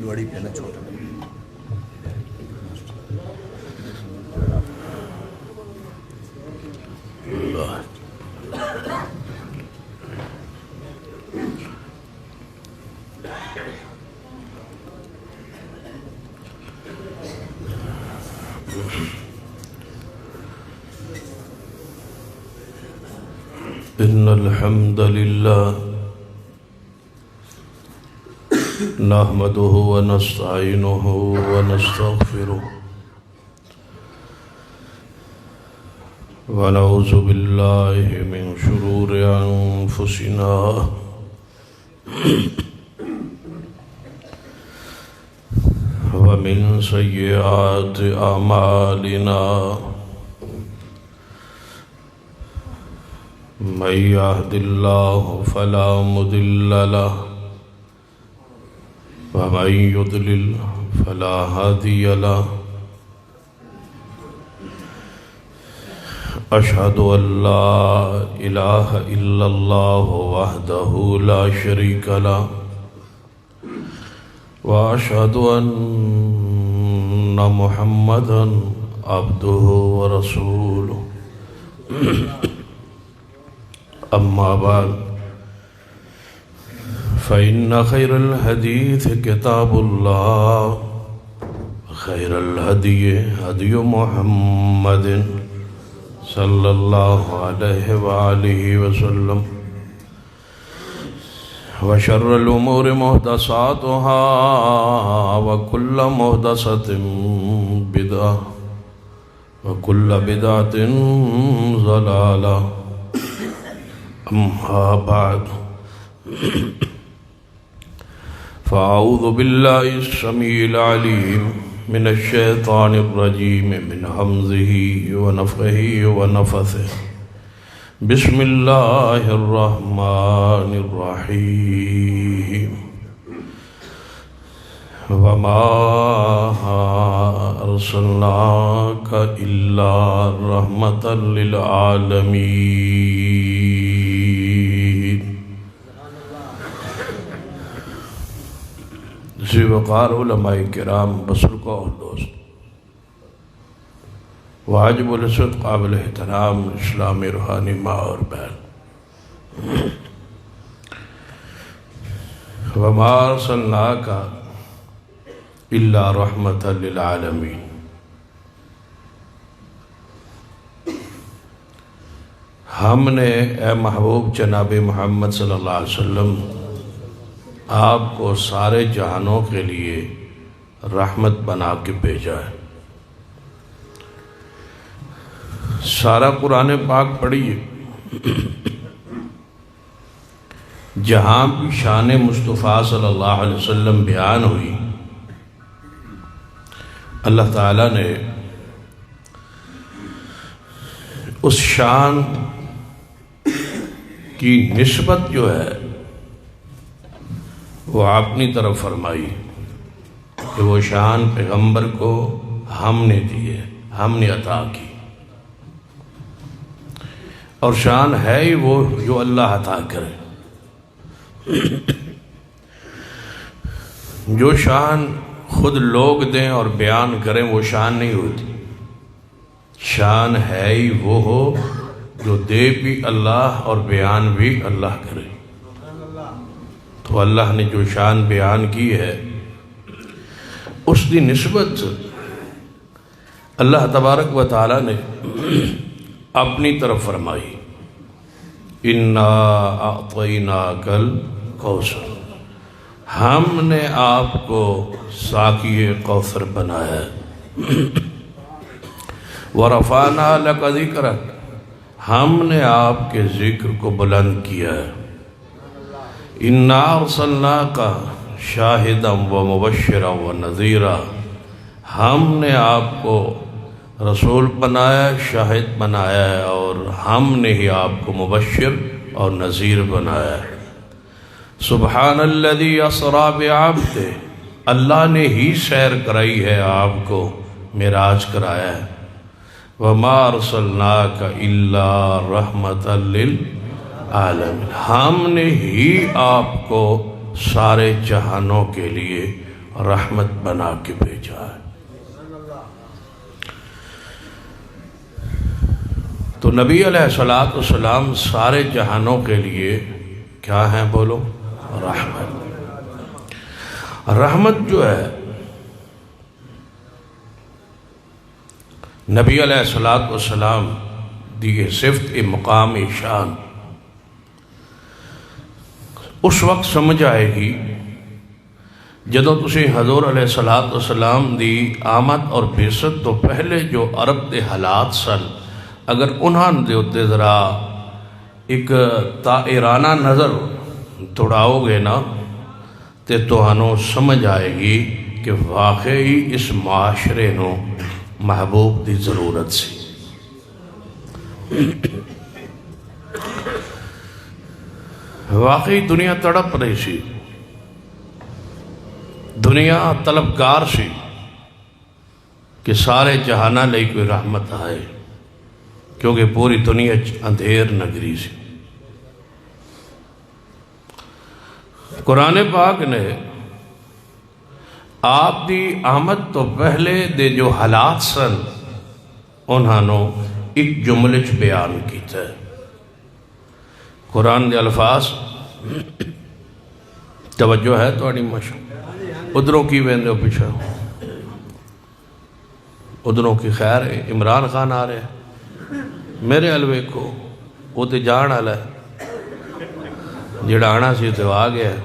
بڑی پہنا چھوٹا إن الحمد لله نحمده ونستعينه ونستغفره ونعوذ بالله من شرور أنفسنا ومن سيئات أعمالنا من يهد الله فلا مضل له ومن يضلل فلا هادي له أشهد أن لا إله إلا الله وحده لا شريك له وأشهد أن محمدا عبده ورسوله أما بعد فإن خير الحديث كتاب الله خير الهدي هدي محمد صلى الله عليه وآله وسلم وشر الأمور محدثاتها وكل محدثة بدعة وكل بدعة ضلالة أما بعد فأعوذ بالله السميع العليم من الشيطان الرجيم من همزه ونفخه ونفثه بسم الله الرحمن الرحيم وما أرسلناك إلا رحمة للعالمين ذی وقار علماء کرام بزرگ اور دوست واجب الاسد قابل احترام اسلامی روحانی ماں اور بہن وما ارسلناک الا رحمۃ للعالمین ہم نے اے محبوب جناب محمد صلی اللہ علیہ وسلم آپ کو سارے جہانوں کے لیے رحمت بنا کے بھیجا ہے۔ سارا قرآن پاک پڑھیے، جہاں بھی شان مصطفیٰ صلی اللہ علیہ وسلم بیان ہوئی، اللہ تعالیٰ نے اس شان کی نسبت جو ہے وہ اپنی طرف فرمائی کہ وہ شان پیغمبر کو ہم نے دی ہے، ہم نے عطا کی، اور شان ہے ہی وہ جو اللہ عطا کرے۔ جو شان خود لوگ دیں اور بیان کریں وہ شان نہیں ہوتی، شان ہے ہی وہ ہو جو دے بھی اللہ اور بیان بھی اللہ کرے۔ تو اللہ نے جو شان بیان کی ہے اس کی نسبت اللہ تبارک و تعالی نے اپنی طرف فرمائی، اِنَّا أَعْطَيْنَاكَ الْكَوْثَرَ، ہم نے آپ کو ساقی کوثر بنایا ہے۔ وَرَفَعْنَا لَكَ ذِكْرَكَ، ہم نے آپ کے ذکر کو بلند کیا ہے۔ اِنَّا أَرْسَلْنَاكَ شَاهِدًا وَمُبَشِّرًا وَنَذِيرًا، ہم نے آپ کو رسول بنایا، شاہد بنایا ہے، اور ہم نے ہی آپ کو مبشر اور نذیر بنایا ہے۔ سبحان الذی اسریٰ بعبدہ، اللہ نے ہی سیر کرائی ہے، آپ کو معراج کرایا ہے۔ وَمَا أَرْسَلْنَاكَ إِلَّا رَحْمَةً عالمین، ہم نے ہی آپ کو سارے جہانوں کے لیے رحمت بنا کے بھیجا ہے۔ تو نبی علیہ السلام سارے جہانوں کے لیے کیا ہیں؟ بولو، رحمت۔ رحمت جو ہے نبی علیہ السلام دی صفت مقام شان اس وقت سمجھ آئے گی جدو تسی حضور علیہ السلام دی آمد اور بعثت تو پہلے جو عرب دے حالات سن، اگر انہاں دے اتے ذرا ایک طائرانہ نظر دوڑاؤ گے نا تے توہانوں سمجھ آئے گی کہ واقعی اس معاشرے نو محبوب دی ضرورت سی۔ واقعی دنیا تڑپ رہی سی، دنیا طلبگار سی کہ سارے جہانہ لئی کوئی رحمت آئے، کیونکہ پوری دنیا اندھیر نگری سی۔ قرآن پاک نے آپ دی آمد تو پہلے دے جو حالات سن انہوں ایک جملے چ بیان کیتا ہے۔ قرآن دے الفاظ توجہ ہے تو ادھروں کی ویندے ہو پیچھا، ادھروں کی خیر ہے، عمران خان آ رہے ہیں میرے الوے کو، وہ تے جان آلہ ہے، جڑا آنا سی تے آ گیا ہے،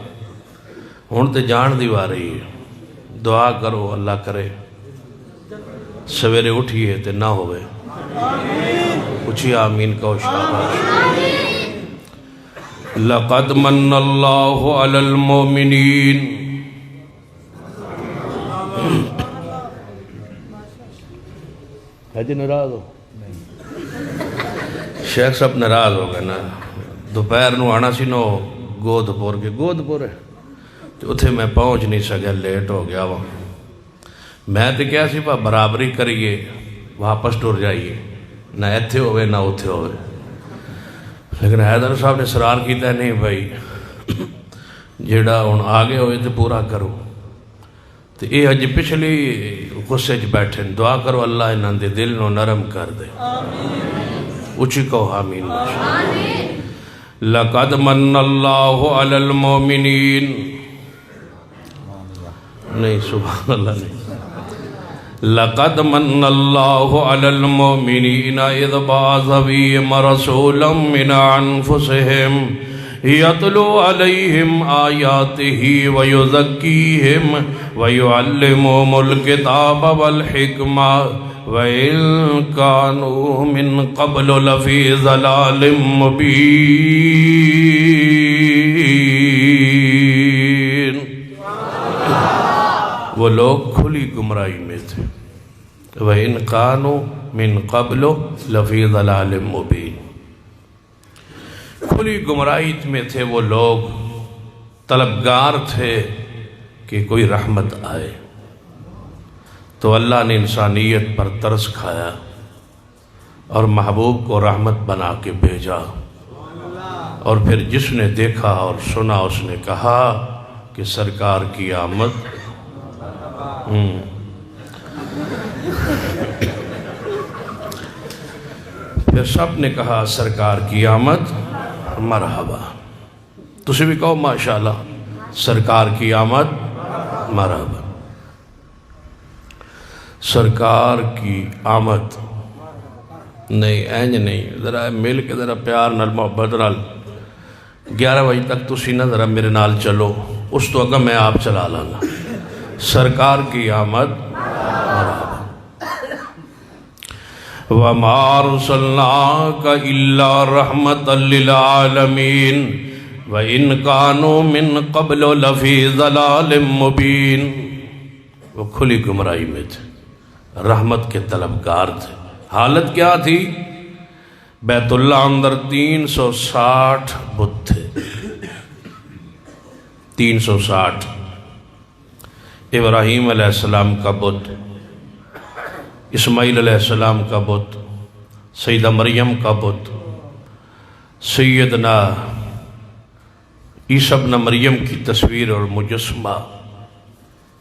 ہون تے جان دیوا رہی ہے۔ دعا کرو اللہ کرے سویرے اٹھئے تے نہ ہوئے، اچھی آمین کہو شاباش۔ لقد من اللہ علی المومنین، ہے جی ناراض ہو؟ شیخ صاحب ناراض ہو گئے نا، دوپہر نو آنا سی نو گودپور کے، گودپور ہے تو اتھے میں پہنچ نہیں سکیا، لیٹ ہو گیا وہ۔ میں تو کیا سی پا برابری کریے واپس ٹور جائیے، نہ ایتھے ہوئے نہ اتھے ہوئے، لیکن حیدر صاحب نے اصرار کیتا ہے نہیں بھائی جیڑا ہن آگے ہوئے تو پورا کرو۔ تو یہ اج پچھلی غصے چ بیٹھے، دعا کرو اللہ انہاں دے دل نو نرم کر دے، اچھی کہو آمین۔ لقد من اللہ علی المومنین، نہیں سبحان اللہ نہیں، لقد من اللہ علی المومنین اذ بعث فیہم رسولا من انفسہم یتلو علیہم آیاتہ ویزکیہم ویعلمہم الکتاب والحکمہ وَإِن كَانُوا مِن قَبْلُ لَفِي ضَلَالٍ مُبِينٍ۔ وہ لوگ کھلی گمراہی میں تھے، وَإِن كَانُوا مِن قَبْلُ لَفِي ضَلَالٍ مُبِينٍ، کھلی گمراہی میں تھے وہ لوگ، طلبگار تھے کہ کوئی رحمت آئے۔ تو اللہ نے انسانیت پر ترس کھایا اور محبوب کو رحمت بنا کے بھیجا، اور پھر جس نے دیکھا اور سنا اس نے کہا کہ سرکار کی آمد، پھر سب نے کہا سرکار کی آمد مرحبا، تسی بھی کہو ماشاءاللہ، سرکار کی آمد مرحبا۔ سرکار کی آمد نہیں اینج نہیں، ذرا مل کے ذرا پیار نال محبت نال 11 بجے تک تسی نہ ذرا میرے نال چلو، اس تو اگر میں آپ چلا لانا۔ سرکار کی آمد مرحبا۔ وَمَا أَرْسَلْنَاكَ إِلَّا رَحْمَةً لِلْعَالَمِينَ وَإِن كَانُوا مِن قَبْلُ لَفِي ضَلَالٍ مُبِينٍ، وہ کھلی گمراہی میں تھے، رحمت کے طلبگار تھے۔ حالت کیا تھی؟ بیت اللہ اندر 360 بت تھے، 360۔ ابراہیم علیہ السلام کا بت، اسماعیل علیہ السلام کا بت، سیدہ مریم کا بت، سیدنا عیسیٰ ابن مریم کی تصویر اور مجسمہ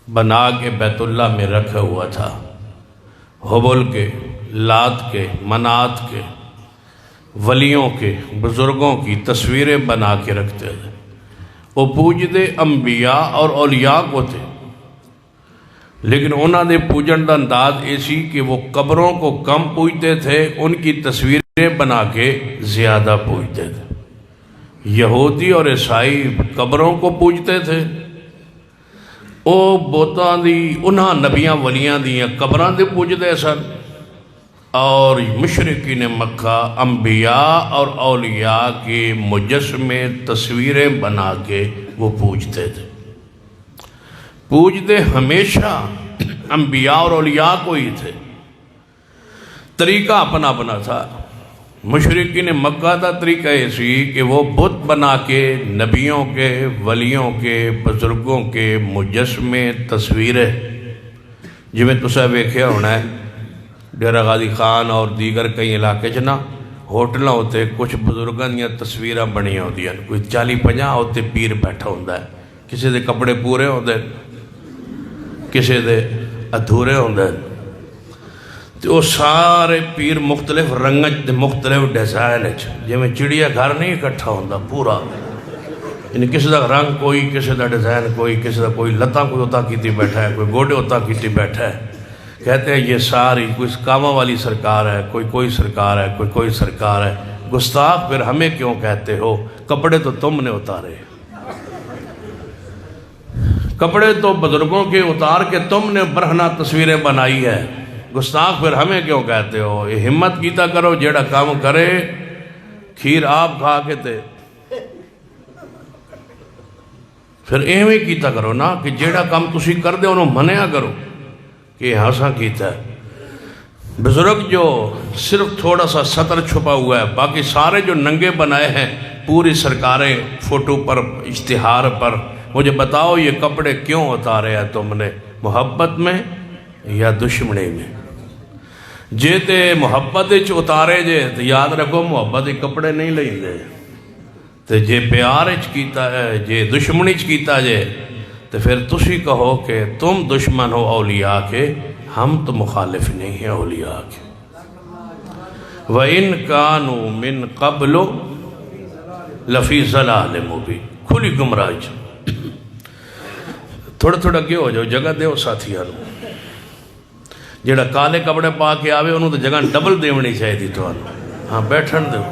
بنا کے بیت اللہ میں رکھا ہوا تھا. حبل کے، لات کے، منات کے، ولیوں کے، بزرگوں کی تصویریں بنا کے رکھتے تھے. وہ پوجدے انبیاء اور اولیاء کو تھے، لیکن انہوں نے پوجن دا انداز ایسی کہ وہ قبروں کو کم پوجتے تھے، ان کی تصویریں بنا کے زیادہ پوجتے تھے. یہودی اور عیسائی قبروں کو پوجتے تھے، او بوتاں دی انہاں نبیاں ولیاں دیاں قبراں دے پوجدے سن، اور مشرکین مکہ انبیاء اور اولیاء کے مجسمے تصویریں بنا کے وہ پوجتے تھے. پوجتے ہمیشہ انبیاء اور اولیاء کو ہی تھے. طریقہ اپنا اپنا تھا. مشرکین مکہ کا طریقہ ایسی کہ وہ بت بنا کے نبیوں کے، ولیوں کے، بزرگوں کے مجسمے تصویریں، جی میں تسا ویکھیا ہونا ہے ڈیرہ غازی خان اور دیگر کئی علاقے نا ہوٹل ہوتے کچھ بزرگاں دیاں تصویراں بنیاں ہوندی ہیں. کوئی 40-50 ہوتے پیر بیٹھا ہوندا ہے، کسی دے کپڑے پورے ہوندے، کسی دے ادھورے ہوندے. تو وہ سارے پیر مختلف رنگت مختلف ڈیزائن جی میں چڑیا گھر نہیں اکٹھا ہوندا پورا، یعنی کسی دا رنگ کوئی، کسی دا ڈیزائن کوئی، کسی دا کوئی لتاں کوئی ہوتا کیتی بیٹھا ہے، کوئی گوڑے ہوتا کیتی بیٹھا ہے. کہتے ہیں یہ ساری کوئی کاما والی سرکار ہے، کوئی سرکار ہے، کوئی سرکار ہے. گستاخ پھر ہمیں کیوں کہتے ہو؟ کپڑے تو تم نے اتارے، کپڑے تو بزرگوں کے اتار کے تم نے برہنہ تصویریں بنائی ہے. گستاخ پھر ہمیں کیوں کہتے ہو؟ یہ ہمت کیتا کرو جیڑا کام کرے کھیر آپ کھا کے تے پھر ایویں کیتا کرو نا کہ جیڑا کام تسی کر دے انہوں منیا کرو کہ یہ ہاساں کیتا ہے. بزرگ جو صرف تھوڑا سا سطر چھپا ہوا ہے، باقی سارے جو ننگے بنائے ہیں پوری سرکاریں فوٹو پر، اشتہار پر. مجھے بتاؤ یہ کپڑے کیوں اتارے ہیں تم نے؟ محبت میں یا دشمنی میں؟ جے تے محبت اتارے جے تو یاد رکھو محبت کپڑے نہیں لیں دے، تے جے پیار کیتا ہے، جے دشمنی کیتا جے تو پھر تسی کہو کہ تم دشمن ہو اولیاء کے، ہم تو مخالف نہیں ہیں اولیاء کے. وَإِن كَانُوا مِن قَبْلُ لَفِي ضَلَالٍ مُبِينٍ. کھلی گمراہی. تھوڑا تھوڑا کیوں ہو جاؤ، جگہ دیو ساتھیاں نو. جیڑا کالے کپڑے پا کے آوے انہوں تو جگہ ڈبل دیونی چاہیے تھی تو ہاں بیٹھن دو.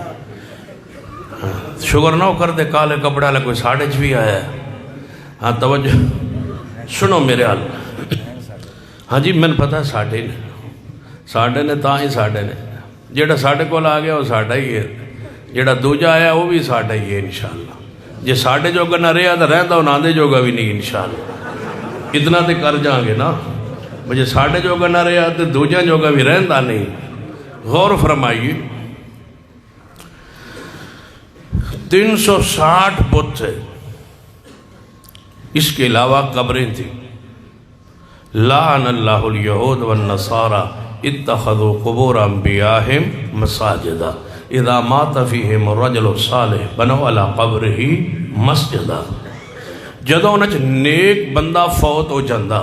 شکر نہ کر دے کالے کپڑے والے کوئی ساڑھے چ بھی آیا ہے. ہاں توجہ سنو میرے حال. ہاں جی میں نے پتا ہے ساڑھے نے تاں ہی ساڑھے نے. جیڑا ساڑھے کو آ گیا وہ ساڑھا ہی ہے، جیڑا دوجا آیا وہ بھی ساڑھا ہی ہے انشاءاللہ. جے ساڑھے جوگا نہ رہا تو رہتا وہ ناندے جوگا بھی نہیں انشاءاللہ. اتنا تے کر جائیں گے نا، مجھے ساڑھے جوگا نہ رہا تو دوجا جوگا بھی رہتا نہیں. غور فرمائیے 360 بت تھے، اس کے علاوہ قبریں تھیں. لعن اللہ الیہود والنصارى اتخذوا قبور انبیاءہم مساجدا اذا مات فیہم الرجل الصالح بنوا علی قبرہ مسجدا. جدوں نچ نیک بندہ فوت ہو جاندہ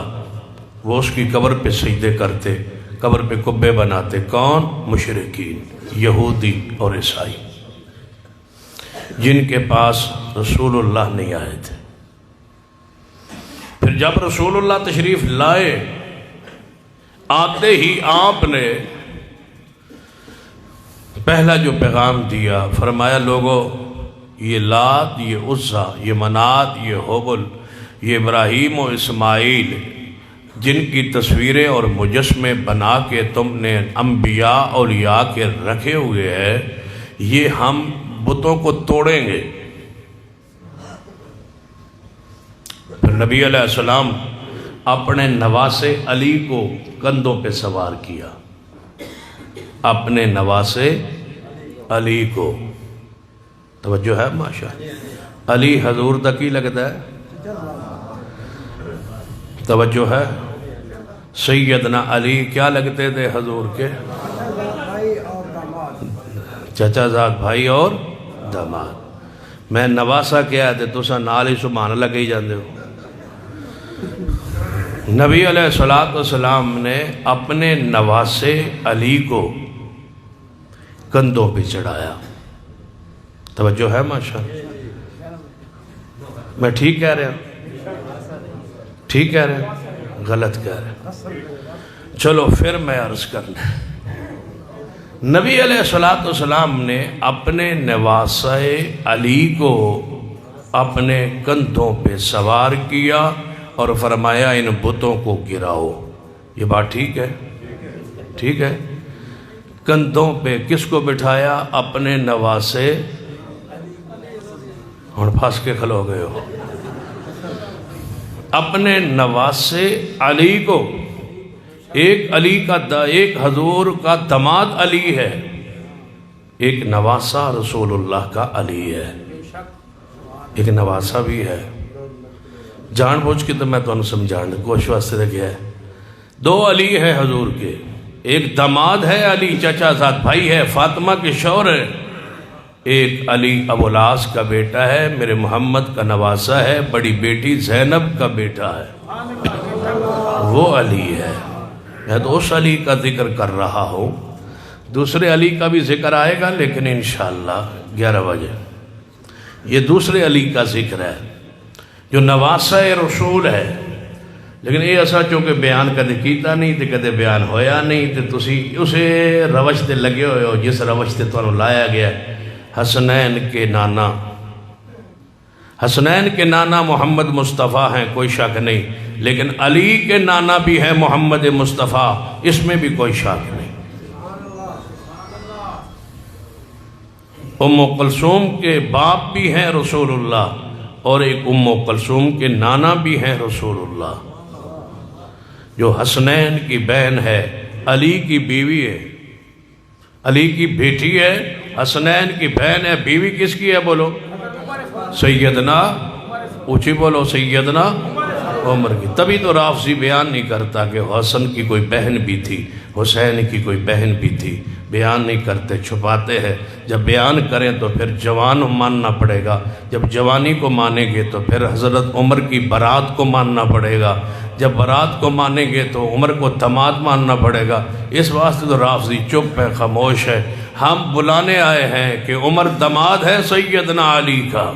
وہ اس کی قبر پہ سجدے کرتے، قبر پہ قبے بناتے. کون؟ مشرکین، یہودی اور عیسائی، جن کے پاس رسول اللہ نہیں آئے تھے. پھر جب رسول اللہ تشریف لائے، آتے ہی آپ نے پہلا جو پیغام دیا، فرمایا لوگوں یہ لات، یہ عزا، یہ منات، یہ حبل، یہ ابراہیم و اسماعیل جن کی تصویریں اور مجسمے بنا کے تم نے انبیاء اولیاء کے رکھے ہوئے ہیں، یہ ہم بتوں کو توڑیں گے. پھر نبی علیہ السلام اپنے نواسے علی کو کندھوں پہ سوار کیا، اپنے نواسے علی کو. توجہ ہے ماشاءاللہ. علی حضور تک ہی لگتا ہے. توجہ ہے. سیدنا علی کیا لگتے تھے حضور کے؟ چچا زاد بھائی اور داماد میں نواسا کیا ہے تسا نال ہی سبحان اللہ کہی جاندے ہو نبی علیہ السلام نے اپنے نواسے علی کو کندھوں پہ چڑھایا توجہ ہے ماشاءاللہ میں ٹھیک کہہ رہا ہوں ٹھیک کہہ رہا ہوں غلط کہہ رہا ہوں چلو پھر میں عرض کرنا نبی علیہ السلام نے اپنے نواسے علی کو اپنے کندھوں پہ سوار کیا اور فرمایا ان بتوں کو گراؤ یہ بات ٹھیک ہے ٹھیک ہے کندھوں پہ کس کو بٹھایا اپنے نواسے اور پھنس کے کھلو گئے ہو اپنے نواسے علی کو ایک علی کا ایک حضور کا داماد علی ہے ایک نواسا رسول اللہ کا علی ہے ایک نواسا بھی ہے جان بوجھ کے تو میں تو سمجھان کوشش واسطے گیا ہے دو علی ہے حضور کے ایک داماد ہے علی چچا زاد بھائی ہے فاطمہ کے شوہر ہے ایک علی ابو العاص کا بیٹا ہے میرے محمد کا نواسا ہے بڑی بیٹی زینب کا بیٹا ہے وہ علی ہے میں تو اس علی کا ذکر کر رہا ہوں دوسرے علی کا بھی ذکر آئے گا لیکن انشاءاللہ 11 بجے یہ دوسرے علی کا ذکر ہے جو نواسا رسول ہے لیکن یہ ایسا چونکہ بیان کدے کیتا نہیں تے کدے بیان ہویا نہیں تے تسی اسے روش تے لگے ہوئے ہو جس روش تے تو لایا گیا حسنین کے نانا محمد مصطفیٰ ہیں کوئی شک نہیں لیکن علی کے نانا بھی ہے محمد مصطفیٰ اس میں بھی کوئی شک نہیں ام کلثوم کے باپ بھی ہیں رسول اللہ اور ایک ام کلثوم کے نانا بھی ہیں رسول اللہ جو حسنین کی بہن ہے علی کی بیوی ہے علی کی بیٹی ہے حسنین کی بہن ہے بیوی کس کی ہے بولو سیدنا اونچی بولو سیدنا عمر کی تبھی تو رافضی بیان نہیں کرتا کہ حسن کی کوئی بہن بھی تھی حسین کی کوئی بہن بھی تھی بیان نہیں کرتے چھپاتے ہیں جب بیان کریں تو پھر جوان ماننا پڑے گا جب جوانی کو مانیں گے تو پھر حضرت عمر کی برات کو ماننا پڑے گا جب برات کو مانیں گے تو عمر کو داماد ماننا پڑے گا اس واسطے تو رافضی چپ ہے خاموش ہے ہم بلانے آئے ہیں کہ عمر داماد ہے سیدنا علی کا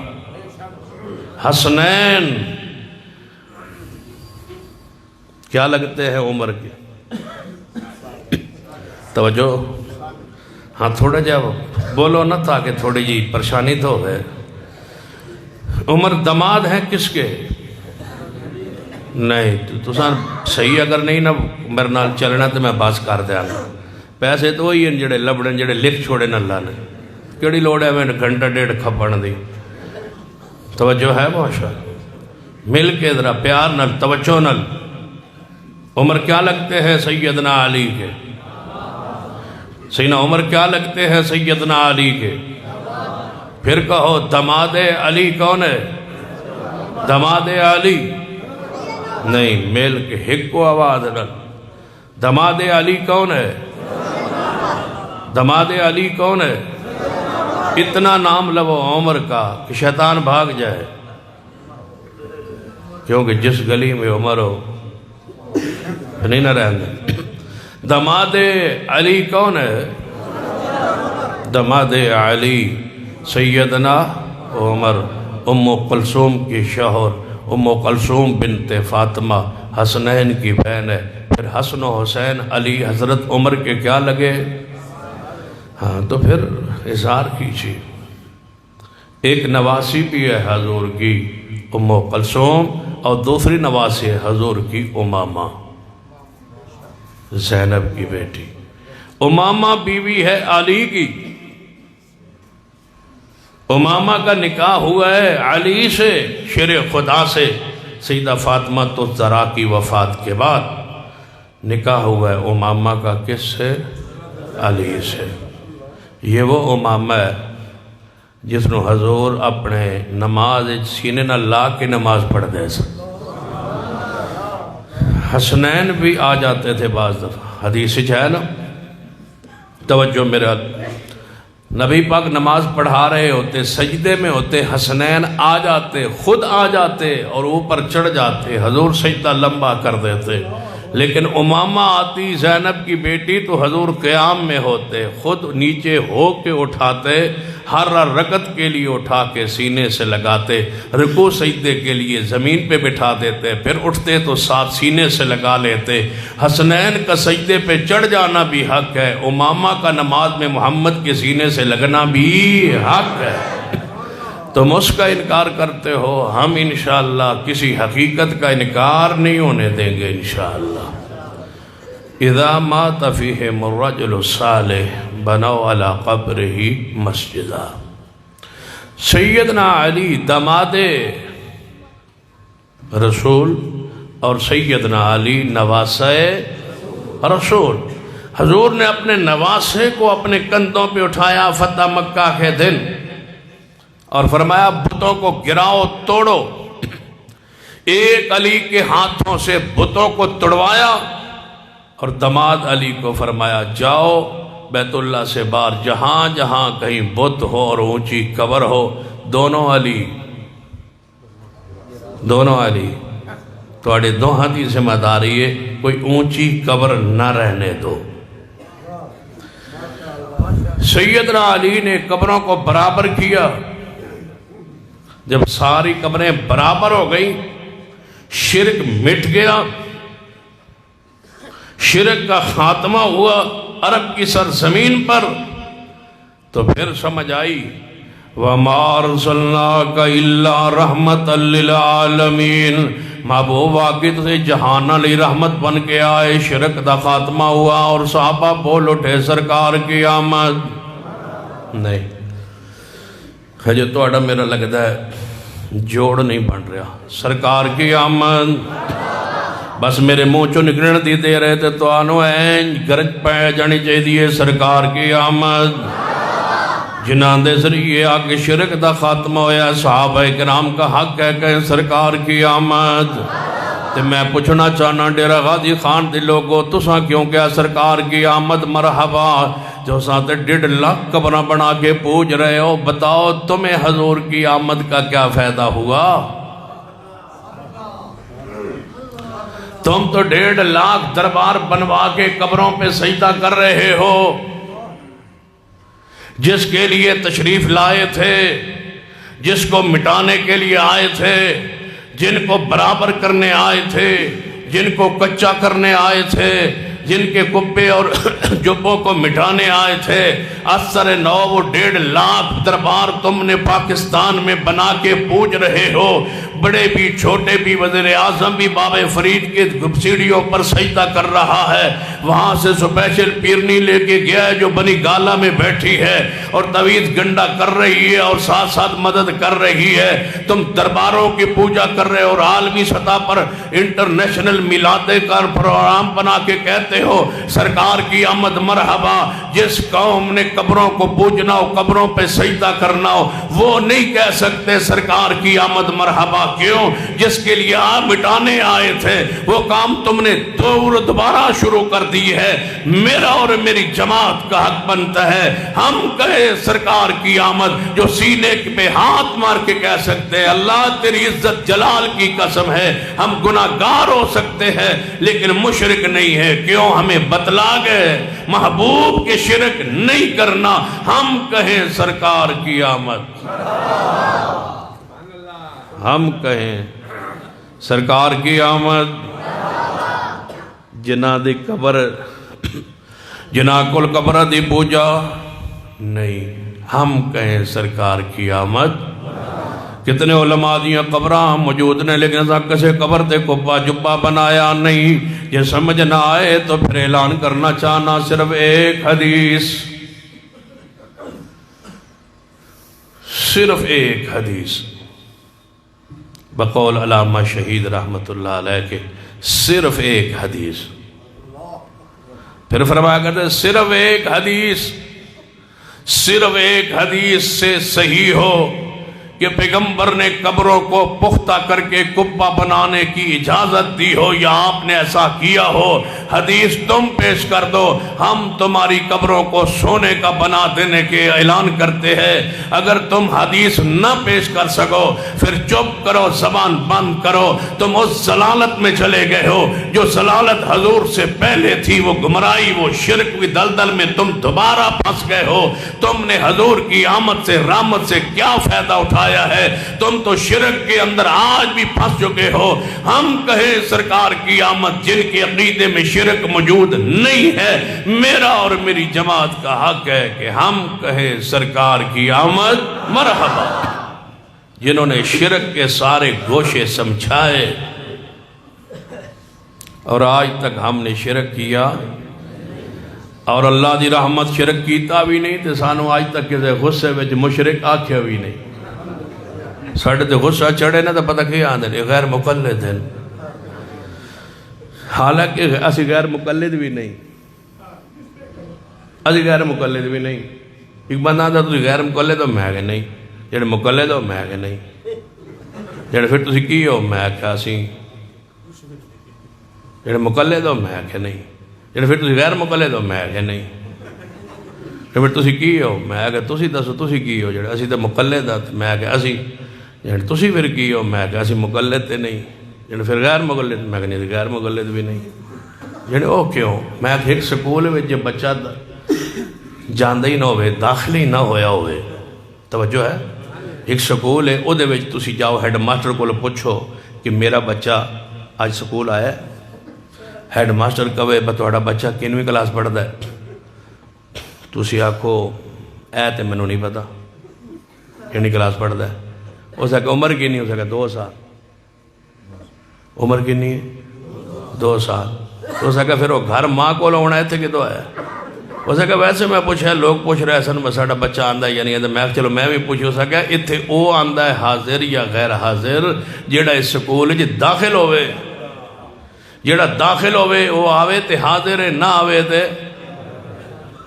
حسنین کیا لگتے ہیں عمر کے توجہ ہاں تھوڑا جا بولو نا تاکہ تھوڑی جی پریشانی تو ہے عمر داماد ہیں کس کے نہیں تو صحیح اگر نہیں نا میرے نال چلنا تو میں باس کر دیا نا پیسے تو وہی ہیں جڑے لبڑن جڑے لکھ چھوڑے نہ لانے کیڑی لوڑ ہے میں گھنٹہ ڈیڑھ کھپن دی توجہ ہے باشا مل کے ذرا پیار نل توجہ نل عمر کیا لگتے ہیں سیدنا علی کے سیدنا عمر کیا لگتے ہیں سیدنا علی کے پھر کہو داماد علی کون ہے داماد علی نہیں میل کے ہک کو آواز نہ داماد علی کون ہے داماد علی کون ہے اتنا نام لو عمر کا کہ شیطان بھاگ جائے کیونکہ جس گلی میں عمر ہو نہیں نہ رہیں گے داماد علی کون ہے داماد علی سیدنا عمر ام کلثوم کی شوہر ام کلثوم بنت فاطمہ حسنین کی بہن ہے پھر حسن و حسین علی حضرت عمر کے کیا لگے ہاں تو پھر اظہار کیجیے ایک نواسی بھی ہے حضور کی ام کلثوم اور دوسری نواسی ہے حضور کی امامہ زینب کی بیٹی امامہ بیوی ہے علی کی امامہ کا نکاح ہوا ہے علی سے شیر خدا سے سیدہ فاطمہ الزہرا کی وفات کے بعد نکاح ہوا ہے امامہ کا کس سے علی سے یہ وہ امامہ ہے جس نے حضور اپنے نماز سینے نہ لا کے نماز پڑھ دے سکتا حسنین بھی آ جاتے تھے بعض دفعہ حدیث ہے نا توجہ میرا نبی پاک نماز پڑھا رہے ہوتے، سجدے میں ہوتے، حسنین آ جاتے، خود آ جاتے اور اوپر چڑھ جاتے، حضور سجدہ لمبا کر دیتے۔ لیکن امامہ آتی زینب کی بیٹی تو حضور قیام میں ہوتے، خود نیچے ہو کے اٹھاتے، ہر رکعت کے لیے اٹھا کے سینے سے لگاتے، رکوع سجدے کے لیے زمین پہ بٹھا دیتے، پھر اٹھتے تو ساتھ سینے سے لگا لیتے۔ حسنین کا سجدے پہ چڑھ جانا بھی حق ہے، امامہ کا نماز میں محمد کے سینے سے لگنا بھی حق ہے۔ تم اس کا انکار کرتے ہو، ہم انشاءاللہ کسی حقیقت کا انکار نہیں ہونے دیں گے انشاءاللہ۔ اذا مات فیہم الرجل الصالح بنوا علی قبرہ مسجدا۔ سیدنا علی داماد رسول اور سیدنا علی نواسہ رسول، حضور نے اپنے نواسے کو اپنے کندھوں پہ اٹھایا فتح مکہ کے دن اور فرمایا بتوں کو گراؤ، توڑو۔ ایک علی کے ہاتھوں سے بتوں کو توڑوایا اور داماد علی کو فرمایا جاؤ بیت اللہ سے باہر جہاں جہاں کہیں بت ہو اور اونچی قبر ہو، دونوں علی تھوڑے دو ہاتھی ذمہ داری ہے، کوئی اونچی قبر نہ رہنے دو۔ سیدنا علی نے قبروں کو برابر کیا۔ جب ساری قبریں برابر ہو گئی، شرک مٹ گیا، شرک کا خاتمہ ہوا عرب کی سرزمین پر، تو پھر سمجھ آئی وَمَا أَرْسَلْنَاكَ إِلَّا رَحْمَةً لِلْعَالَمِينَ، محبوب واقعی سے جہان علی رحمت بن کے آئے، شرک دا خاتمہ ہوا اور صحابہ بول اٹھے سرکار کی آمد۔ نہیں جو توڑا میرا لگتا ہے جوڑ نہیں بن رہا، سرکار کی آمد بس میرے منہ چو نکلن دی دے رہے تھے تو آنو این گرج پہ جانی چاہیے سرکار کی آمد۔ جنان دے ذریعے آگے شرک دا خاتمہ ہویا، صحابہ کرام کا حق ہے کہ سرکار کی آمد۔ تو میں پوچھنا چاہنا ڈیرہ غازی خان دے لوگو تساں کیوں کیا سرکار کی آمد مرحبا، جو ساتھ 1.5 لاکھ قبریں بنا کے پوچھ رہے ہو، بتاؤ تمہیں حضور کی آمد کا کیا فائدہ ہوا؟ تم تو 1.5 لاکھ دربار بنوا کے قبروں پہ سجدہ کر رہے ہو۔ جس کے لیے تشریف لائے تھے، جس کو مٹانے کے لیے آئے تھے، جن کو برابر کرنے آئے تھے، جن کو کچا کرنے آئے تھے، جن کے کبے اور جبوں کو مٹانے آئے تھے، 1.5 لاکھ دربار تم نے پاکستان میں بنا کے پوج رہے ہو۔ بڑے بھی چھوٹے بھی، وزیر اعظم بھی بابا فرید کے سیڑھیوں پر سجدہ کر رہا ہے، وہاں سے سپیشل پیرنی لے کے گیا ہے جو بنی گالا میں بیٹھی ہے اور توید گنڈا کر رہی ہے اور ساتھ ساتھ مدد کر رہی ہے۔ تم درباروں کی پوجا کر رہے اور عالمی سطح پر انٹرنیشنل میلاد کا پروگرام بنا کے کہتے ہو سرکار کی آمد مرحبا۔ جس قوم نے قبروں کو پوجنا ہو، قبروں پہ سجدہ کرنا ہو، وہ نہیں کہہ سکتے سرکار کی آمد مرحبا۔ کیوں؟ جس کے لیے آپ مٹانے آئے تھے وہ کام تم نے دوبارہ شروع کر دی ہے۔ میرا اور میری جماعت کا حق بنتا ہے ہم کہے سرکار کی آمد، جو سینے پہ ہاتھ مار کے کہہ سکتے ہیں اللہ تیری عزت جلال کی قسم ہے ہم گناہگار ہو سکتے ہیں لیکن مشرک نہیں ہے۔ کیوں؟ ہمیں بتلا گئے محبوب کے شرک نہیں کرنا، ہم کہیں سرکار کی آمد، ہم کہیں سرکار کی آمد۔ جنہ دی قبر جنہ کل قبر دی پوجا نہیں، ہم کہیں سرکار کی آمد۔ کتنے علماء دیاں قبراں موجود نے لیکن ایسا کسے قبر تے کپا جبا بنایا نہیں۔ یہ سمجھ نہ آئے تو پھر اعلان کرنا چاہنا صرف ایک حدیث، صرف ایک حدیث بقول علامہ شہید رحمت اللہ علیہ کے، صرف ایک حدیث۔ پھر فرمایا کرتے صرف ایک حدیث، صرف ایک حدیث سے صحیح ہو کہ پیغمبر نے قبروں کو پختہ کر کے قبہ بنانے کی اجازت دی ہو یا آپ نے ایسا کیا ہو، حدیث تم پیش کر دو، ہم تمہاری قبروں کو سونے کا بنا دینے کے اعلان کرتے ہیں۔ اگر تم حدیث نہ پیش کر سکو پھر چپ کرو، زبان بند کرو، تم اس ضلالت میں چلے گئے ہو جو ضلالت حضور سے پہلے تھی، وہ گمراہی، وہ شرک کی دلدل میں تم دوبارہ پھنس گئے ہو۔ تم نے حضور کی آمد سے رحمت سے کیا فائدہ اٹھایا ہے؟ تم تو شرک کے اندر آج بھی پھنس چکے ہو۔ ہم کہیں سرکار کی آمد، جن کے عقیدے میں شرک موجود نہیں ہے، میرا اور میری جماعت کا حق ہے کہ ہم کہیں سرکار کی آمد مرحبا۔ جنہوں نے شرک کے سارے گوشے سمجھائے اور آج تک ہم نے شرک کیا، اور اللہ دی رحمت شرک کیتا بھی نہیں تے سانو آج تک کسے غصے وچ مشرک آکھیا بھی نہیں۔ ساڑھے تے غصہ چڑھے نا تو پتہ کیا آندھے غیر مقلد ہیں، حالانکہ اسی غیر مقلد بھی نہیں، اسی غیر مقلد بھی نہیں۔ ایک بندہ آندھا تو غیر مقلد ہو، میں کہ نہیں۔ جڑے مقلد ہو، میں کہ نہیں۔ جڑے پھر تسی کی ہو، میں کہ سی۔ جڑے مقلد ہو، میں کہ نہیں۔ جڑے پھر تسی غیر مقلد ہو، میں کہ نہیں۔ پھر تسی کی ہو، میں کہ تسی دسو تسی کی ہو۔ جڑے اسی تے مقلد ہو، میں کہ اسی۔ جڑے تسی پھر کی ہو، میں کہ اسی مقلد تے نہیں۔ جڑے پھر غیر مقلد، میں کہ نہیں غیر مقلد بھی نہیں۔ جڑے او کیوں؟ میں کہ ایک سکول میں جب بچہ جاندہ ہی نہ ہوئے، داخل ہی نہ ہویا ہوئے، توجہ ہے، ایک سکول ہے، او دے وچ تسی جاؤ ہیڈ ماسٹر کو پوچھو کہ میرا بچہ آج سکول آیا ہے؟ ہیڈ ماسٹر کہے بتوڑا بچہ کنویں کلاس پڑھتا ہے؟ تسی آکھو اے تے منو نہیں پتا کنویں کلاس پڑھتا ہے۔ اسے کہ عمر کی نہیں، اسے کہ 2 سال۔ عمر کی نہیں ہے 2 سال۔ اسے کہ پھر وہ گھر ماں کو ہونا ہے تھے کہ تو ہے۔ اسے کہ ویسے میں پوچھا، لوگ پوچھ رہے سن ساڑا بچہ آندہ ہے یا نہیں آندہ، میں چلو میں بھی پوچھو۔ اسے کہ اتھے او آندہ ہے حاضر یا غیر حاضر جیڑا اس سکول جی داخل ہوئے، جیڑا داخل ہوئے وہ آوے تے حاضر ہے، نہ آوے تے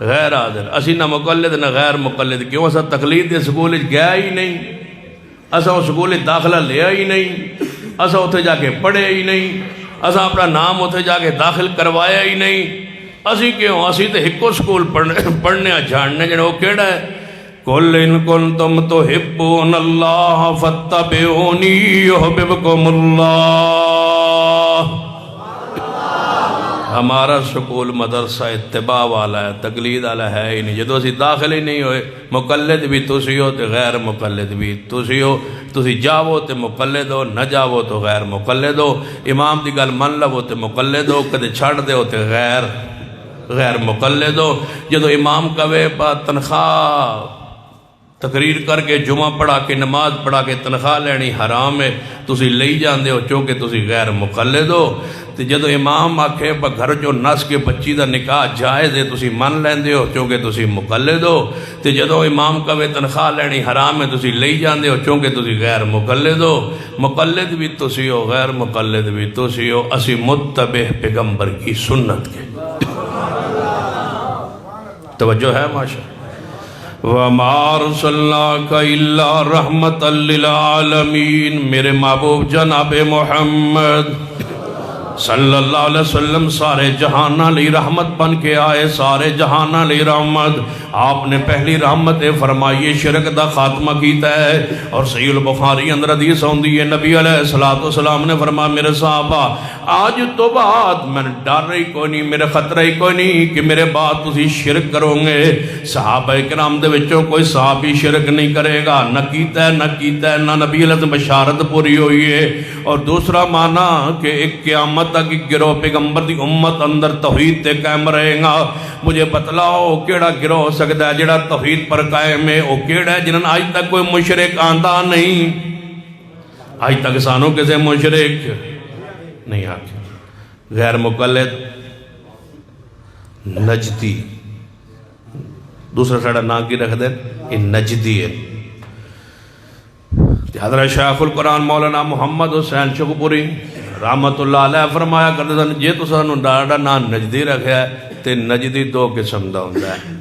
غیر حاضر۔ اسی نہ مقلد نہ غیر مقلد، کیوں اسا تقلید دے سکول گیا ہی نہیں، اسا وہ سکول داخلہ لیا ہی نہیں، اسا اتھے جا کے پڑھے ہی نہیں، اسا اپنا نام اتھے جا کے داخل کروایا ہی نہیں۔ اسی کیوں؟ اسی تے ہکو سکول پڑھنے جاننے جنہوں کیڑا ہے قُلْ إِن كُنْتُمْ تُحِبُّونَ اللَّهَ فَاتَّبِعُونِي يُحْبِبْكُمُ اللَّهُ۔ ہمارا سکول مدرسہ اتباع والا ہے، تقلید والا ہے ہی نہیں۔ جدو اسی داخل ہی نہیں ہوئے، مقلد بھی تسی ہو تے غیر مقلد بھی تسی ہو، تسی جاؤ تے مقلد ہو، نہ جاؤ تو غیر مقلد ہو۔ امام دی گل من لو تے مقلد ہو، کدے چھڑ دے ہو تے غیر مقلد ہو۔ جدو امام کہے با تنخواہ تقریر کر کے جمعہ پڑھا کے نماز پڑھا کے تنخواہ لینی حرام ہے، تسی لئی جاندے ہو چونکہ تسی غیر مقلد ہو۔ تے جدو امام آکھے با گھر جو نس کے بچی دا نکاح جائز ہے تسی من لیندے ہو چونکہ تسی مقلد ہو۔ تے جدو امام کہے تنخواہ لینی حرام ہے تسی لئی جاندے ہو چونکہ تسی غیر مقلد ہو۔ مقلد بھی تسی ہو، غیر مقلد بھی تسی ہو، اسی متبع پیغمبر کی سنت کے۔ توجہ ہے ماشاء وَمَا أَرْسَلْنَاكَ إِلَّا رَحْمَةً لِلْعَالَمِينَ۔ میرے محبوب جناب محمد صلی اللہ علیہ وسلم سارے جہانہ لی رحمت بن کے آئے، سارے جہانہ لی رحمت۔ آپ نے پہلی رحمت فرمائی شرک دا خاتمہ کیتا ہے، اور صحیح البخاری اندر حدیث ہوندی ہے نبی علیہ السلام نے فرمایا میرے صحابہ آج تو بعد میں ڈر ہی کوئی نہیں، میرے خطرہ ہی کوئی نہیں کہ میرے بعد تسی شرک کرو گے۔ صحابہ کرام دے وچوں کوئی صحابی شرک نہیں کرے گا، نہ کیتا ہے نہ نبی علیہ بشارت پوری ہوئی ہے۔ اور دوسرا معنی کہ ایک قیامت تک گروہ پیغمبر دی امت اندر توحید تے قائم رہے گا۔ مجھے بتلاؤ کیڑا گروہ ہو سکتا ہے جڑا توحید پر قائم ہے؟ وہ کیڑا ہے جنہاں آج تک کوئی مشرک آندہ نہیں؟ آج تک سانوں کسے مشرک نہیں آکے۔ غیر مقلد نجدی، دوسرا ساڑھا نام کی رکھ دیں یہ نجدی ہے۔ حضرت شیخ القرآن مولانا محمد حسین شکوپوری رحمت اللہ علیہ فرمایا کرتے ہیں جے تو سانو ڈاڑا نام نجدی رکھا ہے تے نجدی 2 قسم دا ہوندہ ہے۔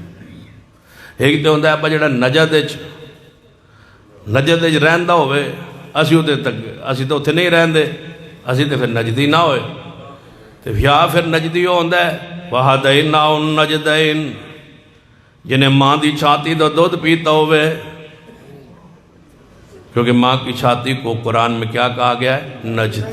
ایک تے ہوندہ ہے جڑا نجد نجد وچ رہندا ہوئے اسی تو اتنے نہیں رہندے، اسی تو پھر نجدی نہ ہوئے، تو یا پھر نجدی ہوندا ہے وَهَدَيْنَاهُ النَّجْدَيْنِ، جنہیں ماں دی چھاتی تو دودھ پیتا ہوئے، کیونکہ ماں کی چھاتی کو قرآن میں کیا کہا گیا ہے؟ نجد۔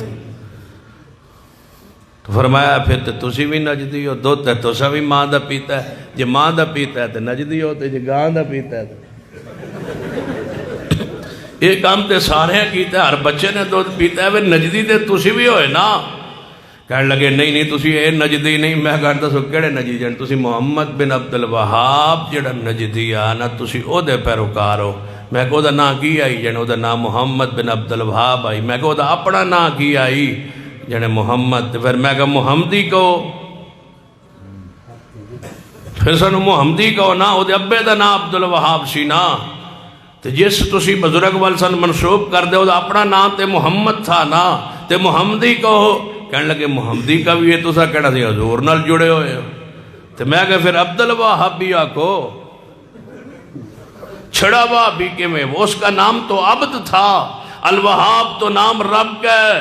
تو فرمایا پھر تو تسی بھی نجدی ہو، دودھ ہے تو بھی ماں دا پیتا ہے، جے ماں دا پیتا ہے تو نجدی ہوتے، جے گاں دا پیتا ہے تو یہ کام تے سارے کیتا ہے، ہر بچے نے دودھ پیتا ہے، وہ نجدی تے تسی بھی ہوئے نا۔ کہنے لگے نہیں تسی اے نجدی نہیں، میں کہتا سو کیڑے نجدی جان، تسی محمد بن عبد الوہاب جڑا نجدی آنا تسی او دے پیروکار ہو۔ میں کہو دا نا کی آئی جانے او دا نا محمد بن عبد الوہاب آئی، میں کہو دا اپنا نا کی آئی جانے محمد، پھر میں کہا محمدی کہو، پھر سنو محمدی کہو نا، او دے ابے دا نا عبد الوہاب سی نا، تو جس تسی بزرگ والسن منصوب کر دے او دا اپنا نا تے محمد تھا نا، تے محمدی کہو۔ کہنے لگے محمدی کا بھی ہے تو سا کہنا سی حضور نال جڑے ہوئے ہو، تو میں کہا پھر عبد الوہاب بھی آکو، چھڑا وہابی کے میں، اس کا نام تو عبد تھا، الوہاب تو نام رب کا ہے۔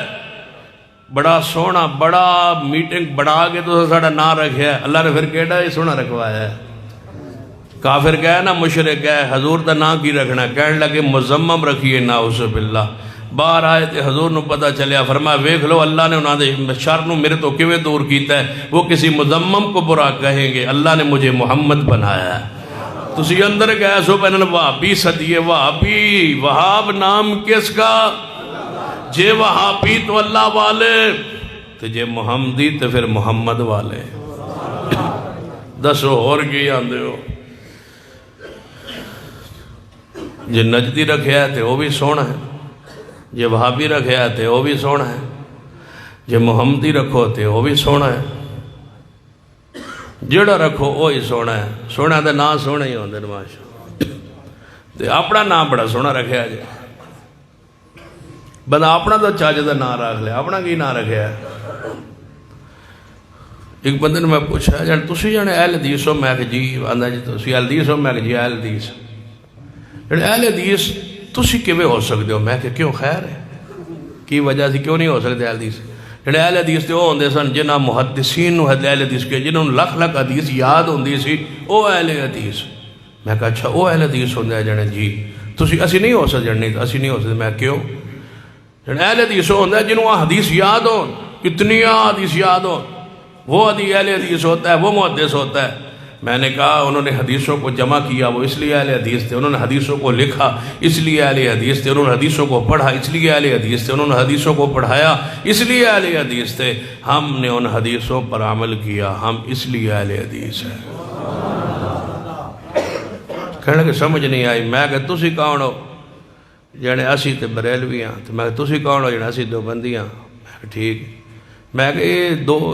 بڑا سونا بڑا میٹنگ بڑا آگے تو ساڑا نام رکھے ہے، اللہ نے پھر کہنا یہ سونا رکھوایا ہے۔ کافر کہے نا مشرک ہے حضور دا نام کی رکھنا، کہنے لگے مزمم رکھیے نعوذ باللہ۔ باہر آئے تھے حضور نو پتہ چلیا، فرمایا ویکھ لو اللہ نے انہاں دے شر نو میرے تو کیویں دور کیتا ہے، وہ کسی مزمم کو برا کہیں گے، اللہ نے مجھے محمد بنایا ہے۔ تسی اندر گئے سو پہنن وہابی صدیے وہابی، وہاب نام کس کا؟ جے وہابی تو اللہ والے، تو جے محمدی تو پھر محمد والے۔ دسو اور کی آندے ہو؟ جے نجدی رکھے آتے وہ بھی سونا ہے، جے وہابی رکھے آتے وہ بھی سونا ہے، جے محمدی رکھو تے وہ بھی سونا ہے، جڑا رکھو وہی سونا ہے۔ سونا دے نام سونا ہی ہوندے ماشاء تے اپنا نام بڑا سونا رکھے آ جائے، بندہ اپنا تو چاچ دا نام رکھ لے، اپنا کی نام رکھے ہے۔ ایک بندے نے میں پوچھا جان تسی جانے اہل حدیث ہو، میں کہ جی، آندا جی تسی اہل حدیث ہو، میں کہ جی اہل حدیث۔ اہل حدیث تسی کیویں ہو سکتے ہو؟ میں کہ کیوں خیر ہے کی وجہ سے کیوں نہیں ہو سکتے اہل حدیث؟ اہل حدیث تے وہ ہوندے سن جنہاں محدثین نو اہل حدیث کے، جنہوں لکھ لکھ حدیث یاد ہوندی سی، او اہل حدیث۔ میں کہا اچھا او اہل حدیث ہوندے ہیں جانے جی، تسی اسی نہیں ہو سکتے جانے، اسی نہیں ہو سکتے۔ میں کیوں؟ اہل حدیث ہوندے ہیں جنہوں حدیث یاد ہو، کتنی حدیث یاد ہو، وہ اہل حدیث ہوتا ہے، وہ محدث ہوتا ہے۔ میں نے کہا انہوں نے حدیثوں کو جمع کیا وہ اس لیے اہل حدیث تھے، انہوں نے حدیثوں کو لکھا اس لیے اہل حدیث تھے، انہوں نے حدیثوں کو پڑھا اس لیے اہل حدیث تھے، انہوں نے حدیثوں کو پڑھایا اس لیے اہل حدیث تھے۔ ہم نے ان حدیثوں پر عمل کیا، ہم اس لیے اہل حدیث ہیں۔ کہنے کہ سمجھ نہیں آئی۔ میں کہ تسی کون ہو؟ جانے اسی تے بریلوی ہیں۔ تو میں کہ تسی کون ہو؟ جانے اسی دیوبندی ہیں۔ میں کہ ٹھیک۔ میں کہ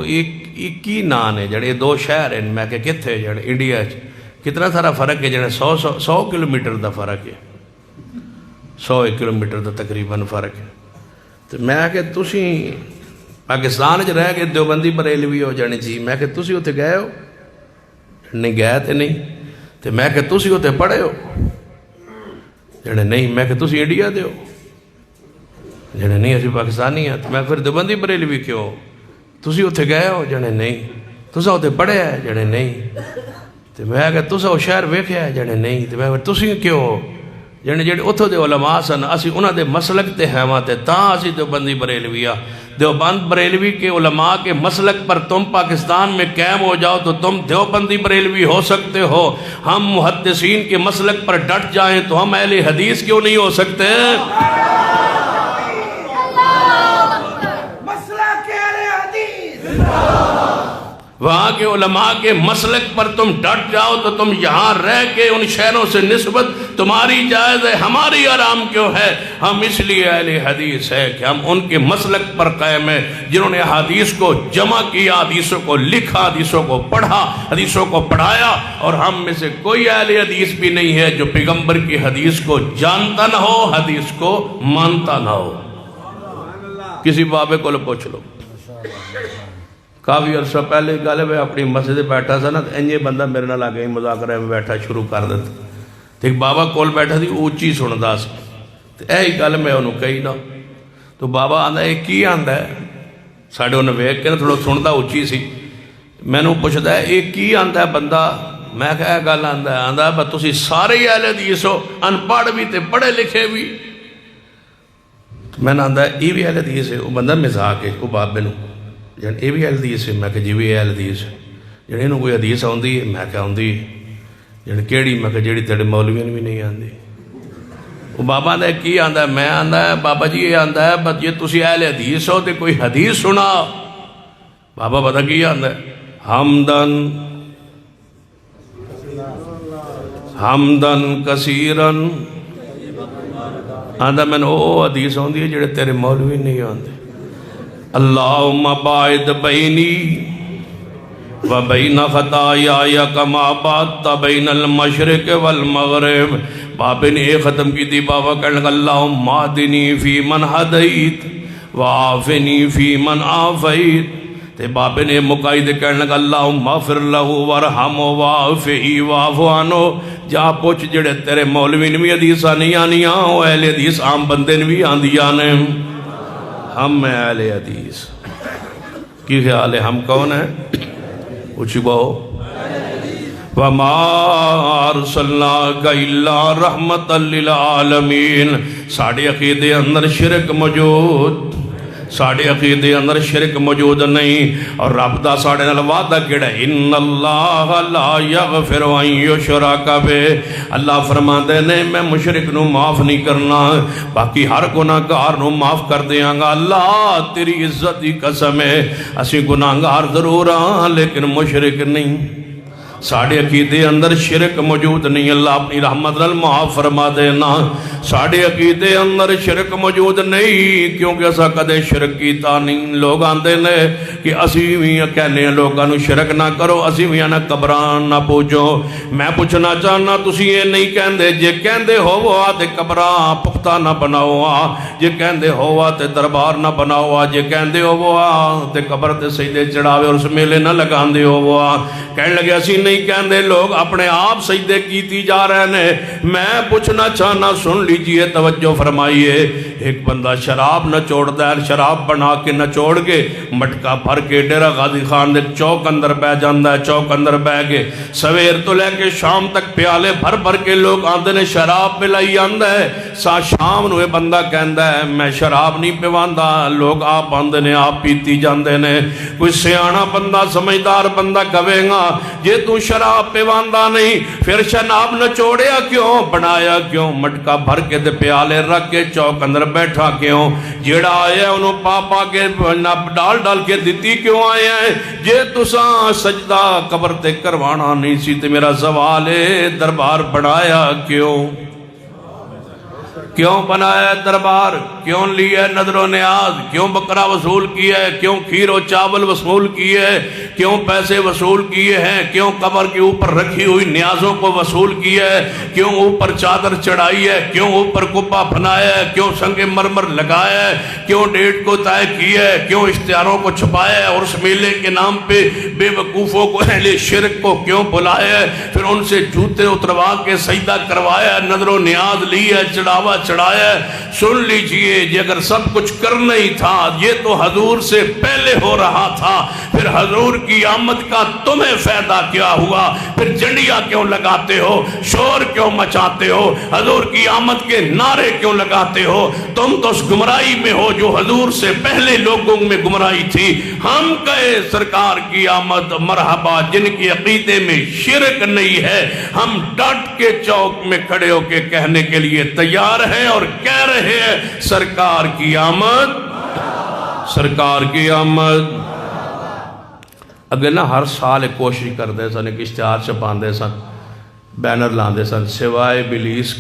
ایک کی نان ہے جڑے دو شہر ہیں۔ میں کہ کتھے جڑے انڈیا کتنا سارا فرق ہے؟ جڑے 100 کلومیٹر دا فرق ہے، 100 کلومیٹر دا تقریباً فرق ہے۔ تو میں کہ تسی پاکستان چ رہ کے دیوبندی بریلوی ہو؟ جانے جی۔ میں کہ تسی اتنے گئے ہو؟ نہیں گئے تے نہیں۔ تو میں کہ تسی اتنے پڑھے ہو؟ جانے نہیں۔ میں کہ تسی انڈیا دے ہو؟ جانے نہیں اسی پاکستانی ہیں۔ تو میں پھر دیوبندی بریلوی کیوں ہو؟ تسی اتنے گئے ہو؟ جانے نہیں۔ تسا اتنے پڑھے ہے؟ جانے نہیں۔ تو میں کہ تسا وہ شہر ویکھیا ہے؟ جانے نہیں۔ تو میں تسی کیوں ہو؟ جانے جڑے اتھوں دے علماء سن اسی انہاں دے مسلک تے ہیواں تے تاں اسی دیوبندی بریلوی آ۔ دیوبند بریلوی کے علماء کے مسلک پر تم پاکستان میں قائم ہو جاؤ تو تم دیوبندی بریلوی ہو سکتے ہو، ہم محدثین کے مسلک پر ڈٹ جائیں تو ہم اہل حدیث کیوں نہیں ہو سکتے؟ وہاں کے علماء کے مسلک پر تم ڈٹ جاؤ تو تم یہاں رہ کے ان شہروں سے نسبت تمہاری جائز ہے، ہماری آرام کیوں ہے؟ ہم اس لیے اہل حدیث ہے کہ ہم ان کے مسلک پر قائم ہیں جنہوں نے حدیث کو جمع کیا، حدیثوں کو لکھا، حدیثوں کو پڑھا، حدیثوں کو پڑھایا۔ اور ہم میں سے کوئی اہل حدیث بھی نہیں ہے جو پیغمبر کی حدیث کو جانتا نہ ہو، حدیث کو مانتا نہ ہو۔ کسی بابے کو پوچھ لو، کافی عرصہ پہلے گل ہے اپنی مسجد بیٹھا سا نا، انجے بندہ میرے نال آ کے مذاکرے میں بیٹھا شروع کر دیتا۔ ایک بابا کول بیٹھا تھی اونچی سندا سی، یہی گل میں انہوں کہی نا تو بابا آندا یہ کی آندا ہے ساڈے انہیں ویکھ کے نا تھوڑا سندا اچھی سی مینوں پوچھدا ہے یہ کی آندا ہے بندہ میں کہا گل آندا ہے آندا ہے تسی سارے ہی اہل حدیث ہو ان پڑھ بھی تے پڑھے لکھے بھی میں نے آندا ہے یہ بھی اہل حدیث ہے وہ بندہ مزاق ہے وہ بابے نوں جان یہ بھی اہل حدیث ہے میں کہ جی بھی اہل حدیث ہے جان انہوں کوئی حدیث آندی ہے میں کہ آندی جان کیڑی میں کہ جیڑی تیرے مولویوں بھی نہیں آندی وہ بابا آندا ہے کی آندا ہے میں آندا ہے بابا جی یہ آندا ہے بس جی تسی اہل حدیث ہو تے کوئی حدیث سنا بابا پتہ کی آندا ہے حمدن کثیرن آندا میں نے او حدیث ہوندی ہے جڑے تیرے مولوی نہیں آندے اللہم باعد بینی و بین خطایا کما بادت بین المشرق والمغرب بابے نے ایک ختم کی تھی بابا کہنے لگا اللہم اہدنی فی من ہدیت وعافنی فی من عافیت تے بابے نے مکائی دے کہنے لگا اللہم اغفر لہو ورحمو وعافہی وعفو عنہ جا پوچھ جڑے تیرے مولوی نے بھی حدیثہ نہیں آنیاں وہ اہل حدیث عام بندے نے بھی آندیاں نے ہم میں اہل حدیث کی خیال ہے ہم کون ہیں اچھی بہو وَمَا أَرْسَلْنَاكَ إِلَّا رَحْمَةً لِلْعَالَمِينَ ساڑھے عقیدے اندر شرک موجود ساڑھے عقیدے اندر شرک موجود نہیں اور رب دا ساڑھے نال وعدہ کیڑا ان اللہ لا یغفر ان یشرک بہ اللہ فرماندے نے میں مشرک نو معاف نہیں کرنا باقی ہر گناہگار نو معاف کر دیاں گا اللہ تیری عزت دی قسم ہے اسی گناہگار ضرور ہاں لیکن مشرک نہیں ساڑھے عقیدے اندر شرک موجود نہیں اللہ اپنی رحمت نال معاف فرما دینا ساڑھے عقیدے اندر شرک موجود نہیں کیونکہ اسا کدے شرک کیتا نہیں لوگ آندے نے کہ اسی بھی کہنے ہیں لوگاں نو شرک نہ کرو اسی بھی نہ قبران نہ پوچھو میں پوچھنا چاہنا تسی یہ نہیں کہندے جے کہندے ہو تے قبران پختہ نہ بناؤ جے کہندے ہو تے دربار نہ بناؤ جے کہندے ہو تے قبر تے سجدے چڑھاوے اور اس میلے نہ لگاندے ہو کہنے لگے اسی نہیں کہندے لوگ اپنے آپ سجدے کیتی جا رہے ہیں میں پوچھنا چاہنا سن لیجئے توجہ فرمائیے ایک بندہ شراب نچوڑ دے شراب بنا کے نچوڑ کے مٹکا بھر کے ڈیرہ غازی خان دے چوک اندر بہ جاندہ ہے چوک اندر بہ کے سویر تو لے کے شام تک پیالے بھر بھر کے لوگ آندے نے شراب پلائی آندہ ہے سا شام نوے بندہ کہندہ ہے میں شراب نہیں پیواندہ لوگ آپ آندے نے آپ پیتی جاندے نے کوئی سیانا بندہ سمجھدار بندہ کہے گا یہ تو شراب پیواندہ نہیں پھر شراب نچوڑیا کیوں بنایا کیوں مٹکا بھر کے دے پیالے رکھ کے چوک اندر بیٹھا کیوں جیڑا آیا انہوں پاپا کے ڈال ڈال کے دیتی کیوں آیا ہے جے تساں سجدہ قبر تے کروانا نہیں سی تے میرا سوال ہے دربار بنایا کیوں بنایا دربار کیوں لیا نظر و نیاز کیوں بکرا وصول کیا ہے کیوں کھیر و چاول وصول کیے ہے کیوں پیسے وصول کیے ہیں کیوں قبر کے اوپر رکھی ہوئی نیازوں کو وصول کیا ہے کیوں اوپر چادر چڑھائی ہے کیوں اوپر کپا بنایا ہے کیوں سنگ مرمر لگایا ہے کیوں ڈیٹ کو طے کیا ہے کیوں اشتہاروں کو چھپایا ہے اور اس میلے کے نام پہ بے وقوفوں کو اہل شرک کو کیوں بلایا ہے پھر ان سے جوتے اتروا کے سجدہ کروایا ہے نظر و نیاز لی ہے چڑھاوا چڑھایا ہے سن لیجئے جی اگر سب کچھ کرنا ہی تھا یہ تو حضور سے پہلے ہو رہا تھا پھر حضور کی آمد کا تمہیں فائدہ کیا ہوا پھر جنڈیاں کیوں لگاتے ہو شور کیوں مچاتے ہو حضور کی آمد کے نعرے کیوں لگاتے ہو تم تو اس گمراہی میں ہو جو حضور سے پہلے لوگوں میں گمراہی تھی ہم کہے سرکار کی آمد مرحبا جن کی عقیدے میں شرک نہیں ہے ہم ڈٹ کے چوک میں کھڑے ہو کے کہنے کے لیے تیار ہیں اور کہہ رہے ہیں سرکار کی آمد سرکار کی آمد اگر نہ ہر سال ایک کوشش کر دے سن ایک اشتہار چھپان دے سن بینر لان دے سن سوائے ابلیس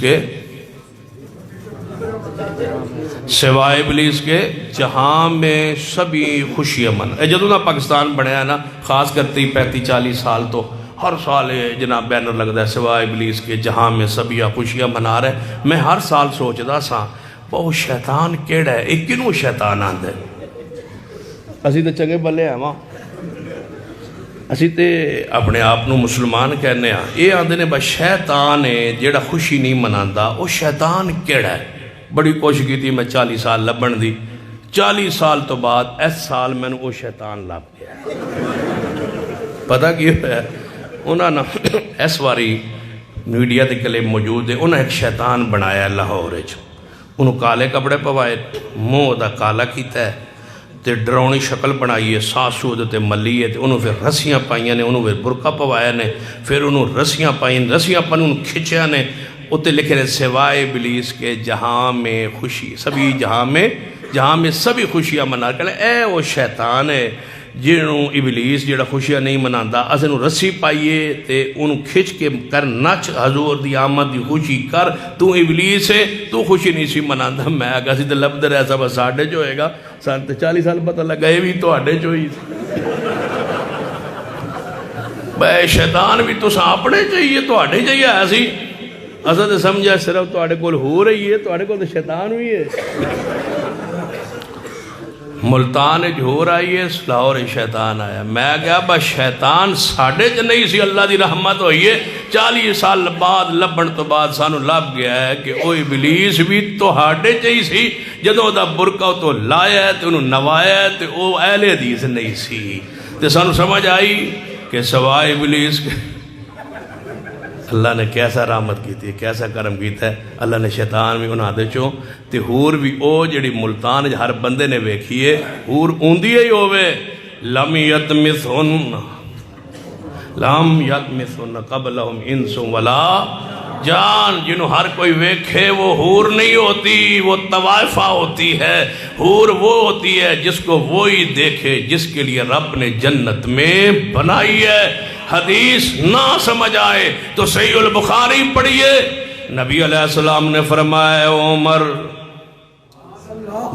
کے جہاں میں سبھی خوشی امن جدوں نہ پاکستان بڑھیا ہے نا خاص کر 35-40 سال تو ہر سال جناب بینر لگتا ہے سوائے ابلیس کے جہاں میں سبھی خوشیاں منا رہے میں ہر سال سوچدا سا بہت شیطان کیڑا ہے ایک کنوں شیطان آندے اسی تے چنگے بلے ہیں ماں اسی تے اپنے آپنوں مسلمان کہنے ہیں یہ آندے نے بس شیطان ہے جیڑا خوشی نہیں مناندا وہ شیطان کیڑا ہے بڑی کوشش کی تھی میں 40 سال لبن دی، 40 سال تو بعد اس سال میں نے وہ شیطان لب گیا۔ پتہ کی ہے انہوں نے اس واری میڈیا دے کلے موجود ہے، انہوں نے ایک شیطان بنایا لاہور وچ، انہوں کالے کپڑے پوائے، منہ دا کالا کیتا ہے تے ڈرونی شکل بنائی ہے، ساسو تے ملی ہے تے انہوں پھر رسیاں پائیاں نے، انہوں پھر برقع پوایا نے، پھر انہوں رسیاں پائیں، رسیاں پائیں انہوں کھچیا نے، اتے لکھے رہے سوائے ابلیس کے جہاں میں خوشی، سبھی جہاں میں سبھی خوشیاں منا کر اے وہ شیطان ہے جنہوں ابلیس جڑا خوشیاں نہیں مناندا، اسے انہوں رسی پائیے تے انہوں کھچ کے کر نچ حضور دی آمد دی خوشی کر، تو ابلیس ہے تو خوشی نہیں سی مناندا۔ میں آگا سی تے لب دے رہا سا بس ساڑھے جو ہوئے گا، ساڑھے 40 سال پتہ لگائے بھی تو آڑھے جو ہی بے شیطان بھی تو ساپنے چاہیے تو آڑھے چاہیے ایسی اسا تے سمجھا صرف تو آڑھے کول ہو رہی ہے، تو آڑھے کول تو شیطان ہوئی ہے۔ ملتان ہو رہی ہے، لاہور شیطان آیا، میں کہا بس شیطان ساڑھے چ نہیں سی، اللہ دی رحمت ہوئی ہے 40 سال بعد لبن تو بعد سانو لب گیا ہے کہ او ابلیس بھی تو ہاڑے چاہی سی، جدوں دا برقع تو لایا ہے تے انہوں نوایا ہے تے او اہل حدیث نہیں سی، تے سانو سمجھ آئی کہ سوائے ابلیس کے اللہ نے کیسا رحمت کی تھی، کیسا کرم کیتا ہے، اللہ نے شیطان بھی انہاں دے چوں تے ہور بھی او جڑی ملتان ہر بندے نے ویکھیے ہور اوندی ہی ہوئے لم یتمثن قبلہم انس ولا جان، جنہوں ہر کوئی ویکھے وہ ہور نہیں ہوتی، وہ طوائفہ ہوتی ہے، ہور وہ ہوتی ہے جس کو وہی دیکھے جس کے لیے رب نے جنت میں بنائی ہے۔ حدیث نہ سمجھ آئے تو صحیح البخاری پڑھیے، نبی علیہ السلام نے فرمایا اے عمر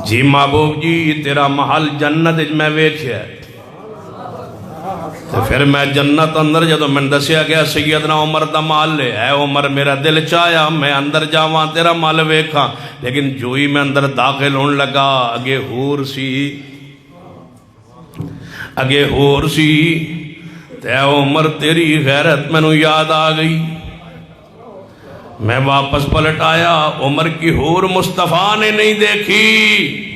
جی محبوب جی تیرا محل جنت میں ویکھیا ہے، تو پھر میں جنت اندر جدو میں دسیا گیا سیدنا عمر دا محل ہے، اے عمر میرا دل چاہیا میں اندر جاواں تیرا محل ویکھاں، لیکن جو ہی میں اندر داخل ہون لگا اگے ہور سی تے عمر تیری غیرت میں نو یاد آ گئی، میں واپس پلٹ آیا، عمر کی حور مصطفیٰ نے نہیں دیکھی،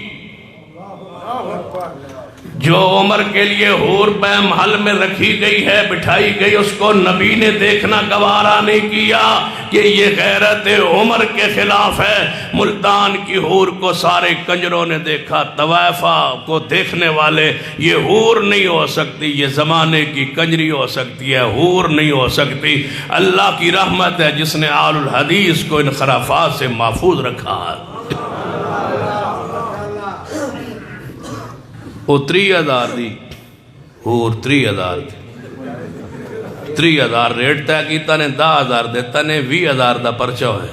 جو عمر کے لیے حور پہ محل میں رکھی گئی ہے بٹھائی گئی اس کو نبی نے دیکھنا گوارا نہیں کیا کہ یہ غیرت عمر کے خلاف ہے۔ ملتان کی حور کو سارے کنجروں نے دیکھا، طوائفہ کو دیکھنے والے، یہ حور نہیں ہو سکتی، یہ زمانے کی کنجری ہو سکتی ہے، حور نہیں ہو سکتی۔ اللہ کی رحمت ہے جس نے آل الحدیث کو ان خرافات سے محفوظ رکھا ہے۔ وہ 30,000 دی ہور 30,000 دی 30,000 ریٹ طے کیتا نے 10,000 دیتا نے 20,000 دا پرچہ ہوئے،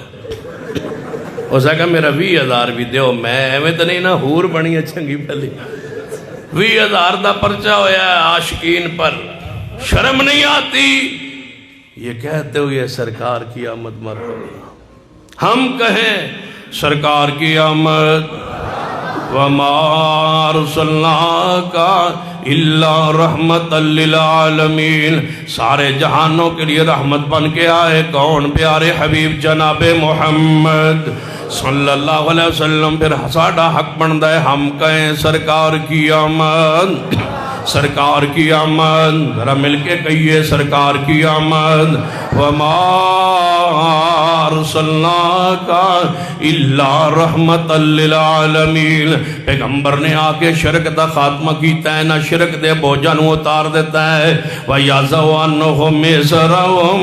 اس نے کہا میرا 20,000 بھی دیو، میں ایویں تو نہیں نا ہور بنی ہے چنگی پہلی، 20,000 دا پرچہ ہویا ہے عاشقین پر، شرم نہیں آتی یہ کہتے ہوئے سرکار کی آمد مرحبا، ہم کہیں سرکار کی آمد وَمَا أَرْسَلْنَاكَ إِلَّا رَحْمَةً لِلْعَالَمِينَ، سارے جہانوں کے لیے رحمت بن کے آئے کون؟ پیارے حبیب جناب محمد صلی اللہ علیہ وسلم۔ پھر ساڑھا حق بندہ ہے ہم کہیں سرکار کی آمد، سرکار کی آمد، ذرا مل کے کہیے سرکار کی آمد۔ وَمَا أَرْسَلْنَاكَ إِلَّا رَحْمَةً لِلْعَالَمِينَ، پیغمبر نے آکے شرک دا خاتمہ کیتا ہے، نہ شرک دے بوجھا نو اتار دیتا ہے، وَيَعْزَوْ عَنُّهُمْ مِسْرَهُمْ،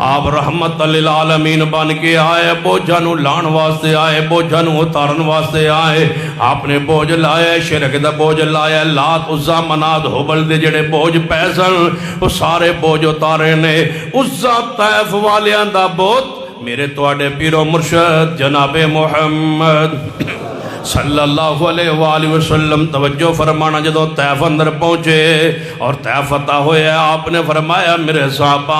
آپ رحمت للعالمین بن کے آئے، بوجھا نو لان واسطے آئے، بوجھا نو اتارن واسطے آئے، آپ نے بوجھ لائے، شرک دا بوجھ لائے، لات عزا منات حبل دے جڑے بوجھ پیسن وہ سارے بوجھ اتارے نے، عزا طائف والیاں دا بوجھ میرے توڑے پیر و مرشد جناب محمد صلی اللہ علیہ وآلہ وسلم توجہ فرمانا جدو طیف اندر پہنچے اور طیف فتح ہویا آپ نے فرمایا میرے صحابہ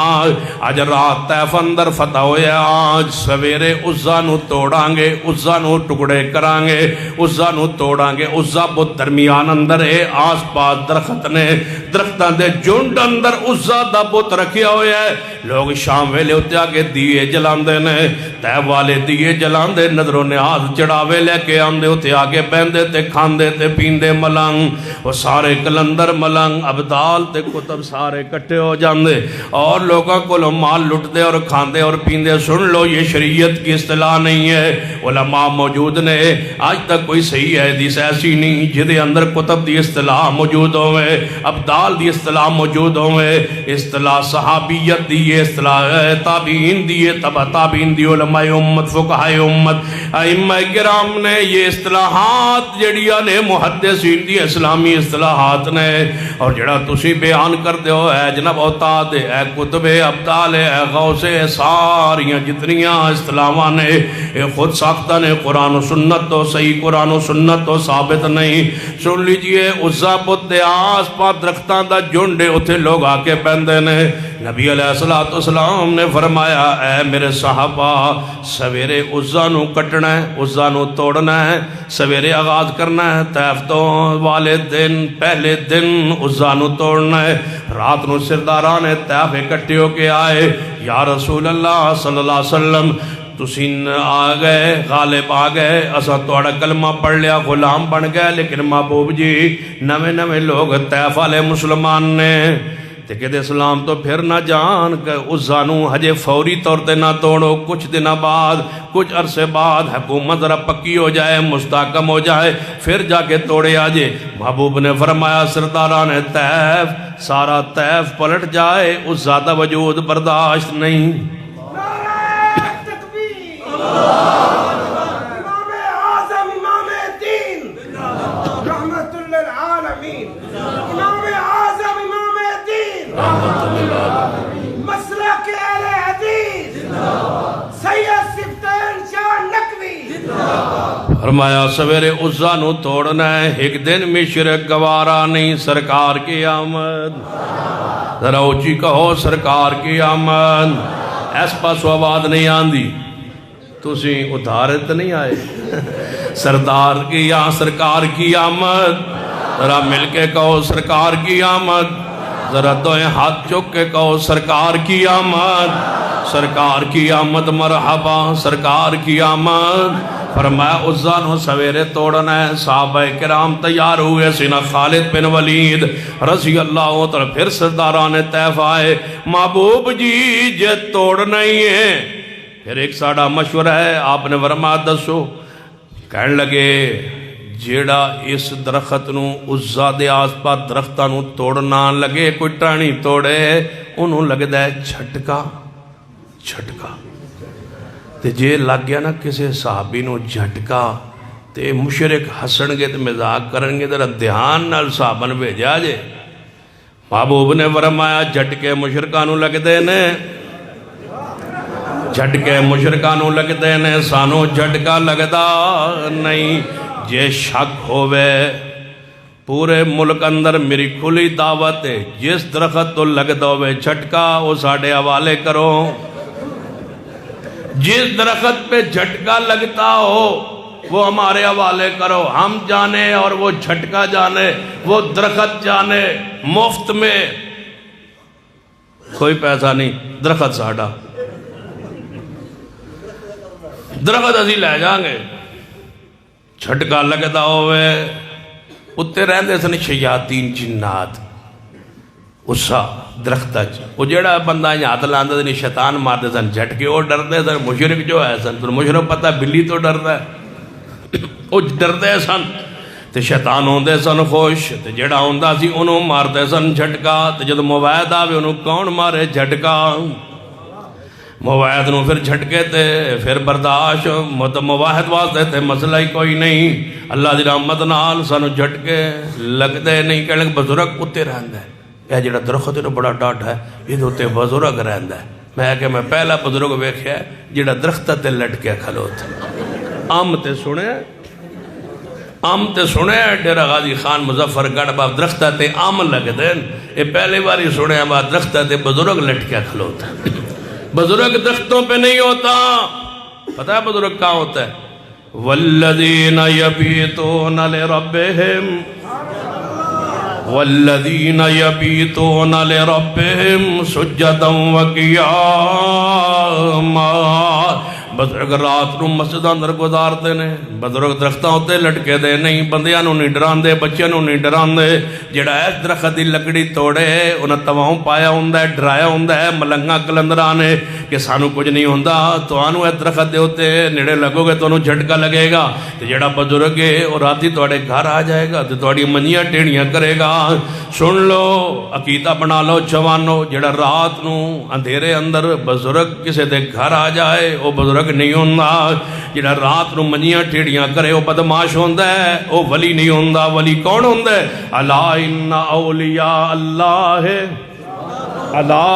آج رات طیف اندر فتح ہویا آج سویرے عزا نو توڑاں گے عزا نو ٹکڑے کران گے عزا نو توڑاں گے عزا بہت درمیان اندر ہے آس پاس درخت نے درختان دے جنڈ اندر عزا دا بہت رکھیا ہویا ہے لوگ شام ویلے ہوتے آگے دیئے جلان دے نے طیف والے دیئے جلان دے نظروں نے آز چڑھاوے لے کے آندے ہوتے آگے بہندے تے کھاندے تے پیندے ملنگ وہ سارے کلندر ملنگ عبدال تے کتب سارے کٹے ہو جاندے اور لوگوں کو لو مال لٹ دے اور کھاندے اور پیندے سن لو یہ شریعت کی اصطلاح نہیں ہے علماء موجود نے آج تک کوئی صحیح حدیث ایسی نہیں جدے اندر کتب دی اصطلاح موجود ہوئے عبدال دی اصطلاح موجود ہوئے اصطلاح صحابیت دی اصطلاح تابعین دی تبع تابعین دی علماء امت فقہاء امت ائمہ کرام نے یہ اصطلاحات جڑیاں نے محدثین دی اسلامی اصطلاحات نے اور جڑا تسی بیان کر دے ہو اے جناب اوتاد اے کتب عبدال اے غوث ساریاں جتنیاں اصطلاحاں نے یہ خود ساختہ نے قرآن و سنت تو صحیح قرآن و سنت تو ثابت نہیں سن لیجئے عزا بت دے آس پاس درختان دا جنڈے اتھے لوگ آکے پہندے نے نبی علیہ السلام نے فرمایا اے میرے صحابہ سویرے عزا نو کٹنا ہے عزا نو توڑنا ہے سویرے آغاز کرنا ہے طیف تو والے دن پہلے دن عزا نو توڑنا ہے رات نو سرداران طیف اکٹھے ہو کے آئے یا رسول اللہ صلی اللہ علیہ وسلم تسین آگئے غالب آگئے اسا توڑا کلمہ پڑھ لیا غلام بن گئے لیکن محبوب جی نوے نوے لوگ طیف والے مسلمان نے تے کہ اسلام تو پھر نہ جان کہ اس زانو ہجے فوری طور تے نہ توڑو کچھ دن بعد کچھ عرصے بعد حکومت ذرا پکی ہو جائے مستحکم ہو جائے پھر جا کے توڑے آجے محبوب نے فرمایا سرداران طیف سارا طیف پلٹ جائے اس زیادہ وجود برداشت نہیں فرمایا سویرے عزا نو توڑنا ہے ایک دن میں شرک گوارا نہیں سرکار کی آمد ذرا اونچی کہو سرکار کی آمد ایس پاس آواز نہیں آندی تسی ادھارت نہیں آئے سردار کی یا سرکار کی آمد ذرا مل کے کہو سرکار کی آمد ذرا دوئے ہاتھ چک کے کہو سرکار کی آمد سرکار کی آمد مرحبا سرکار کی آمد فرمایا عزا نو سویرے توڑنا ہے صحابہ کرام تیار ہوئے سینہ خالد بن ولید رضی اللہ تعالی پھر سرداران طیف آئے محبوب جی جے توڑنا ہی ہے پھر ایک ساڑھا مشورہ ہے آپ نے فرمایا دسو کہنے لگے جیڑا اس درخت نو عزا دے آس پاس درختہ نو توڑنا لگے کوئی ٹانی توڑے انہوں لگ دے جھٹکا جھٹکا تے جے لگ گیا نا کسی صحابی نو جھٹکا تے مشرک ہسن گے تے مزاق کرن گے تے دھیان نال صحابن بھیجا جے محبوب نے فرمایا جھٹکے مشرکانوں لگ دے نے جھٹکے مشرکانوں لگ دے نے سانو جھٹکا لگدا نہیں جے شک ہوئے پورے ملک اندر میری کھلی دعوت ہے جس درخت تو لگ دو ہوئے جھٹکا وہ ساڑھے حوالے کرو جس درخت پہ جھٹکا لگتا ہو وہ ہمارے حوالے کرو ہم جانے اور وہ جھٹکا جانے وہ درخت جانے مفت میں کوئی پیسہ نہیں درخت ساڑھا درخت ازی لے جائیں گے جھٹکا لگتا ہوئے اتنے رہندے سن شیاطین جنات اسا درختہ وہ جڑا بندہ ہاتھ لاندے سن شیطان مارتے سن جھٹکے وہ ڈردے سن مشرک جو ہے سن تو مشرک پتہ بلی تو ڈردا ہے وہ ڈردے سن تے شیطان ہوندے سن خوش تے جڑا ہوندا سی انہوں مارتے سن جھٹکا تے جد موعد آوے انہوں کون مارے جھٹکا موعد نو پھر جھٹکے تے پھر برداشت موعد واسطے تے مسئلہ ہی کوئی نہیں اللہ دی رحمت نال سانو جھٹکے لگدے نہیں کہنے کہ بزرگ اتے رہندا ہے یہ جڑا درخت ہے بڑا ڈاٹ ہے یہ دوتے بزرگ رہندا ہے میں پہلا بزرگ ویکھیا ہے جڑا درخت تے لٹکے کھلوتا عام تے سنے ام تے سنے ڈیرہ غازی خان مظفر گڑھ با درختہ تے ام لگ دین، یہ پہلے باری سنے با درختہ تے بزرگ لٹکیا کھلوتا ہے۔ بزرگ درختوں پہ نہیں ہوتا، پتہ ہے بزرگ کہاں ہوتا ہے؟ والذین یبیتون لربہم والذین یبیتون لربہم سجدا وقیاما۔ بزرگ رات نو مسجد اندر گزارتے نے، بزرگ درختہ ہوتے لٹکے دے نہیں، بندیاں نو نہیں ڈران دے، بچیاں نو نہیں ڈران دے۔ جڑا اس درخت دی لکڑی توڑے انہاں تواؤں پایا ہوندہ ہے، ڈرایا ہوندہ ہے ملنگا کلندرانے کہ سانو کچھ نہیں ہوندہ، تو آنو اس درخت دے ہوتے نڑے لگو گے تو انہوں جھٹکا لگے گا، تو جڑا بزرگ ہے اور راتی توڑے گھر آ جائے گا تو توڑی منیاں ٹیڑیاں کرے گا۔ سن لو عقیدہ بنا لو جوانو، جڑا رات نو اندھیرے اندر بزرگ کسے دے گھر آ جائے وہ بزرگ نہیں ہوندہ، جڑا رات نو منیاں ٹیڑیاں کرے وہ بدماش ہوندہ ہے، وہ ولی نہیں ہوندہ۔ ولی کون ہوندہ ہے؟ الا ان اولیاء اللہ الا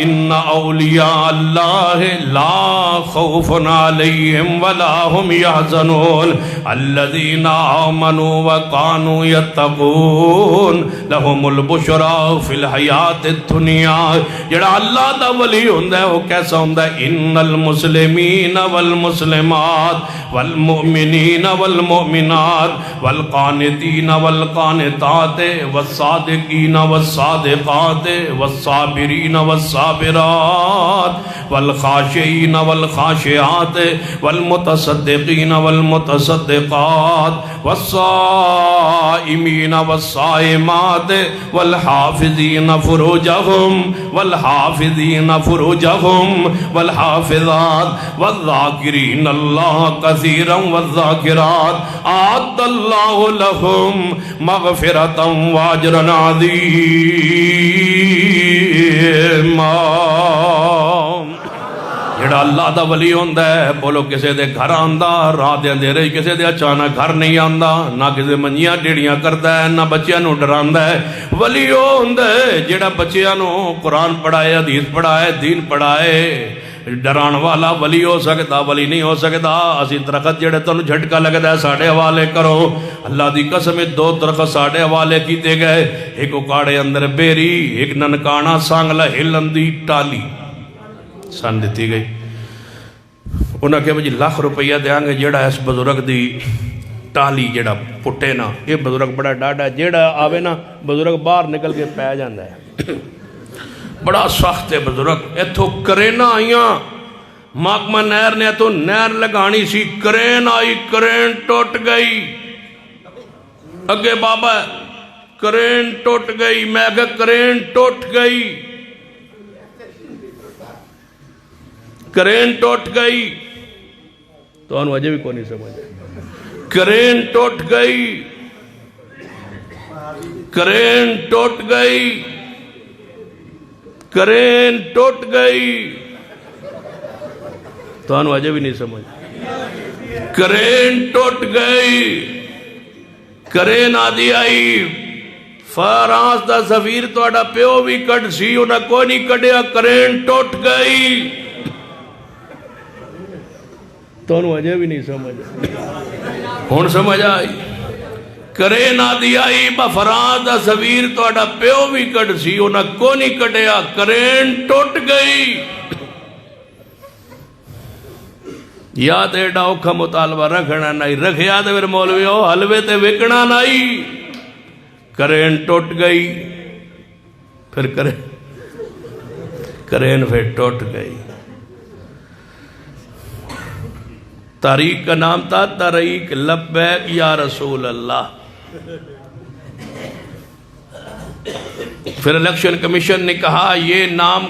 ان اولیاء اللہ لا خوف علیہم ولا هم يحزنون الذین آمنوا وكانوا يتقون لهم البشرى فی الحیات الدنیا۔ جڑا اللہ دا ولی ہوندہ ہے وہ کیسا ہوندہ ہے؟ ان المسلمین والمسلمات والمؤمنین والمؤمنات والقانتین والقانتات والصادقین والصادقات والصابرین والصابرات والخاشعین والخاشعات والمتصدقین والمتصدقات والصائمین والصائمات والحافظین فروجہم والحافظین فروجہم والحافظات والذاکرین اللہ کثیرا والذاکرات اعد اللہ لہم مغفرتا واجرا عظیما۔ جڑا اللہ دا ولی ہوندہ ہے بولو کسے دے گھر آندہ رات دے اندھیرے کسے دے اچانک گھر نہیں آندہ، نہ کسے منیاں ڈیڑیاں کرتا ہے نہ بچیاں نو ڈراندہ ہے۔ ولی ہوندہ ہے جڑا بچیاں نو قرآن پڑھائے حدیث پڑھائے دین پڑھائے۔ ڈران والا ولی ہو سکتا ولی نہیں ہو سکتا۔ اسی درخت جڑے تنو جھٹکا لگتا ہے ساڑھے حوالے کرو، اللہ دی قسم دو درخت ساڑھے حوالے کیتے گئے، ایک اکاڑے اندر بیری، ایک ننکانا سانگلہ ہلندی ٹالی سان دیتی گئی۔ انہاں کہ بجی لاکھ روپیہ دیاں گے جڑا اس بزرگ دی ٹالی جڑا پٹے نا، یہ بزرگ بڑا ڈاڑا جڑا آوے نا بزرگ باہر نکل کے پہ جاندہ ہے، بڑا سخت ہے بزرگ۔ ایتھو کرینا آئیاں محکمہ نہر نے تو نہر لگانی سی، کرین آئی کرین ٹوٹ گئی، اگے بابا کرین ٹوٹ گئی، میں کہ کرین ٹوٹ گئی، کرین ٹوٹ گئی تو انہوں اجے بھی کوئی نہیں سمجھے۔ کرین ٹوٹ گئی، کرین ٹوٹ گئی، کرین ٹوٹ گئی تو انہوں اجے بھی نہیں سمجھے۔ کرین ٹوٹ گئی، کرین آدھی آئی فرانس دا سفیر تو اڈا پیو بھی کٹ سی انہاں کوئی نہیں کٹیا، کرین ٹوٹ گئی تو انہوں اجے بھی نہیں سمجھے۔ ہون سمجھ آئی کرین آدھی آئی با فرانس دا سفیر تو اڈا پیو بھی کٹ سی انہاں کوئی نہیں کٹیا، کرین ٹوٹ گئی۔ یاد ایڈا اوکھا مطالبہ رکھنا نہیں رکھیا دے پھر مولویوں حلوے تے وکنا نہیں، کرین ٹوٹ گئی پھر کرین پھر ٹوٹ گئی۔ تحریک کا نام تھا تحریک لبیک یا رسول اللہ۔ پھر الیکشن کمیشن نے کہا یہ نام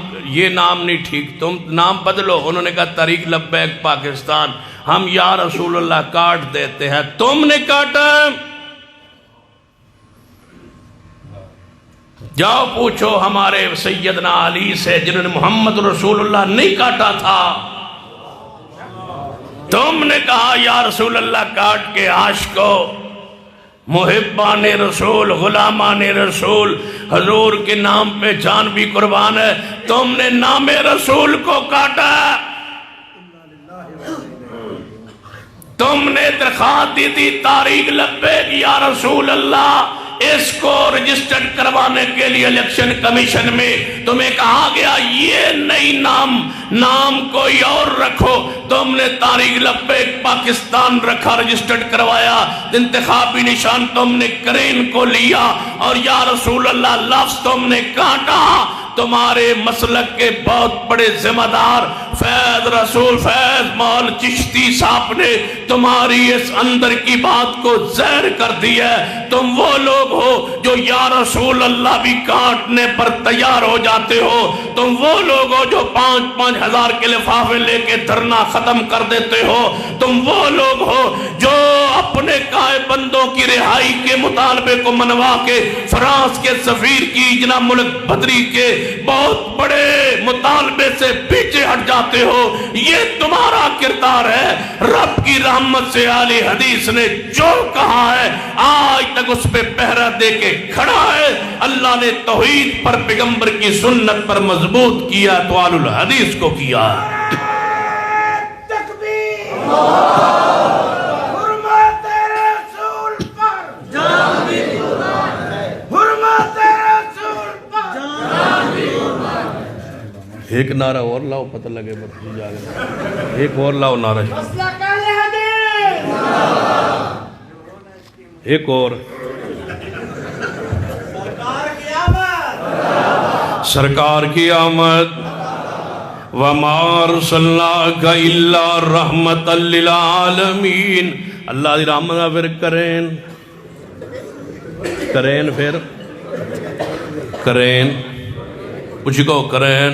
نہیں ٹھیک، تم نام بدلو۔ انہوں نے کہا تحریک لبیک پاکستان، ہم یا رسول اللہ کاٹ دیتے ہیں۔ تم نے کاٹا، جاؤ پوچھو ہمارے سیدنا علی سے جنہوں نے محمد رسول اللہ نہیں کاٹا تھا۔ تم نے کہا یا رسول اللہ کاٹ کے عاشقو محبان رسول غلامان رسول حضور کے نام پہ جان بھی قربان ہے، تم نے نام رسول کو کاٹا۔ تم نے درخواست دی تھی طارق لبیک یا رسول اللہ، اس کو رجسٹرڈ کروانے کے لیے الیکشن کمیشن میں تمہیں کہا گیا یہ نئی نام کوئی اور رکھو، تم نے طارق لبیک پاکستان رکھا، رجسٹرڈ کروایا، انتخابی نشان تم نے کرین کو لیا، اور یا رسول اللہ لفظ تم نے کاٹا۔ تمہارے مسلک کے بہت بڑے ذمہ دار فیض رسول فیض مول چشتی صاحب نے تمہاری اس اندر کی بات کو زہر کر دیا ہے۔ تم وہ لوگ ہو جو یا رسول اللہ بھی کاٹنے پر تیار ہو جاتے ہو، تم وہ لوگ ہو جو 5,000 کے لفافے لے کے دھرنا ختم کر دیتے ہو، تم وہ لوگ ہو جو اپنے قائد بندوں کی رہائی کے مطالبے کو منوا کے فرانس کے سفیر کی جناب ملک بدری کے بہت بڑے مطالبے سے پیچھے ہٹ جاتے ہو۔ یہ تمہارا کردار ہے۔ رب کی رحمت سے اہل حدیث نے جو کہا ہے آج تک اس پہ پہرا دے کے کھڑا ہے۔ اللہ نے توحید پر پیغمبر کی سنت پر مضبوط کیا تو اہل الحدیث کو کیا ہے۔ ایک نعرہ اور لاؤ پتہ لگے بس جا گئے، ایک اور لاؤ نعرہ، ایک اور۔ سرکار کی آمد وَمَا أَرْسَلْنَاكَ إِلَّا رَحْمَةً لِّلْعَالَمِينَ۔ اللہ دی رحمت پھر کرین پھر کرین کچھ کو کرین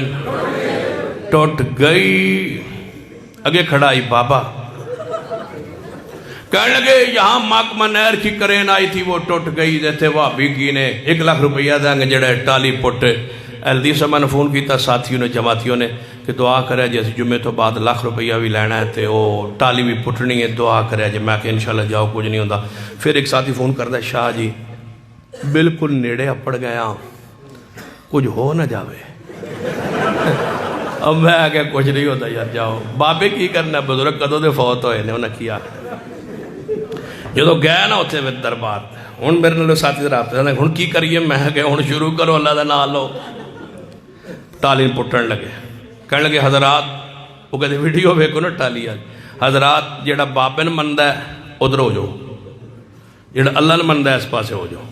ٹوٹ گئی۔ اگے کھڑائی بابا کہنے لگے یہاں محکمہ نہر کی کرین آئی تھی وہ ٹوٹ گئی، جیسے وہابی کی نے 1 لاکھ روپیہ دیں گے جڑے ٹالی پٹ الدی سے میں نے فون کیتا ساتھیوں نے جماعتیوں نے کہ دعا کرے جیسے جمعے تو بعد 1 لاکھ روپیہ بھی لینا ہے تے وہ ٹالی بھی پٹنی ہے، دعا کرے جی میں کہ انشاءاللہ جاؤ کچھ نہیں ہوتا۔ پھر ایک ساتھی فون کرتا ہے شاہ جی بالکل نیڑے اپڑ گیا کچھ ہو نہ جاوے۔ اب میں آگے کچھ نہیں ہوتا یار جاؤ، بابے کی کرنا بزرگ کدوں دے فوت ہوئے نے انہیں کیا جدو گیا نا اتنے میں دربار ہوں میرے نال ساتھی رابطے ہوں کی کریے، میں کہ ہوں شروع کرو اللہ دا نام لو۔ ٹالی پٹن لگے کہنے لگے حضرات وہ کہتے ویڈیو ویکھو نا ٹالی حضرات جیڑا بابے نے مندا ہے ادھر ہو جاؤ، جیڑا اللہ نے مندا ہے اس پاسے ہو جاؤ۔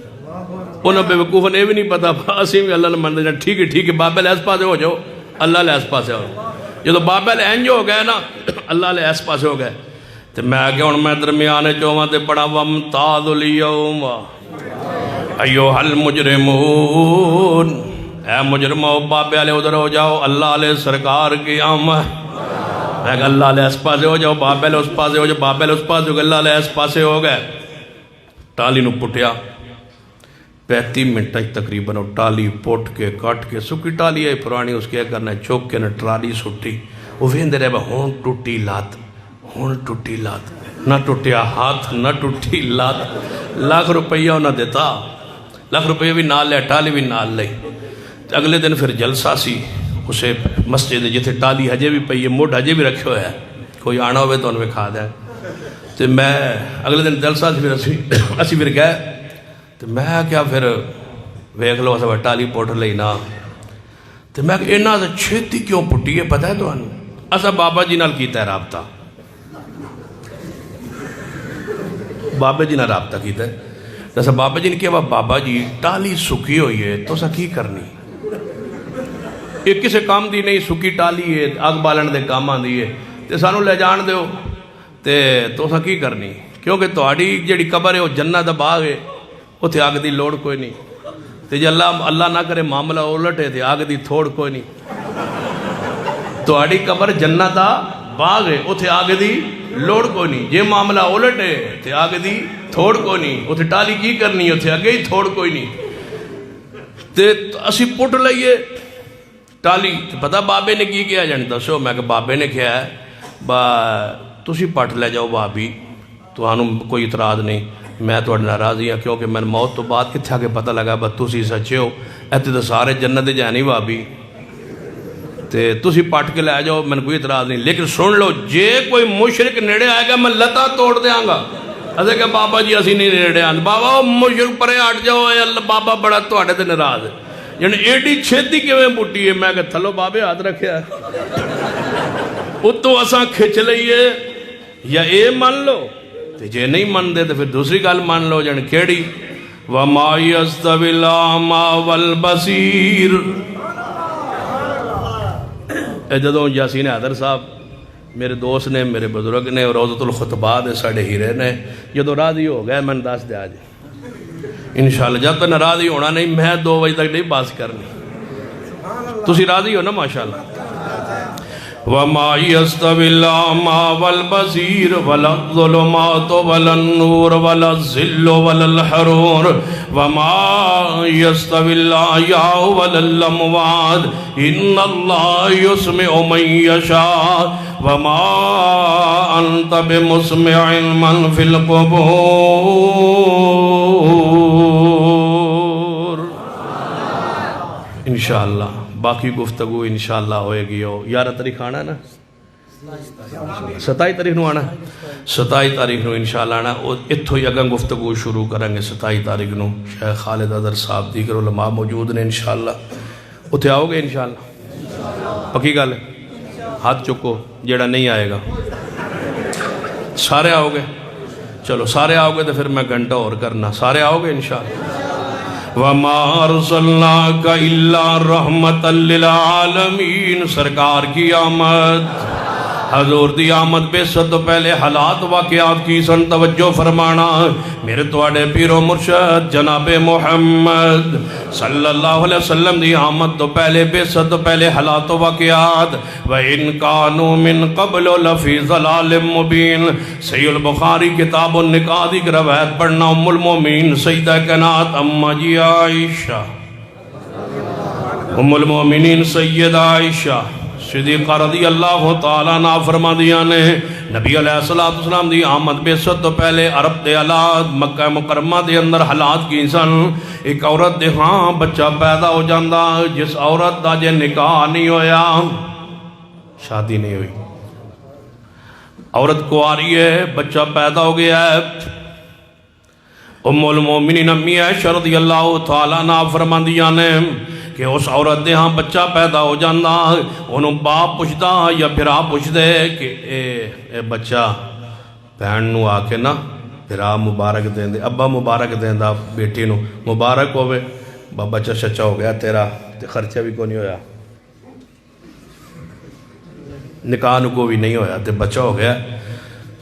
انہیں بے وقوف نے بھی نہیں پتا اسی بھی اللہ نے مندا ہے، ٹھیک ہے ٹھیک ہے بابے لے اس پاسے ہو جاؤ، اللہ لے اس پاسے ہو جاؤ۔ جدو بابے لے انج ہو گئے نا اللہ لے اس پاسے ہو گئے تو میں کہ ہوں میں درمیانے چوہاں تے بڑا وَامْتَازُ الْيَوْمَ ایوہ المجرمون، اے مجرمو بابے والے ادھر ہو جاؤ، اللہ علیہ سرکار کی آمد۔ میں کہ اللہ علیہ اس پاسے ہو جاؤ، بابے لے اس پاسے ہو جاؤ، بابے لے اس پاسے ہو گئے، اللہ علیہ اس پاسے ہو گئے۔ ٹالی نو پٹیا 35 منٹ تقریباً ٹالی پٹ کے کٹ کے سکی ٹالی ہے پرانی، اس کے کرنا چوک کے نہ ٹرالی سٹی وہ ویندے رہے ہون ٹوٹی لات، ہون ٹوٹی لات، نہ ٹوٹیا ہاتھ نہ ٹوٹی لات۔ 1 لاکھ روپیہ انہیں دیتا، 1 لاکھ روپیہ بھی نال لے، ٹالی بھی نال لے۔ اگلے دن پھر جلسہ سی اسے مسجد جتھے ٹالی ہجے بھی پئی ہے، موڈ ہجے بھی رکھے ہوئے ہے، کوئی آنا ہوئے تو انہیں بھی کھا دے۔ تو میں اگلے دن جلسہ سی پھر اسی پھر گئے تو میں کیا پھر ویکھ لو اسا ٹالی پٹ لینا تو میں کہ انہاں سے چھیتی کیوں پٹی ہے پتہ ہے تو اسا بابا جی نال کیتا ہے رابطہ، بابا جی نال رابطہ کیتا ہے جیسا بابا جی نے کہا بابا جی ٹالی سکی ہوئی ہے تو اسا کی کرنی، ایک کسے کام دی نہیں، سکی ٹالی ہے آگ بالن دے کام آندی ہے تے سانو لے جان دیو تے تو اسا کی کرنی، کیونکہ تہاڈی جڑی قبر ہے وہ جنت دا باغ ہے، اتنے آگ دی لوڑ کوئی نہیں، تے جے اللہ نہ کرے معاملہ الٹ ہے تے آگ دی تھوڑ کوئی نہیں۔ تہاڈی قبر جنت دا باغ ہے، اتنے آگ دی لوڑ کوئی نہیں، جے معاملہ الٹ ہے تے آگ دی تھوڑ کوئی نہیں، اتنے ٹالی کی کرنی ہے، اتنے آگے ہی تھوڑ کوئی نہیں۔ تے اسی پٹ لئیے ٹالی، پتہ بابے نے کی کیا جان دسو، میں کہ بابے نے کیا ہے تسی پٹ لے جاؤ بابی تو انہوں کوئی اعتراض نہیں، میں تو ناراضی ہوں کیونکہ میں موت تو بعد اتھا کے پتہ لگا بس تسی سچے ہو، ایتے تو سارے جنت جائے نہیں بابی، تے تسی پٹ کے لے جاؤ، میں نے کوئی اعتراض نہیں، لیکن سن لو جے کوئی مشرک نیڑے آئے گا میں لتا توڑ دیاں گا۔ اسے کہ بابا جی اسی نہیں نیڑے آن، بابا وہ مشرک پرے ہٹ جاؤ، اے اللہ بابا بڑا تواڈے تے ناراض ہے، یعنی ایڈی چھتی کیویں بٹی ہے؟ میں کہ تھلو بابے ہاتھ رکھیا ہے، اتو اساں کھچ لئیے، یا اے مان لو تے جے نہیں مان دے تو پھر دوسری گل مان لو، جن کیڑی؟ وَمَا يَسْتَوِي الْأَعْمَى وَالْبَصِيرُ۔ اے جدوں یاسین حیدر صاحب میرے دوست نے، میرے بزرگ نے، روضۃ الخطبات دے ساڑے ہیرے نے، جدوں راضی ہو گئے میں نے دس دیا جی انشاءاللہ، جب تک راضی ہونا نہیں میں 2 بجے تک نہیں باس کرنی، تسی راضی ہو نا ماشاءاللہ۔ وَمَا يَسْتَوِي الْأَعْمَى وَالْبَصِيرُ وَلَا الظُّلُمَاتُ وَلَا النُّورُ وَلَا الظِّلُّ وَلَا الْحَرُورُ وَمَا يَسْتَوِي الْأَحْيَاءُ وَلَا الْأَمْوَاتُ إِنَّ اللَّهَ يُسْمِعُ مَن يَشَاءُ وَمَا أَنْتَ بِمُسْمِعٍ مَّن فِي الْقُبُورِ۔ انشاءاللہ باقی گفتگو انشاءاللہ ہوئے گی ہو۔ 11 تاریخ آنا ہے نا، 27 تاریخ نو آنا، 27 تاریخ نو انشاءاللہ آنا، اتھو ہی اگاں گفتگو شروع کریں گے 27 تاریخ نو۔ شیخ خالد حضر صاحب دیگر علماء موجود نے انشاءاللہ، اتھے آؤ گے انشاءاللہ؟ پکی گل ہے؟ ہاتھ چکو جیڑا نہیں آئے گا، سارے آؤ گے؟ چلو سارے آؤ گے تو پھر میں گھنٹہ اور کرنا، سارے آؤ گے انشاءاللہ۔ وَمَا أَرْسَلْنَاكَ إِلَّا رَحْمَةً لِلْعَالَمِينَ۔ سرکار کی آمد، حضور دی آمد بے صد پہلے حالات واقعات کی سن توجہ فرمانا۔ میرے تواڈے پیر و مرشد جناب محمد صلی اللہ علیہ وسلم دی آمد تو پہلے بے صد پہلے حالات واقعات۔ وَإِن كَانُوا مِن قَبْلُ لَفِي ضَلَالٍ مُبِينٍ۔ صحیح البخاری کتاب النکاح کی روایت پڑھنا، ام المومنین سیدہ کائنات اماں جی عائشہ، ام المومنین سیدہ عائشہ صدیقہ رضی اللہ تعالیٰ عنہ فرما دیا نے نبی علیہ السلام دی آمد بے صد تو پہلے عرب دے حالات مکہ مکرمہ دے اندر حالات کی سن۔ ایک عورت دے ہاں بچہ پیدا ہو جاندہ، جس عورت دا جے نکاح نہیں ہویا، شادی نہیں ہوئی، عورت کو آ رہی ہے، بچہ پیدا ہو گیا ہے، ام المومنین امی عائشہ رضی اللہ تعالیٰ عنہ فرما دیا نے کہ اس عورت دے ہاں بچہ پیدا ہو جاندہ، انہوں باپ پوچھدا یا بھرا پوچھ دے کہ اے بچہ بہن نو آ کے نا بھرا مبارک دیں دے، ابا مبارک دیں دا بیٹی نو، مبارک ہوئے بچہ شچہ ہو گیا تیرا، تے خرچہ بھی کو نہیں ہویا، نکاح نو کو بھی نہیں ہویا، تے بچہ ہو گیا،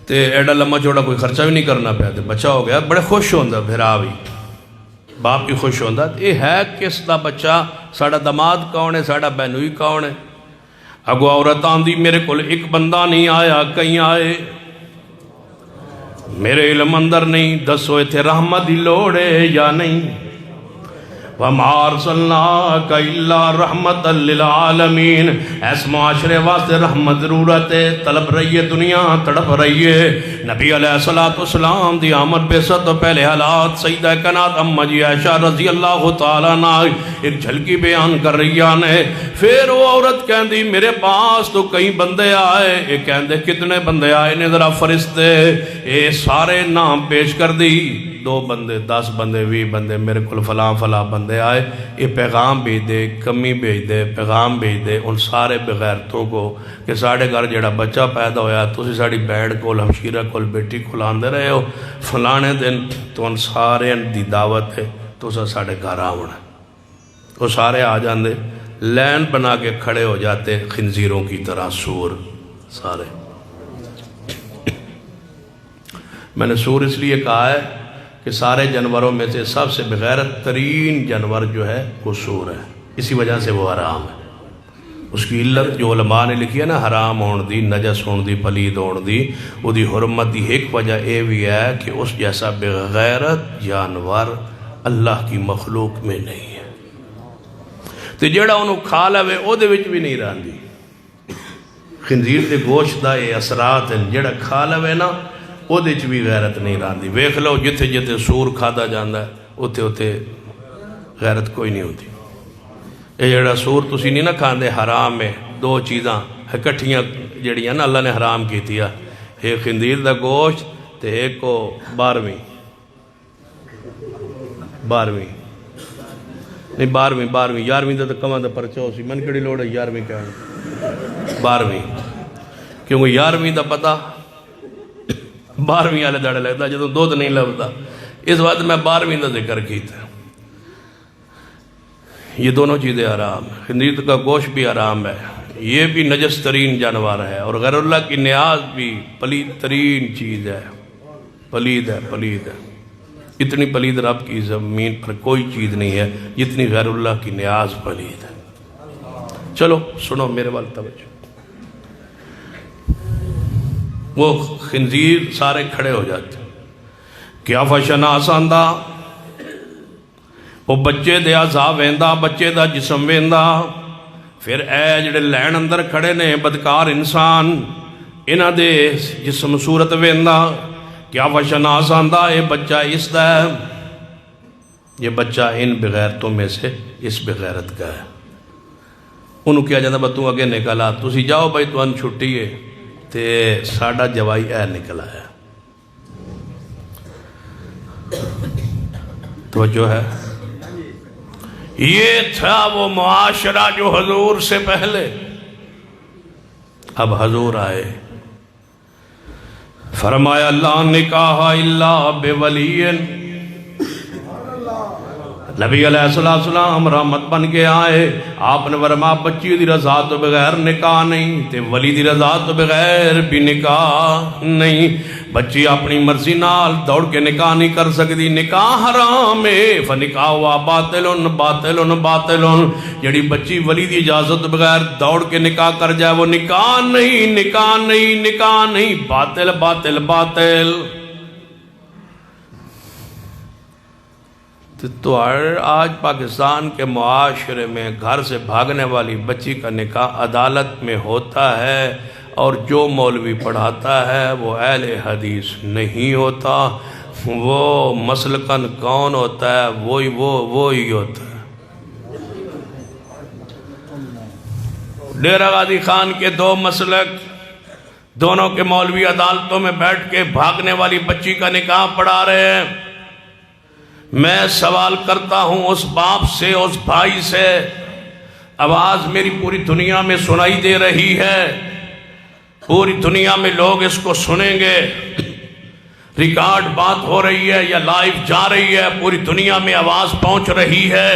تے ایڈا لمحہ چوڑا کوئی خرچہ بھی نہیں کرنا پیا، تے بچہ ہو گیا، بڑے خوش ہوندہ بھرا بھی، باپ بھی خوش ہوندہ۔ یہ ہے کس دا بچہ؟ ساڑا دماد کون ہے، ساڑا بہنوئی کون ہے؟ اگو عورت آندھی میرے کل ایک بندہ نہیں آیا، کہیں آئے، میرے علم اندر نہیں، دسو تھے رحمت ہی لوڑے یا نہیں؟ وَمَا أَرْسَلْنَاكَ إِلَّا رَحْمَةً لِلْعَالَمِينَ۔ ایس معاشرے واسطے رحمت ضرورت ہے، تڑپ رہی ہے دنیا، تڑپ رہی ہے۔ نبی علیہ السلام دی آمد بے صد پہلے حالات سیدہ کائنات اماں جی عائشہ رضی اللہ تعالیٰ عنہ ایک جھلکی بیان کر رہی آنے۔ پھر وہ عورت کہندی میرے پاس تو کئی بندے آئے، یہ کہندے کتنے بندے آئے نے ذرا فرشتے، اے سارے نام پیش کر دی، 2 بندے 10 بندے 20 بندے، میرے کل فلاں فلاں بندے آئے، یہ پیغام بھیج دے، کمی بھیج دے، پیغام بھیج دے ان سارے بغیرتوں کو کہ ساڑھے گھر جڑا بچہ پیدا ہویا تُسی ساڑھی بیڑ کول ہمشیرہ کول بیٹی کول آندے رہے ہو، فلانے دن تو ان سارے دی دعوت ہے تو ساڑھے گھر آونا، وہ سارے آ جاندے، لین بنا کے کھڑے ہو جاتے خنزیروں کی طرح سور سارے۔ میں نے سور اس لیے کہا ہے کہ سارے جانوروں میں سے سب سے بغیرت ترین جانور جو ہے وہ سور ہے، اسی وجہ سے وہ حرام ہے۔ اس کی علت جو علماء نے لکھی ہے نا، حرام ہون دی، نجس ہون دی، پلید ہون دی، وہ دی حرمت دی ایک وجہ اے بھی ہے کہ اس جیسا بغیرت جانور اللہ کی مخلوق میں نہیں ہے، تو جڑا انہوں کھا لوے او دے وچ بھی نہیں راندی۔ خنزیر دے گوشت دا یہ اثرات ہیں، جڑا کھا لوے نا او دے چ بھی غیرت نہیں راندی۔ ویکھ لو جتھے جتھے سور کھادا جاندا ہے اوتے اوتے غیرت کوئی نہیں ہوتی۔ یہ جڑا سور تسی نہیں نہ کھاندے حرام ہے، دو چیزاں اکٹھیاں جڑیاں نا اللہ نے حرام کی تھیا، ایک خنزیر دا گوشت تے ایک کو 12ویں نہیں 11ویں دا تو کماں دا پرچہ ہو سی، من کڑی لوڑ ہے 11ویں کہنا 12ویں، کیونکہ 11ویں دا پتہ 12ویں والے داڑے لگتا جدوں دودھ نہیں لبدا، اس وقت میں 12ویں دا ذکر کیتا۔ یہ دونوں چیزیں حرام ہیں، خنزیر کا گوشت بھی حرام ہے، یہ بھی نجس ترین جانور ہے، اور غیر اللہ کی نیاز بھی پلید ترین چیز ہے، پلید ہے۔ اتنی پلید رب کی زمین پر کوئی چیز نہیں ہے جتنی غیر اللہ کی نیاز پلید ہے۔ چلو سنو میرے وال توجہ، وہ خنزیر سارے کھڑے ہو جاتے، کیا فشن آساندہ وہ بچے دے عذاب ویندا، بچے دا جسم ویندا، پھر اے جڑے لین اندر کھڑے نے بدکار انسان، انہاں دے جسم صورت ویندا، کیا فشن آساندہ اے بچہ اس دا ہے، یہ بچہ ان بغیرتوں میں سے اس بغیرت کا ہے۔ انہوں کیا جاندہ با تو اگے نکلا، تسی جاؤ بھائی تو ان چھٹی ہے تے ساڑھا جوائی اے نکلا ہے۔ توجہ ہے، یہ تھا وہ معاشرہ جو حضور سے پہلے، اب حضور آئے، فرمایا لا نکاح الا بولی، نبی علیہ السلام رحمت بن کے آئے، آپ نے فرمایا بچی دی رضا تو بغیر نکاح نہیں، تے ولی دی رضا تو بغیر بھی نکاح نہیں۔ بچی اپنی مرضی نال دوڑ کے نکاح نہیں کر سکتی، نکاح حرام ہے، فنکاح ہوا باطل۔ جڑی بچی ولی دی اجازت بغیر دوڑ کے نکاح کر جائے وہ نکاح نہیں، باطل۔ تو آج پاکستان کے معاشرے میں گھر سے بھاگنے والی بچی کا نکاح عدالت میں ہوتا ہے، اور جو مولوی پڑھاتا ہے وہ اہل حدیث نہیں ہوتا، وہ مسلکن کون ہوتا ہے، وہی ہوتا ہے۔ ڈیرہ غازی خان کے دو مسلک، دونوں کے مولوی عدالتوں میں بیٹھ کے بھاگنے والی بچی کا نکاح پڑھا رہے ہیں۔ میں سوال کرتا ہوں اس باپ سے، اس بھائی سے، آواز میری پوری دنیا میں سنائی دے رہی ہے، پوری دنیا میں لوگ اس کو سنیں گے، ریکارڈ بات ہو رہی ہے یا لائیو جا رہی ہے، پوری دنیا میں آواز پہنچ رہی ہے۔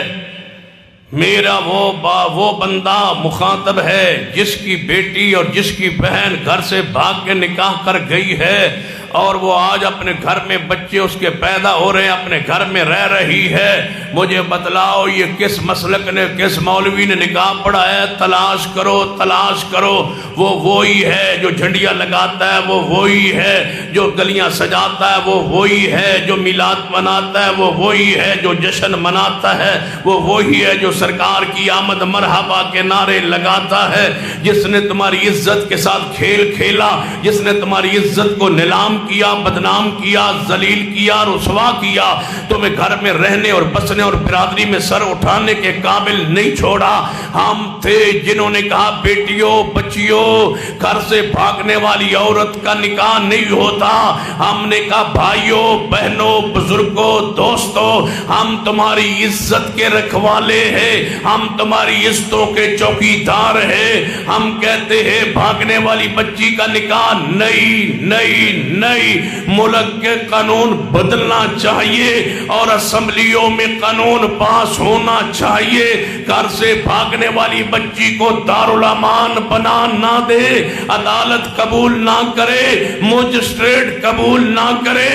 میرا وہ بندہ مخاطب ہے جس کی بیٹی اور جس کی بہن گھر سے بھاگ کے نکاح کر گئی ہے، اور وہ آج اپنے گھر میں بچے اس کے پیدا ہو رہے ہیں، اپنے گھر میں رہ رہی ہے۔ مجھے بتلاؤ یہ کس مسلک نے، کس مولوی نے نکاح پڑھا ہے؟ تلاش کرو۔ وہ وہی ہے جو جھنڈیاں لگاتا ہے، وہ وہی ہے جو گلیاں سجاتا ہے، وہ وہی ہے جو میلاد مناتا ہے، وہ وہی ہے جو جشن مناتا ہے، وہ وہی ہے جو سرکار کی آمد مرحبا کے نعرے لگاتا ہے، جس نے تمہاری عزت کے ساتھ کھیل کھیلا، جس نے تمہاری عزت کو نیلام کیا، بدنام کیا، ذلیل کیا، رسوا کیا، تمہیں گھر میں رہنے اور بسنے اور برادری میں سر اٹھانے کے قابل نہیں چھوڑا۔ ہم تھے جنہوں نے کہا بیٹیوں، بچیوں، گھر سے بھاگنے والی عورت کا نکاح نہیں ہوتا۔ ہم نے کہا بھائیوں، بہنوں، بزرگوں، دوستوں، ہم تمہاری عزت کے رکھوالے ہیں، ہم تمہاری عزتوں کے چوکیدار ہیں۔ ہم کہتے ہیں بھاگنے والی بچی کا نکاح نہیں، ملک کے قانون بدلنا چاہیے اور اسمبلیوں میں قانون پاس ہونا چاہیے۔ گھر سے بھاگنے والی بچی کو دارالامان بنا نہ دے، عدالت قبول نہ کرے، مجسٹریٹ قبول نہ کرے،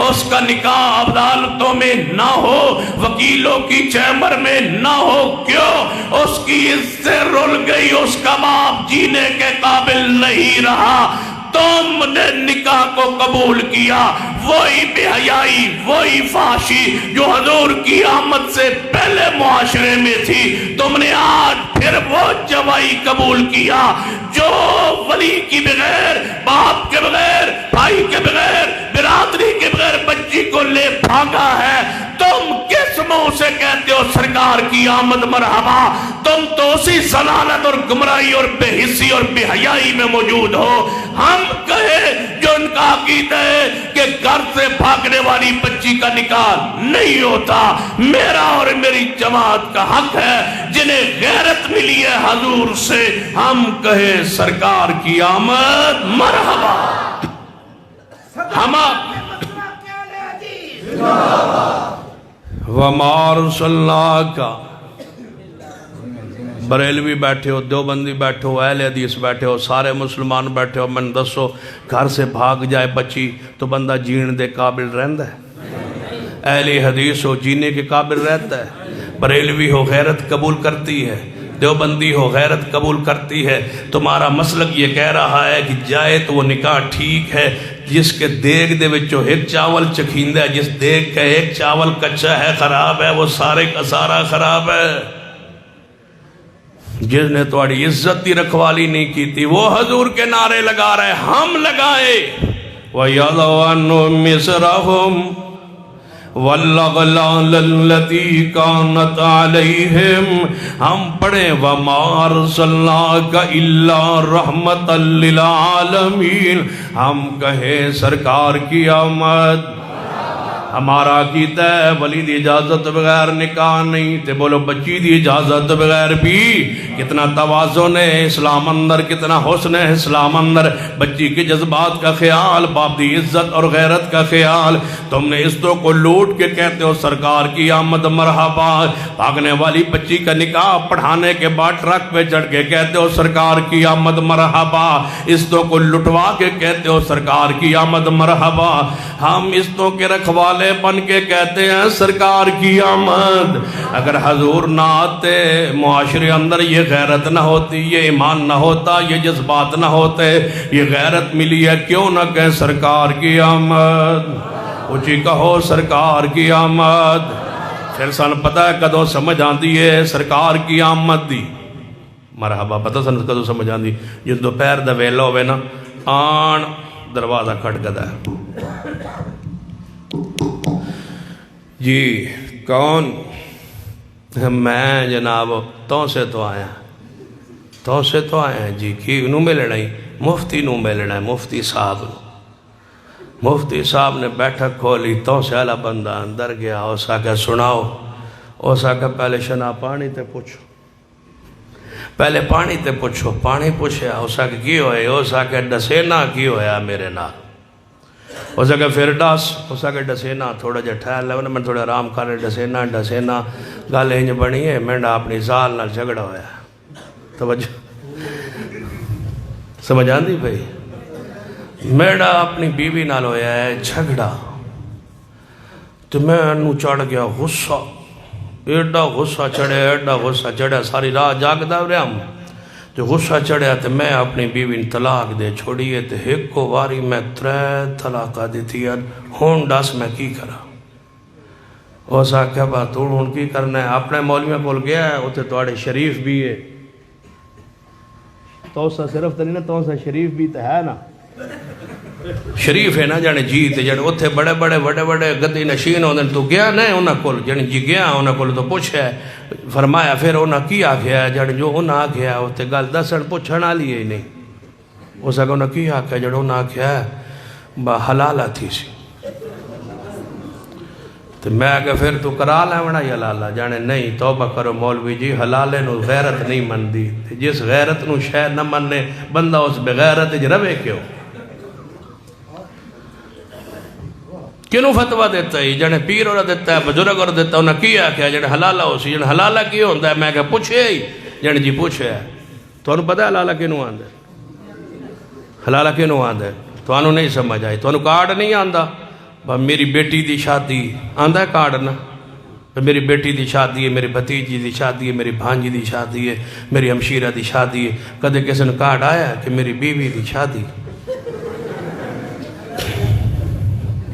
اس کا نکاح عدالتوں میں نہ ہو، وکیلوں کی چیمبر میں نہ ہو۔ کیوں؟ اس کی عزت رل گئی، اس کا باپ جینے کے قابل نہیں رہا۔ تم نے نکاح کو قبول کیا، وہی بے حیائی، وہی فحاشی جو حضور کی آمد سے پہلے معاشرے میں تھی، تم نے آج پھر وہ جوائی قبول کیا جو ولی کی بغیر، باپ کے بغیر، بھائی کے بغیر، برادری کے بغیر بچی کو لے بھاگا ہے۔ تم کس منہ سے کہتے کہتے ہو سرکار کی آمد مرحبا، تم تو اسی ضلالت اور گمراہی اور بے حسی اور بے حیائی میں موجود ہو۔ ہم کہے جو ان کا عقیدہ ہے کہ گھر سے بھاگنے والی بچی کا نکاح نہیں ہوتا، میرا اور میری جماعت کا حق ہے، جنہیں غیرت ملی ہے حضور سے، ہم کہے سرکار کی آمد مرحبا۔ ہم وَمَا أَرْسَلْنَاكَ، بریلوی بیٹھے ہو، دیوبندی بیٹھے ہو، اہل حدیث بیٹھے ہو، سارے مسلمان بیٹھے ہو، من دسو گھر سے بھاگ جائے بچی تو بندہ جین دے قابل رہندا ہے؟ اہل حدیث ہو جینے کے قابل رہتا ہے، بریلوی ہو غیرت قبول کرتی ہے، دیوبندی ہو غیرت قبول کرتی ہے۔ تمہارا مسلک یہ کہہ رہا ہے کہ جائے تو وہ نکاح ٹھیک ہے، جس کے دیگ دے وچوں ایک چاول چکھیندہ ہے، جس دیگ کا ایک چاول کچا ہے خراب ہے، وہ سارے کا سارا خراب ہے۔ جس نے تمہاری عزت دی رکھوالی نہیں کی تھی وہ حضور کے نعرے لگا رہے، ہم لگائے وَيَضَعُ عَنْهُمْ مِصْرَهُمْ وَالْأَغْلَالَ الَّتِي كَانَتْ عَلَيْهِمْ، ہم پڑھیں وَمَا أَرْسَلْنَاكَ إِلَّا رَحْمَةً لِلْعَالَمِينَ، ہم کہیں سرکار کی آمد۔ ہمارا عقیدہ ہے ولی دی اجازت بغیر نکاح نہیں، تے بولو بچی دی اجازت بغیر بھی۔ کتنا توازن ہے اسلام اندر، کتنا حسن ہے اسلام اندر، بچی کے جذبات کا خیال، باپ دی عزت اور غیرت کا خیال۔ تم نے اس کو لوٹ کے کہتے ہو سرکار کی آمد مرحبا، بھاگنے والی بچی کا نکاح پڑھانے کے بعد ٹرک پہ چڑھ کے کہتے ہو سرکار کی آمد مرحبا، اس کو لٹوا کے کہتے ہو سرکار کی آمد مرحبا۔ ہم اس کے رکھوالے بن کے کہتے ہیں سرکار کی آمد۔ اگر حضور نہ آتے، معاشرے اندر یہ غیرت نہ ہوتی، یہ ایمان نہ ہوتا، یہ جذبات نہ ہوتے، یہ غیرت ملی ہے، کیوں نہ کہیں سرکار کی آمد؟ اونچی کہو سرکار کی آمد۔ پھر سن پتہ ہے کدوں سمجھ آندی ہے سرکار کی آمد دی؟ مرحبا پتہ سن کدوں سمجھ آندی؟ جس دوپہر دا ویلا ہوئے نا، آن دروازہ کھٹکدا ہے، جی کون؟ میں جناب تو سے تو آیا جی، کی نو ملنا ہی؟ مفتی نو ملنا ہے، مفتی صاحب نو۔ مفتی صاحب نے بیٹھک کھولی، تو سے والا بندہ اندر گیا، اس آگے سناؤ، اس آگے پہلے شنا پانی تے پوچھو، پہلے پانی تے پوچھو، پانی پوچھیا، اس آگے کی ہوئے، اس آگے ڈسینا کی ہویا میرے نال، اس آگے پھر ڈس، اس آگے ڈسینا تھوڑا جا ٹھہر لے، میں تھوڑا آرام کر لے، ڈسینا گل انج بنی ہے، میں اپنی زال نال جھگڑا ہویا۔ توجہ سمجھ آندی بھئی؟ میرا اپنی بیوی نال ہویا ہے جھگڑا، تو میں انہوں چڑھ گیا غصہ، ایڈا غصہ چڑھے، ساری راہ جاگدا رہا ہوں، جو غصہ چڑھیا تو میں اپنی بیوی نے طلاق دے چھوڑیے، تو ایک کو واری میں 3 طلاقہ دیتی ہے، ہون ڈاس میں کی کرا؟ اوسا کیا بات تو ہون کی کرنا ہے؟ اپنے مولوی بول گیا ہے، اتنے توڑے شریف بھی ہے، تو اسا صرف تو نہیں نا، تو اسا شریف بھی تو ہے نا، شریف ہے نا جانے جیت جانے اتھے بڑے بڑے گدی نشین ہوندے، تو گیا نہیں انہاں کول، جانے جی گیا انہاں کول تو پوچھا ہے، فرمایا پھر انہاں کی آکھیا ہے، جانے جو انہاں آکھیا ہے اتھے گل دسن پوچھنا لیے ہی نہیں، اس اگر انہاں کی آکھیا ہے، جانے انہاں آکھیا ہے با حلالہ تھی سی، تو میں آگے پھر تو کرا لیونا یا حلالہ؟ جانے نہیں، توبہ کرو مولوی جی، حلالے نو غیرت نہیں من دی، جس غیرت نو شہ نہ مننے بندہ اس بغیرت جی روے کیوں؟ کنوں فتوہ دیتا ہے؟ جانے پیر اور دیتا ہے، بزرگ اور دیتا ہے، انہاں کیا کیا جانے حلالہ ہو سی، جانے حلالہ کیا ہوندہ ہے؟ میں کہا پوچھے ہی، جانے جی پوچھے ہے، تو انہوں پتہ ہے حلالہ کنوں آندہ ہے؟ حلالہ کنوں آندہ ہے؟ تو انہوں نہیں سمجھ آئی، تو انہوں کارڈ نہیں آندہ؟ میری بیٹی دی شادی آندہ ہے کارڈ نا، میری بیٹی دی شادی ہے، میری بھتیجی دی شادی ہے، میری بھانجی دی شادی ہے، میری ہمشیرہ دی شادی ہے، کدے کسی نے کارڈ آیا ہے کہ میری بیوی دی شادی،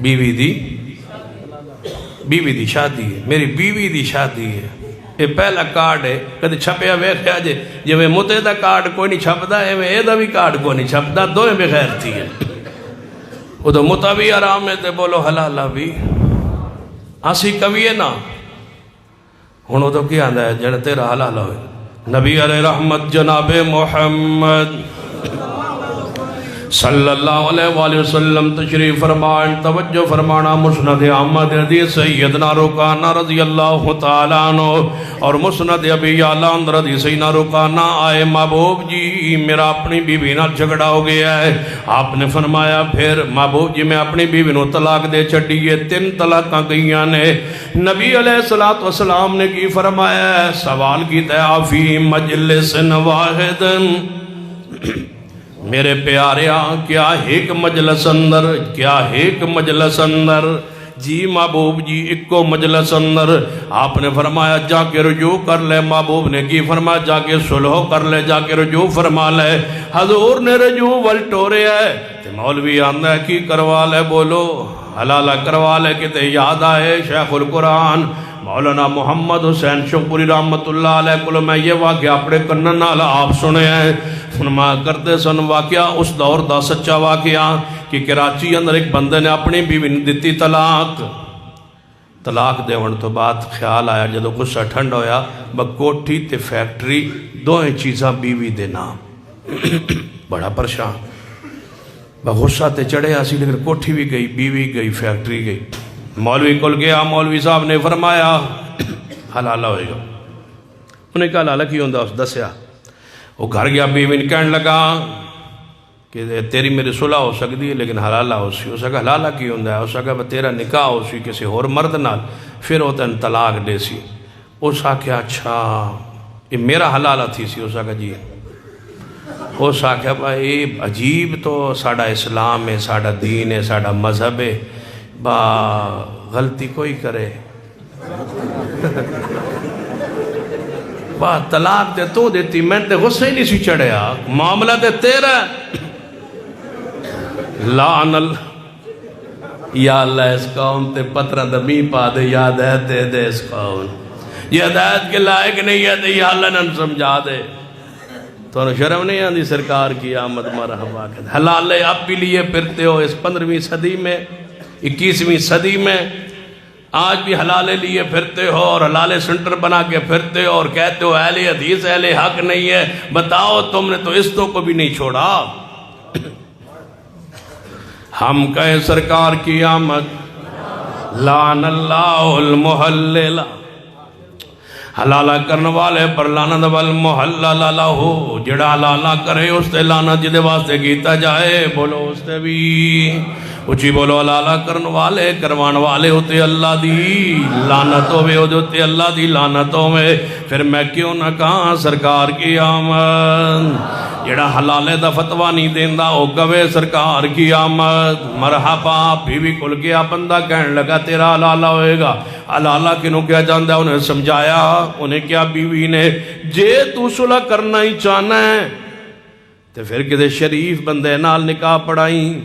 بیوی دی شادی ہے، میری بیوی دی شادی ہے، یہ پہلا کارڈ ہے، کدے چھپیا ویکھیا جے، جے میں متے دا کارڈ کوئی نہیں چھپدا ہے، میں اے دا بھی کارڈ کوئی نہیں چھپدا، دوئے بغیر تھی ہے، وہ تو متا بھی آرام ہے، تے بولو حلالہ بھی، آسی کبھی ہے نا، ہن او تو کیا آندا ہے جڑا تیرا حلال ہوئے نبی علیہ رحمت جناب محمد صلی اللہ علیہ وآلہ وسلم تشریف فرمائیں توجہ فرمانا مسند احمد حدیث سیدنا رکانہ رضی اللہ تعالیٰ عنہ اور مسند ابی یعلا حدیث سیدنا رکانہ آئے محبوب جی میرا اپنی بیوی نہ جھگڑا ہو گیا ہے آپ نے فرمایا پھر محبوب جی میں اپنی بیوی نو طلاق دے چھڑیے 3 طلاقاں گئیاں نے نبی علیہ السلام نے کی فرمایا ہے سوال کی فی مجلس واحد میرے پیارے کیا ایک مجلس اندر جی محبوب جی اکو مجلس اندر آپ نے فرمایا جا کے رجوع کر لے محبوب نے کی فرمایا جا کے صلح کر لے جا کے رجوع فرما لے حضور نے رجوع والٹورے ہے تے مولوی آندہ ہے کی کروا لے بولو حلالہ کروا لے کہ تے یاد آئے شیخ القرآن مولانا محمد حسین شوقپوری رحمت اللہ علیہ کلو میں یہ واقعہ اپنے کنن نال آپ سنے ہیں فرمایا کرتے سن واقعہ اس دور دا سچا واقعہ کہ کراچی اندر ایک بندے نے اپنی بیوی نے دیتی طلاق دیون تو بعد خیال آیا جدو غصہ ٹھنڈ ہویا کوٹھی تے فیکٹری دوئیں چیزاں بیوی دے نام بڑا پریشان غصہ تے چڑھے آسی لیکن کوٹھی بھی گئی بیوی گئی فیکٹری گئی مولوی کل گیا مولوی صاحب نے فرمایا حلالہ ہوئے گا انہیں کہا حلالہ کی ہوندہ اس دسیا وہ گھر گیا بیوی نے کہنے لگا کہ تیری میری صلح ہو سکتی ہے لیکن حلالہ ہو سی اس کا حلالہ کی ہوندہ ہے اس کا تیرا نکاح ہو سی کسی اور مرد نال پھر ہوتا ہے طلاق دے سی اس کا اچھا یہ میرا حلالہ تھی سی اس کا جی اس کا بھائی عجیب تو ساڑھا اسلام ہے ساڑھا دین ہے ساڑھا مذہب ہے با غلطی کوئی کرے با طلاق دے تو دیتی میں تے غصہ ہی نہیں سی چڑھیا معاملہ دے تیرا لعن یا اللہ اس قوم تے پترہ دمی پا دے یا ہدایت دے دے اس قوم یہ ہدایت کے لائق نہیں ہے دے یا اللہ نے سمجھا دے تو انہوں شرم نہیں آندی سرکار کی آمد مرحبا کہتے حلالے اب بھی لیے پھرتے ہو اس 15ویں صدی میں 21ویں صدی میں آج بھی حلالے لیے پھرتے ہو اور حلالے سنٹر بنا کے پھرتے ہو اور کہتے ہو اہل حدیث اہل حق نہیں ہے بتاؤ تم نے تو استوں کو بھی نہیں چھوڑا ہم کہیں سرکار کی آمد لعن اللہ المحلل حلالہ کرنے والے پر لعنت والمحلل لہو جڑا حلالہ کرے اس تے لعنت جدے واسطے کیتا جائے بولو اس تے بھی اچھی بولو حلالہ کرنے والے کروان والے ہوتے اللہ دی لعنتوں میں ہوتے اللہ دی لعنتوں میں پھر میں کیوں نہ کہاں سرکار کی آمد جڑا حلالے دا فتوہ نہیں دیندہ او گوے سرکار کی آمد مرحبا بیوی کل گیا بندہ کہنے لگا تیرا حلالہ ہوئے گا حلالہ کنوں کیا جاندہ انہیں سمجھایا انہیں کیا بیوی نے جے تو صلح کرنا ہی چاہنا ہے تو پھر کدے شریف بندے نال نکاح پڑھائیں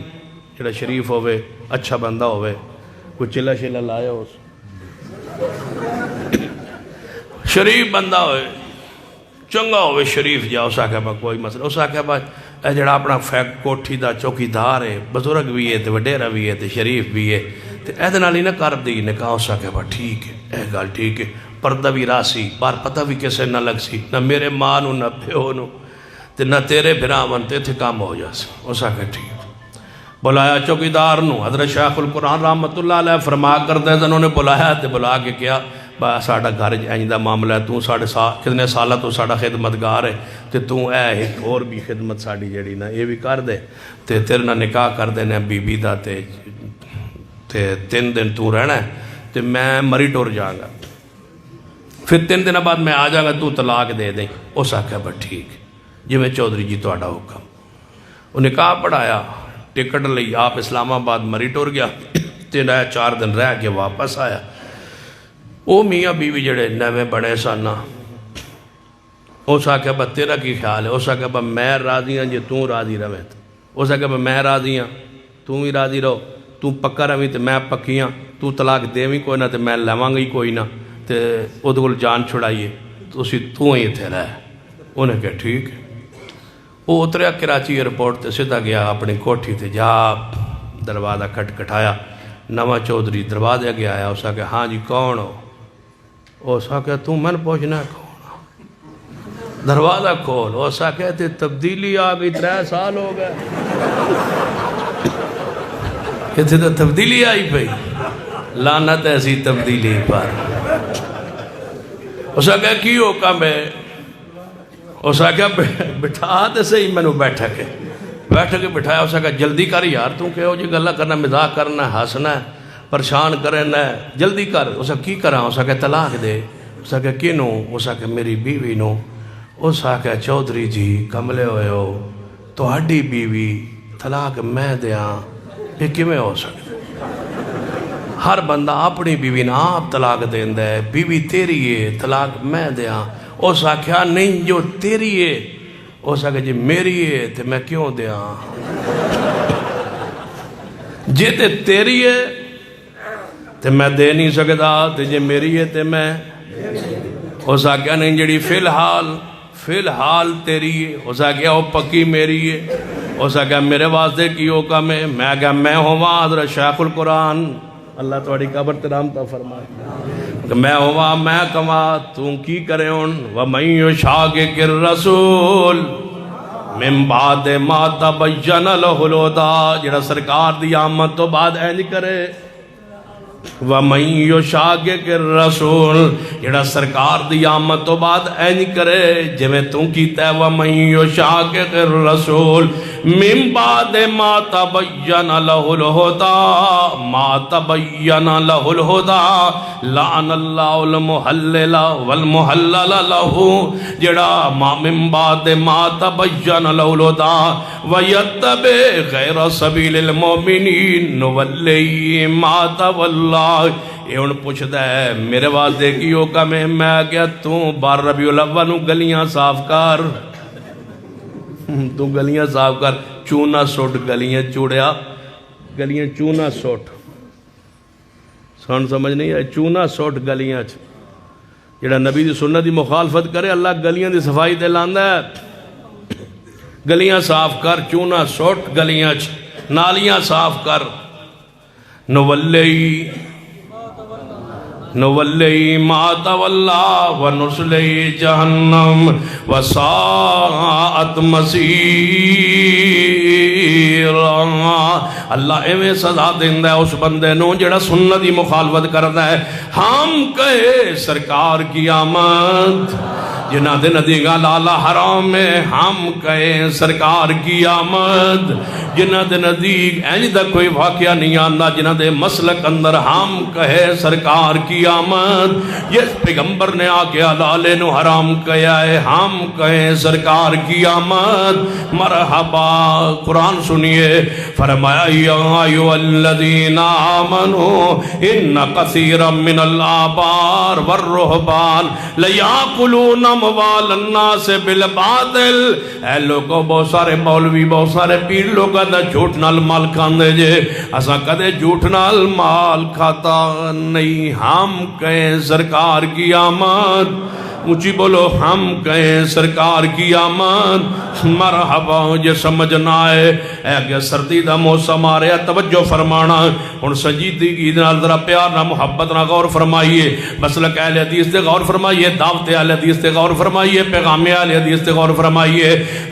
جڑا شریف ہوئے اچھا بندہ ہوئے کوئی چلا شلا لائے ہو شریف بندہ ہوئے چنگا ہوئے شریف جا اس آکھا با کوئی مسئلہ اس آکھا با اے جڑا اپنا فیک کوٹھی دا چوکی دار ہے بزرگ بھی ہے وڈیرا بھی ہے شریف بھی ہے اے نال ہی نہ کر دی نکاح اس آکھا با ٹھیک ہے اے گال ٹھیک ہے پردہ بھی راسی بار پتہ بھی کیسے نہ لگ سی نہ میرے ماں نو نہ پیو نو نہ تیرے بھراون تے تھے کام ہو جا سی اس آکھا ٹھیک بلایا چوکیدار نو حضرت شیخ القرآن رحمت اللہ علیہ فرما کر دے انہوں نے بلایا تے بلا کے کیا با ساڑھا گھر اینجدہ معاملہ ہے تو ساڑھے کتنے سالہ تو ساڑھا خدمتگار ہے تے تو اے ایک اور بھی خدمت ساڑھی جڑی نا یہ بھی کر دے تے تیرے نا نکاح کر دینے بی بی دا تے 3 دن تو رہنا ہے تے میں مری ٹور جاؤں گا پھر 3 دن بعد میں آ جاؤں گا تو طلاق دے دیں اس آکھا با ٹھیک جی میں چودھری جی تو آڑا حکم وہ نکاح پڑھایا ٹکٹ لئی آپ اسلام آباد مری ٹور گیا 4 دن رہ کے واپس آیا وہ میاں بیوی جڑے نویں بڑے سانا اس آکھا با تیرا کی خیال ہے اس آکھا با میں راضی ہاں جی تو راضی روے اس آکھا با میں راضی ہاں تو بھی راضی رہو تو پکا روی تے میں پکی ہاں تو طلاق دیویں کوئی نہ تے میں لیواں گئی کوئی نہ تے او دول جان چھڑائیے تو اسی تو ہی تھے رہے انہیں کہا ٹھیک ہے وہ اتریا کراچی ایئرپورٹ تے سیدھا گیا اپنی کوٹھی تے جا دروازہ کھٹکھٹایا نواں چودھری دروازے گیا آیا اس آکھا ہاں جی کون ہو اس آخیا تو میں پوچھنا کون؟ دروازہ کھول۔ اس آخیا تے تبدیلی آ گئی، 3 سال ہو گئے، اتنے تو تبدیلی آئی پئی، لعنت ایسی تبدیلی پر۔ اس آخیا کی حکم ہے؟ اس آخیا بٹھا تے صحیح مینوں بیٹھ کے بٹھایا۔ اس آخیا جلدی کر یار، تو کہو جی گلا کرنا، مزاق کرنا، ہسنا، پریشان کرنا، جلدی کر۔ اس آخیا کی کراں؟ اس آخیا طلاق دے۔ اس آخیا کینوں؟ اس آخیا میری بیوی نو۔ اس آخیا چودھری جی کملے ہوئے ہو، تہاڈی بیوی طلاق میں دیاں یہ کیویں ہو سکتا؟ ہر بندہ اپنی بیوی نہ آپ طلاق دیندا ہے، بیوی تیری ہے، طلاق میں دیاں۔ اس آخیا نہیں جو تیری ہے۔ اس آخیا جی میری ہے تو میں کیوں دیاں؟ جے تے تیری ہے تو میں دے نہیں سکتا، تے جے میری ہے تو میں۔ اس آخیا نہیں جڑی فی الحال تیری ہے۔ اس آخیا وہ پکی میری ہے۔ اس آخیا میرے واسطے کی حکم ہے؟ میں آخیا میں ہوا حضرت شیخ القرآن، اللہ تھوڑی قبر تے رحمت فرمائے، میں ہوا میں کما تو کی کرے ہن؟ وَمَن يُشَاقِقِ الرَّسُولَ مِن بَعْدِ مَا تَبَيَّنَ لَهُ الْهُدَىٰ، جڑا سرکار دی آمد تو بعد اینج کرے۔ وَمَن يُشَاقِقِ الرَّسُولَ، جڑا سرکار دی آمد تو بعد اینج کرے جویں تو کیتا ہے۔ وَمَن يُشَاقِقِ الرَّسُولَ مِن بَعْدِ مَا تَبَيَّنَ لَهُ الْهُدَىٰ مَا تَبَيَّنَ لَهُ الْهُدَىٰ لَعَنَ اللَّهُ الْمُحَلِّلَ وَالْمُحَلَّلَ لَهُ، جڑا مِن بَعْدِ مَا تَبَيَّنَ لَهُ الْهُدَىٰ وَيَتَّبِعْ غَيْرَ سَبِيلِ الْمُؤْمِنِينَ نُوَلِّهِ مَا تَوَلَّىٰ۔ یہ ان پوچھتا ہے میرے واسطے کی حکم ہے؟ میں کیا تو بار ربیع الاول نو گلیاں صاف کر، تو گلیاں صاف کر، چونا سٹ گلیاں چوڑیا، گلیاں چونا سٹ، سن سمجھ نہیں ہے؟ چونا سٹ گلیاں چ، جڑا نبی دی سنت دی مخالفت کرے اللہ گلیاں دی صفائی تے لاندا ہے۔ گلیاں صاف کر، چونا سٹ گلیاں چ، نالیاں صاف کر۔ نولی ما تولا ونصلی جہنم وساعت مسیرا۔ اللہ ایویں سزا دیندہ ہے اس بندے نو جڑا سنت دی مخالفت کرتا ہے۔ ہم کہے سرکار کی آمد، جنہ دے ندیگا لالا حرام میں، ہم کہیں سرکار کی آمد، جنہ دے نزدیک اینج دا کوئی واقعہ نہیں آندا، جنہ دے مسلک اندر ہم کہے سرکار کی آمد۔ یہ پیغمبر نے آکے حلالے نو حرام کہا ہے، ہم کہیں سرکار کی آمد۔ مرحبا قرآن سنیے، فرمایا یا ایھا الذین آمنوا ان کثیرا من الآبار والرہبان لیاکلون اموال الناس بالباطل۔ اے لوگوں بہت سارے مولوی بہت سارے پیر لوگ جھوٹ نال مال کھاندے جے، اساں کدے جھوٹ نال مال کھاتا نہیں۔ ہم کہیں سرکار کی آمد، اونچی بولو، ہم کہیں سرکار کی آمد۔ مرحبا جے سمجھنا ہے اے کہ سردی دا موسم آ رہا، توجہ فرمانا ہن سنجیدگی نال ذرا پیار نہ محبت نہ غور فرمائیے، مسلک اہل حدیث تے غور فرمائیے، دعوت اہل حدیث تے غور فرمائیے، پیغام اہل حدیث تے غور فرمائیے۔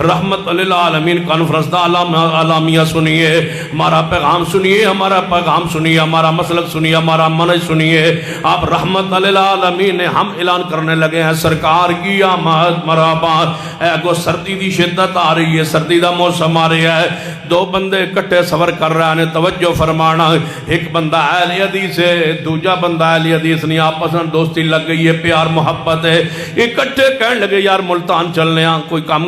رحمت للعالمین کانفرنس دا اعلامیہ سنیے، ہمارا پیغام سنیے، ہمارا پیغام سنیے، ہمارا مسلک سنیے، ہمارا منہج سنیے۔ آپ رحمت للعالمین ہم اعلان کرنے لگے ہیں سرکار کی آمد۔ مرحبا اے گو سردی دی شدت آ رہی ہے، سردی دا موسم آ رہا ہے، دو بندے کٹھے سفر کر رہے ہیں، توجہ فرمانا، ایک بندہ اہل حدیث ہے، دوجا بندہ اہل حدیث نہیں، آپس میں دوستی لگ گئی ہے، پیار محبت ہے، اکٹھے کہنے لگے یار ملتان چلنے ہیں، کوئی کام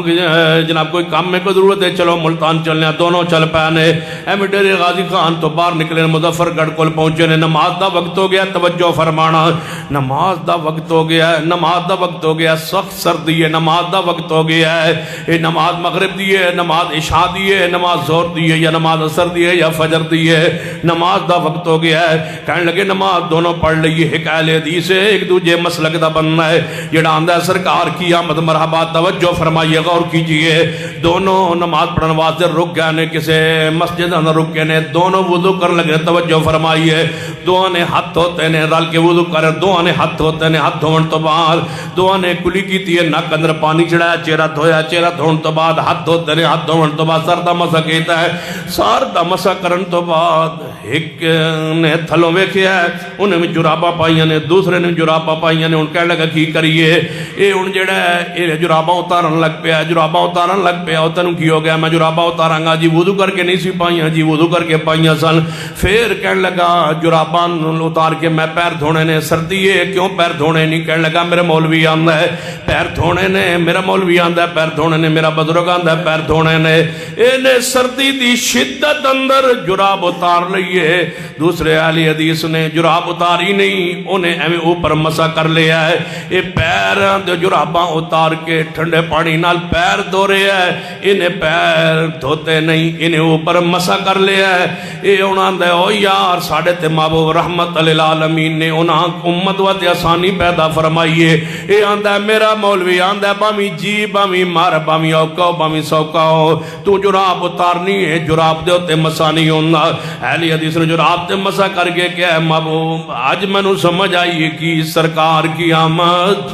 جناب کوئی کام میں کوئی ضرورت ہے، چلو ملتان چلنے ہیں، دونوں چل پانے۔ ایم ڈیرے غازی خان تو باہر نکلے، مظفر گڑھ کول پہنچے نے، نماز دا وقت ہو گیا، توجہ فرمانا، نماز دا وقت ہو گیا ہے، نماز دا وقت ہو گیا، سخت سردی ہے، نماز دا وقت ہو گیا ہے، یہ نماز مغرب دی ہے، نماز عشاء دی ہے، نماز ظہر دی ہے، یا نماز عصر دی ہے، یا فجر دی ہے، نماز دا وقت ہو گیا ہے۔ کہنے لگے نماز دونوں پڑھ لئیے، ایک اہل حدیث ہے، ایک دوجہ مسلک دا بننا ہے، جڑا آندہ ہے سرکار کی آمد مرحبا، توجہ فرمائیے، غور کیجئے، دونوں نماز پڑھنے واسطے رک گئے نے، کسے مسجد اندر رک گئے نے، دونوں وضو کر لگے، توجہ فرمائیے، دونوں نے ہاتھ ہوتے نے، رل کے وضو کرے، دونوں نے ہاتھ ہوتے نے، ہاتھ دھون تو بعد دونوں نے کلی کی تھی، نک اندر پانی چڑھایا، چہرہ دھویا، چہرہ دھون تو بعد ہاتھ ہوتے نے، ہاتھ دھون تو بعد سر دا مسا کیتا ہے، سر دا مسا کرن تو بعد ایک نے تھلوں ویکھیا ہے، انہیں میں جرابہ پائیاں نے، دوسرے نے جرابہ پائیاں نے، ان کہنے لگا کی کریے، اے ان جڑا ہے اے جرابہ اتارن لگ پیا، جرابہ اتارن لگ پیا، تینوں کی ہو گیا، میں جرابہ اتاراں گا، جی وضو کر کے نہیں سی پائیاں، جی وضو کر کے پائیاں سن، پھر کہنے لگا جرابہ اتار کے میں پیر دھونے نے، سردی ہے کیوں پیر دھونے نہیں، کہنے لگا میرے مولوی آندا ہے پیر دھونے نے، میرا مولوی آندا ہے پیر دھونے نے، میرا بزرگ آندا ہے پیر دھونے نے، انہیں سردی دی شدت اندر جراب اتار لئیے، دوسرے اہل حدیث نے جراب اتاری نہیں، انہیں ایویں اوپر مسا کر لیا ہے، یہ پیر دے جراباں اتار کے ٹھنڈے پانی نال پیر دھو رہے ہیں، انہیں پیر دھوتے نہیں، انہیں اوپر مسا کر لیا ہے، یہ انہاں دے او یار ساڑھے تے محبوب رحمت للعالمین نے انہاں امت وقت آسانی پیدا فرمائیے، یہ آندہ ہے میرا مولوی آندہ ہے بامی جی بامی مار بامی اوکاو بامی سوکاو، تو جراب اتارنی ہے جراب دے ہوتے مسا نہیں ہونا، اہلی حدیث نے جراب دے مسا کر کے کیا ہے محبوب آج میں نو سمجھ آئیے کہ سرکار کی آمد،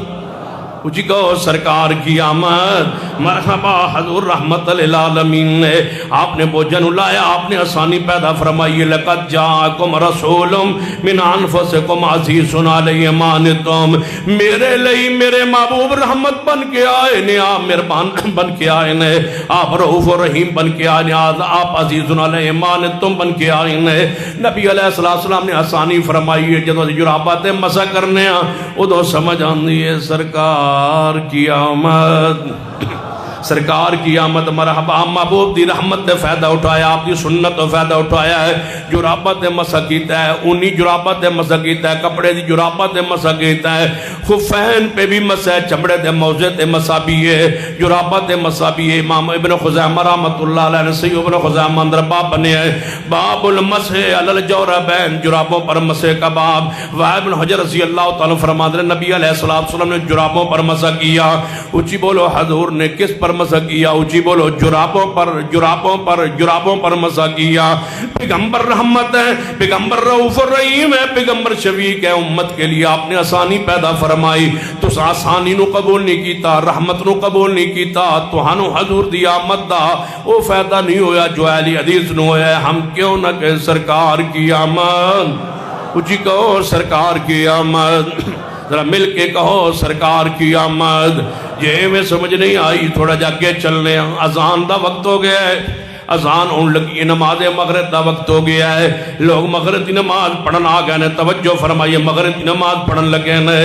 اچھی کہو سرکار کی آمد، مرحبا حضور رحمت للعالمین نے، آپ نے بوجھن لایا، آپ نے آسانی پیدا فرمائی، لَقَدْ جَاءَكُمْ رَسُولٌ مِّنْ أَنفُسِكُمْ عَزِيزٌ عَلَيْهِ مَا عَنِتُّمْ، میرے لئی میرے محبوب رحمت بن کے آئے نے، آپ مہربان بن کے آئے نے، آپ رؤوف و رحیم بن کے آئے نے، آپ عزیز علیہ ما عنتم بن کے آئے نے، نبی علیہ السلام نے آسانی فرمائی ہے، جدو جرابات مسا کرنے ہیں ادو سمجھ آندی ہے سرکار کی آمد، سرکار کی آمد، مرحبا محبوب دی رحمت دے فائدہ اٹھایا، آپ دی سنت دے فائدہ اٹھایا ہے، جرابت دے مسا کیتا ہے، اونی جرابت دے مسا کیتا ہے، کپڑے دی جرابت دے مسا کیتا ہے، خفین پہ بھی مسا ہے، چمڑے دے موزے دے مسا بھی ہے، جرابت دے مسا بھی ہے، امام ابن خزیمہ رحمت اللہ علیہ نے صحیح ابن خزیمہ اندر باب بنے ہیں، باب المسح علی الجوربین، جرابوں پر مسح کا باب، وائب بن حجر رضی اللہ تعالیٰ فرماتے ہیں نبی علیہ السلام نے جرابوں پر مسا کیا، اچھی بولو حضور نے کس پر مسا کیا، اچھی بولو جرابوں پر مسا کیا، پیغمبر رحمت ہے، پیغمبر رؤوف الرحیم ہے، پیغمبر شفیق ہے امت کے لیے، آپ نے آسانی پیدا فرمائی، تو آسانی نو قبول نہیں کیتا، رحمت نو قبول نہیں کیتا، تو ہنو حضور دی آمد دا وہ فائدہ نہیں ہویا جو اہل حدیث نو ہے، ہم کیوں نہ کہ سرکار کی آمد، اچھی کہو سرکار کی آمد، ذرا مل کے کہو سرکار کی آمد، یہ میں سمجھ نہیں آئی، تھوڑا جا کے چلنے، اذان دا وقت ہو گیا ہے، اذان ہون لگی، نماز مغرب دا وقت ہو گیا ہے، لوگ مغرب دی نماز پڑھن آ گئے نے، توجہ فرمائیے مغرب دی نماز پڑھن لگے نے،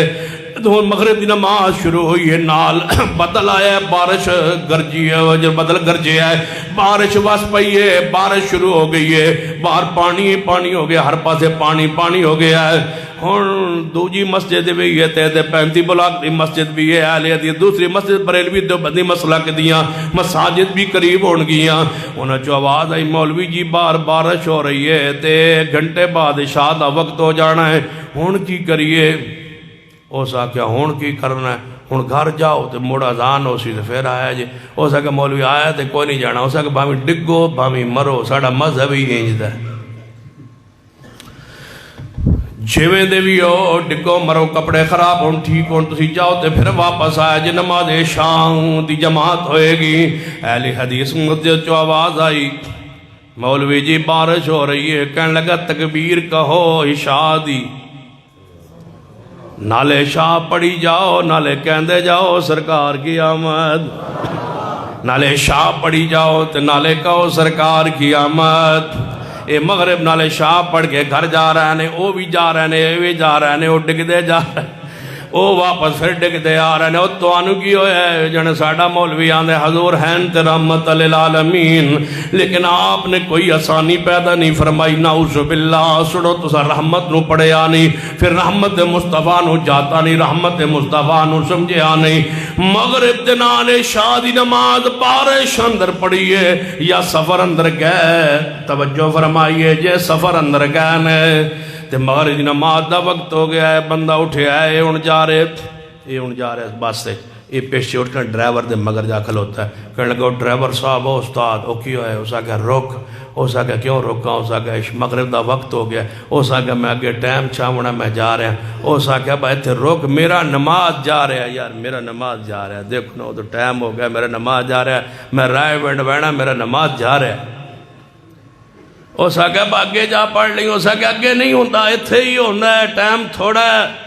تو مغرب دی نماز شروع ہوئی ہے، نال بدل آیا ہے، بارش گرجی ہے، جو بدل گرجے ہے، بارش واس پئی ہے، بارش شروع ہو گئی ہے، باہر پانی پانی ہو گیا، ہر پاسے پانی پانی ہو گیا ہے، ہن دوجی مسجد بھی ہے، تے 35 بلاک دی مسجد بھی ہے، اہل حدیث دوسری مسجد بریلوی دیوبندی مسلک دیاں مساجد بھی قریب ہون گیاں، انہاں جو آواز آئی مولوی جی باہر بارش ہو رہی ہے تے گھنٹے بعد عشاء دا وقت ہو جانا ہے، ہن کی کریے، اس آکھیا ہون کی کرنا ہے، ہن گھر جاؤ تے مڑ اذان ہو سی تے پھر آیا جی، اس آکھیا مولوی آیا تے کوئی نہیں جانا، اس آکھیا بھاویں ڈگو بھاویں مرو، ساڈا مذہب ہی انج دا ہے، جیویں دے بھی ہو ڈگو مرو، کپڑے خراب ہون ٹھیک ہون، تسی جاؤ تے پھر واپس آیا جی، نماز شام دی جماعت ہوئے گی، اہل حدیث مسجد جو آواز آئی مولوی جی بارش ہو رہی ہے، کہنے لگا تکبیر کہو عشاء دی، نالے شاہ پڑی جاؤ، نالے کہندے جاؤ سرکار کی آمد، نالے شاہ پڑی جاؤ تے نالے کہو سرکار کی آمد، اے مغرب نالے شاہ پڑھ کے گھر جا رہے ہیں، او بھی جا رہے ہیں، اے بھی جا رہے ہیں، او ڈگ دے جا رہے ہیں، او واپس پھر ڈگ دے آ رہے ہیں او تو آنو کی ہویا ہے جن ساڑا مولوی آندے حضور ہیں تے رحمت للعالمین لیکن آپ نے کوئی آسانی پیدا نہیں فرمائی نعوذ باللہ سڑو تو سا رحمت نو پڑے آنی پھر رحمت مصطفیٰ نو جاتا نہیں رحمت مصطفیٰ نو سمجھے آنی مغرب دنانے شادی نماز بارش اندر پڑی ہے یا سفر اندر گئے توجہ فرمائیے جے سفر اندر گئے نے تے مغرب نماز دا وقت ہو گیا ہے بندہ اٹھے آئے ان جا رہے اس بس سے یہ پیشے اٹھ کر ڈرائیور دے مگر جا کھلوتا ہے کہنے لگا ڈرائیور صاحب ہو استاد او کیوں ہے اسا کہ روک اسا کہ کیوں روکا اسا کہ مغرب دا وقت ہو گیا اسا کہ میں آگے ٹائم چھاونا میں جا رہا ہوں اسا کہ بھائی تھے روک میرا نماز جا رہا ہے یار میرا نماز جا رہا ہے دیکھو نا تو ٹائم ہو گیا میرا نماز جا رہا ہے میں رائے بینڈ بینا میرا نماز جا رہا ہے اسا کہ آگے جا پڑھ لیں اسا کہ آگے نہیں ہوتا اتھے ہی ہونا ہے ٹائم تھوڑا ہے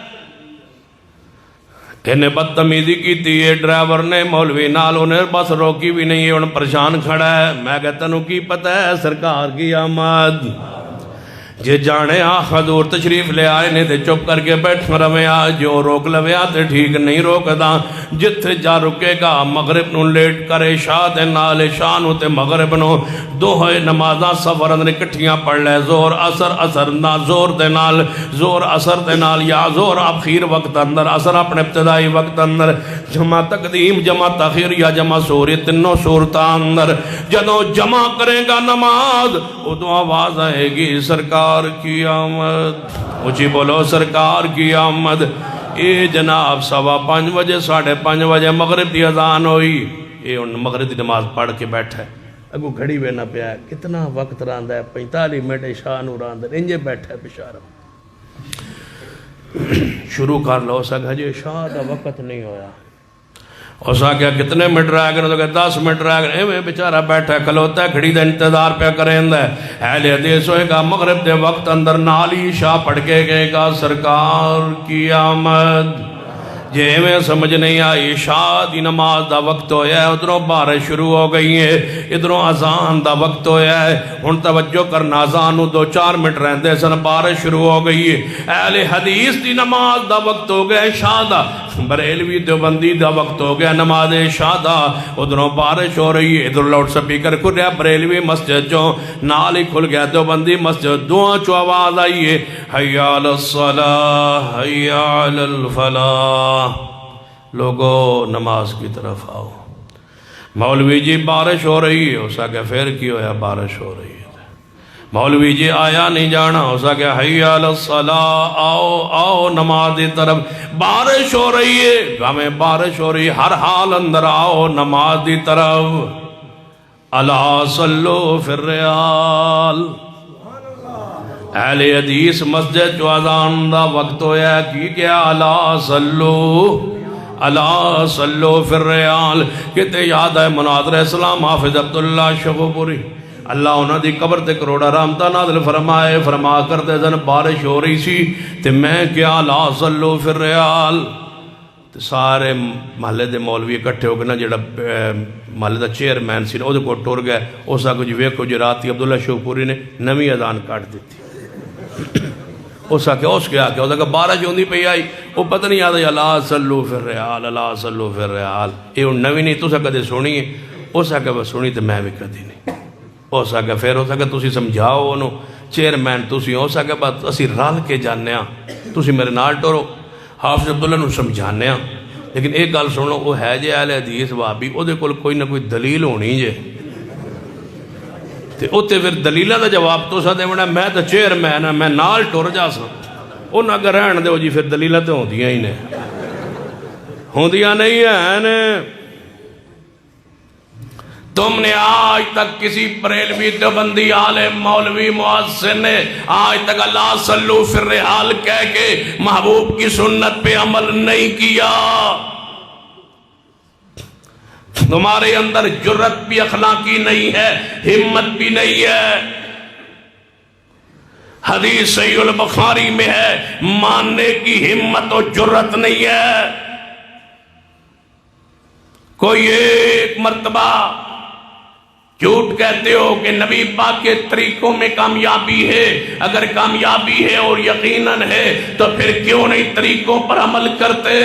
انہیں بدتمیزی کی تھی یہ ڈرائیور نے مولوی نال انہیں بس روکی بھی نہیں ہے انہیں پریشان کھڑا ہے میں کہتا ہوں کی پتہ ہے سرکار کی آمد جے جانے حضور تشریف لے آئے نے تے چپ کر کے بیٹھ روے جو روک لوے تے ٹھیک نہیں روکدا جتھے جا رکے گا مغرب نو لیٹ کرے شاہ تے نال شاہ نو تے مغرب نو دوہے نمازاں سفر اندر اکٹھیاں پڑھ لے زور اثر نہ زور دے نال زور اثر دے نال یا زور اخیر وقت اندر اثر اپنے ابتدائی وقت اندر جمع تقدیم جمع تاخیر یا جمع سوری تنوں صورتاں اندر جدوں جمع کرے گا نماز ادوں آواز آئے گی سرکار کی آمد اونچی بولو سرکار کی آمد اے جناب 5:15 بجے 5:30 بجے مغرب دی اذان ہوئی اے ان مغرب دی نماز پڑھ کے بیٹھا ہے اگو گھڑی وے نہ پیا کتنا وقت راندا ہے 45 منٹ شاہ نو راندا انجے بیٹھا ہے بشارہ شروع کر لو سکا جی شاہ دا وقت نہیں ہویا اسا کیا کتنے منٹ رہ گئے تو کہ 10 منٹ رہ گئے ایویں بیچارہ بیٹھا کھلوتا ہے کھڑی دا انتظار پہ کریں ہے اہل حدیث ہوئے گا مغرب دے وقت اندر نالی شاہ پڑھ کے گئے گا سرکار کی آمد جے میں سمجھ نہیں آئی شاہ دی نماز دا وقت ہویا ہے ادھروں بارش شروع ہو گئی ہے ادھروں اذان دا وقت ہویا ہے ان توجہ کرنا اذان نو 2-4 منٹ رہندے سن بارش شروع ہو گئی ہے اہل حدیث دی نماز دا وقت ہو گیا شاہ دا بریلوی دیوبندی دا وقت ہو گیا نماز شاہ دا ادھروں بارش ہو رہی ہے ادھر لاؤڈ سپیکر کھل رہا بریلوی مسجد جو نال ہی کھل گیا دیوبندی مسجد دعا چو آواز آئی ہے حی علی الصلاۃ حی علی الفلاح لوگو نماز کی طرف آؤ مولوی جی بارش ہو رہی ہے اسا کہ پھر کی ہویا بارش ہو رہی ہے مولوی جی آیا نہیں جانا اسا کہ حی علی الصلاۃ آؤ نماز دی طرف بارش ہو رہی ہے ہمیں بارش ہو رہی ہے ہر حال اندر آؤ نماز دی طرف الا صلو فی الرحال اہل حدیث مسجد جو اذان دا وقت ہویا کی کیا الا صلو فی الرحال کہتے یاد ہے مناظر اسلام حافظ عبداللہ شغوپوری اللہ انہاں دی قبر تے کروڑا رحمتہ نازل فرمائے فرما کرتے زن بارش ہو رہی سی تے میں کیا الا صلو فی الرحال تے سارے محلے دے مولوی اکٹھے ہو گئے نا جڑا محلے دا چیئرمین سی او دے کو ٹر گئے اسا کچھ ویکھو جی راتی عبداللہ شغوپوری نے نویں اذان کاٹ دیتی اسا کہ اس کے آکے اسا کہ بارش ہوندی پہ آئی وہ پتہ نہیں آدھا الا صلو فی الرحال الا صلو فی الرحال یہ ان نویں نہیں تو سا کدے سنی ہے اسا کہ بس سنی تو میں بھی کدی نہیں اسا کہ پھر اسا کہ تسی سمجھاؤ انہوں چیئرمین تسی اسا کہ بات اسی رال کے جاننے ہیں تسی میرے نال ٹورو حافظ عبداللہ نو سمجھانے ہیں لیکن ایک گل سنو وہ ہے جے اہل حدیث وہابی او دے کول کوئی نہ کوئی دلیل ہونی جے تے اوتے پھر دلیلہ دا جواب تو سا دے وڑا میں تو چیئرمین ہے میں نال ٹور جا سا انہاں اگر رہن دے جی پھر دلیلہ تے ہوندیاں ہی نے ہوندیاں نہیں ہیں تم نے آج تک کسی بریلوی دیوبندی عالم مولوی مؤذن نے آج تک الا صلو فی الرحال کہہ کے محبوب کی سنت پہ عمل نہیں کیا تمہارے اندر جرت بھی اخلاقی نہیں ہے ہمت بھی نہیں ہے حدیث صحیح البخاری میں ہے ماننے کی ہمت و جرت نہیں ہے کوئی ایک مرتبہ جھوٹ کہتے ہو کہ نبی پاک کے طریقوں میں کامیابی ہے، اگر کامیابی ہے اور یقیناً ہے تو پھر کیوں نہیں طریقوں پر عمل کرتے؟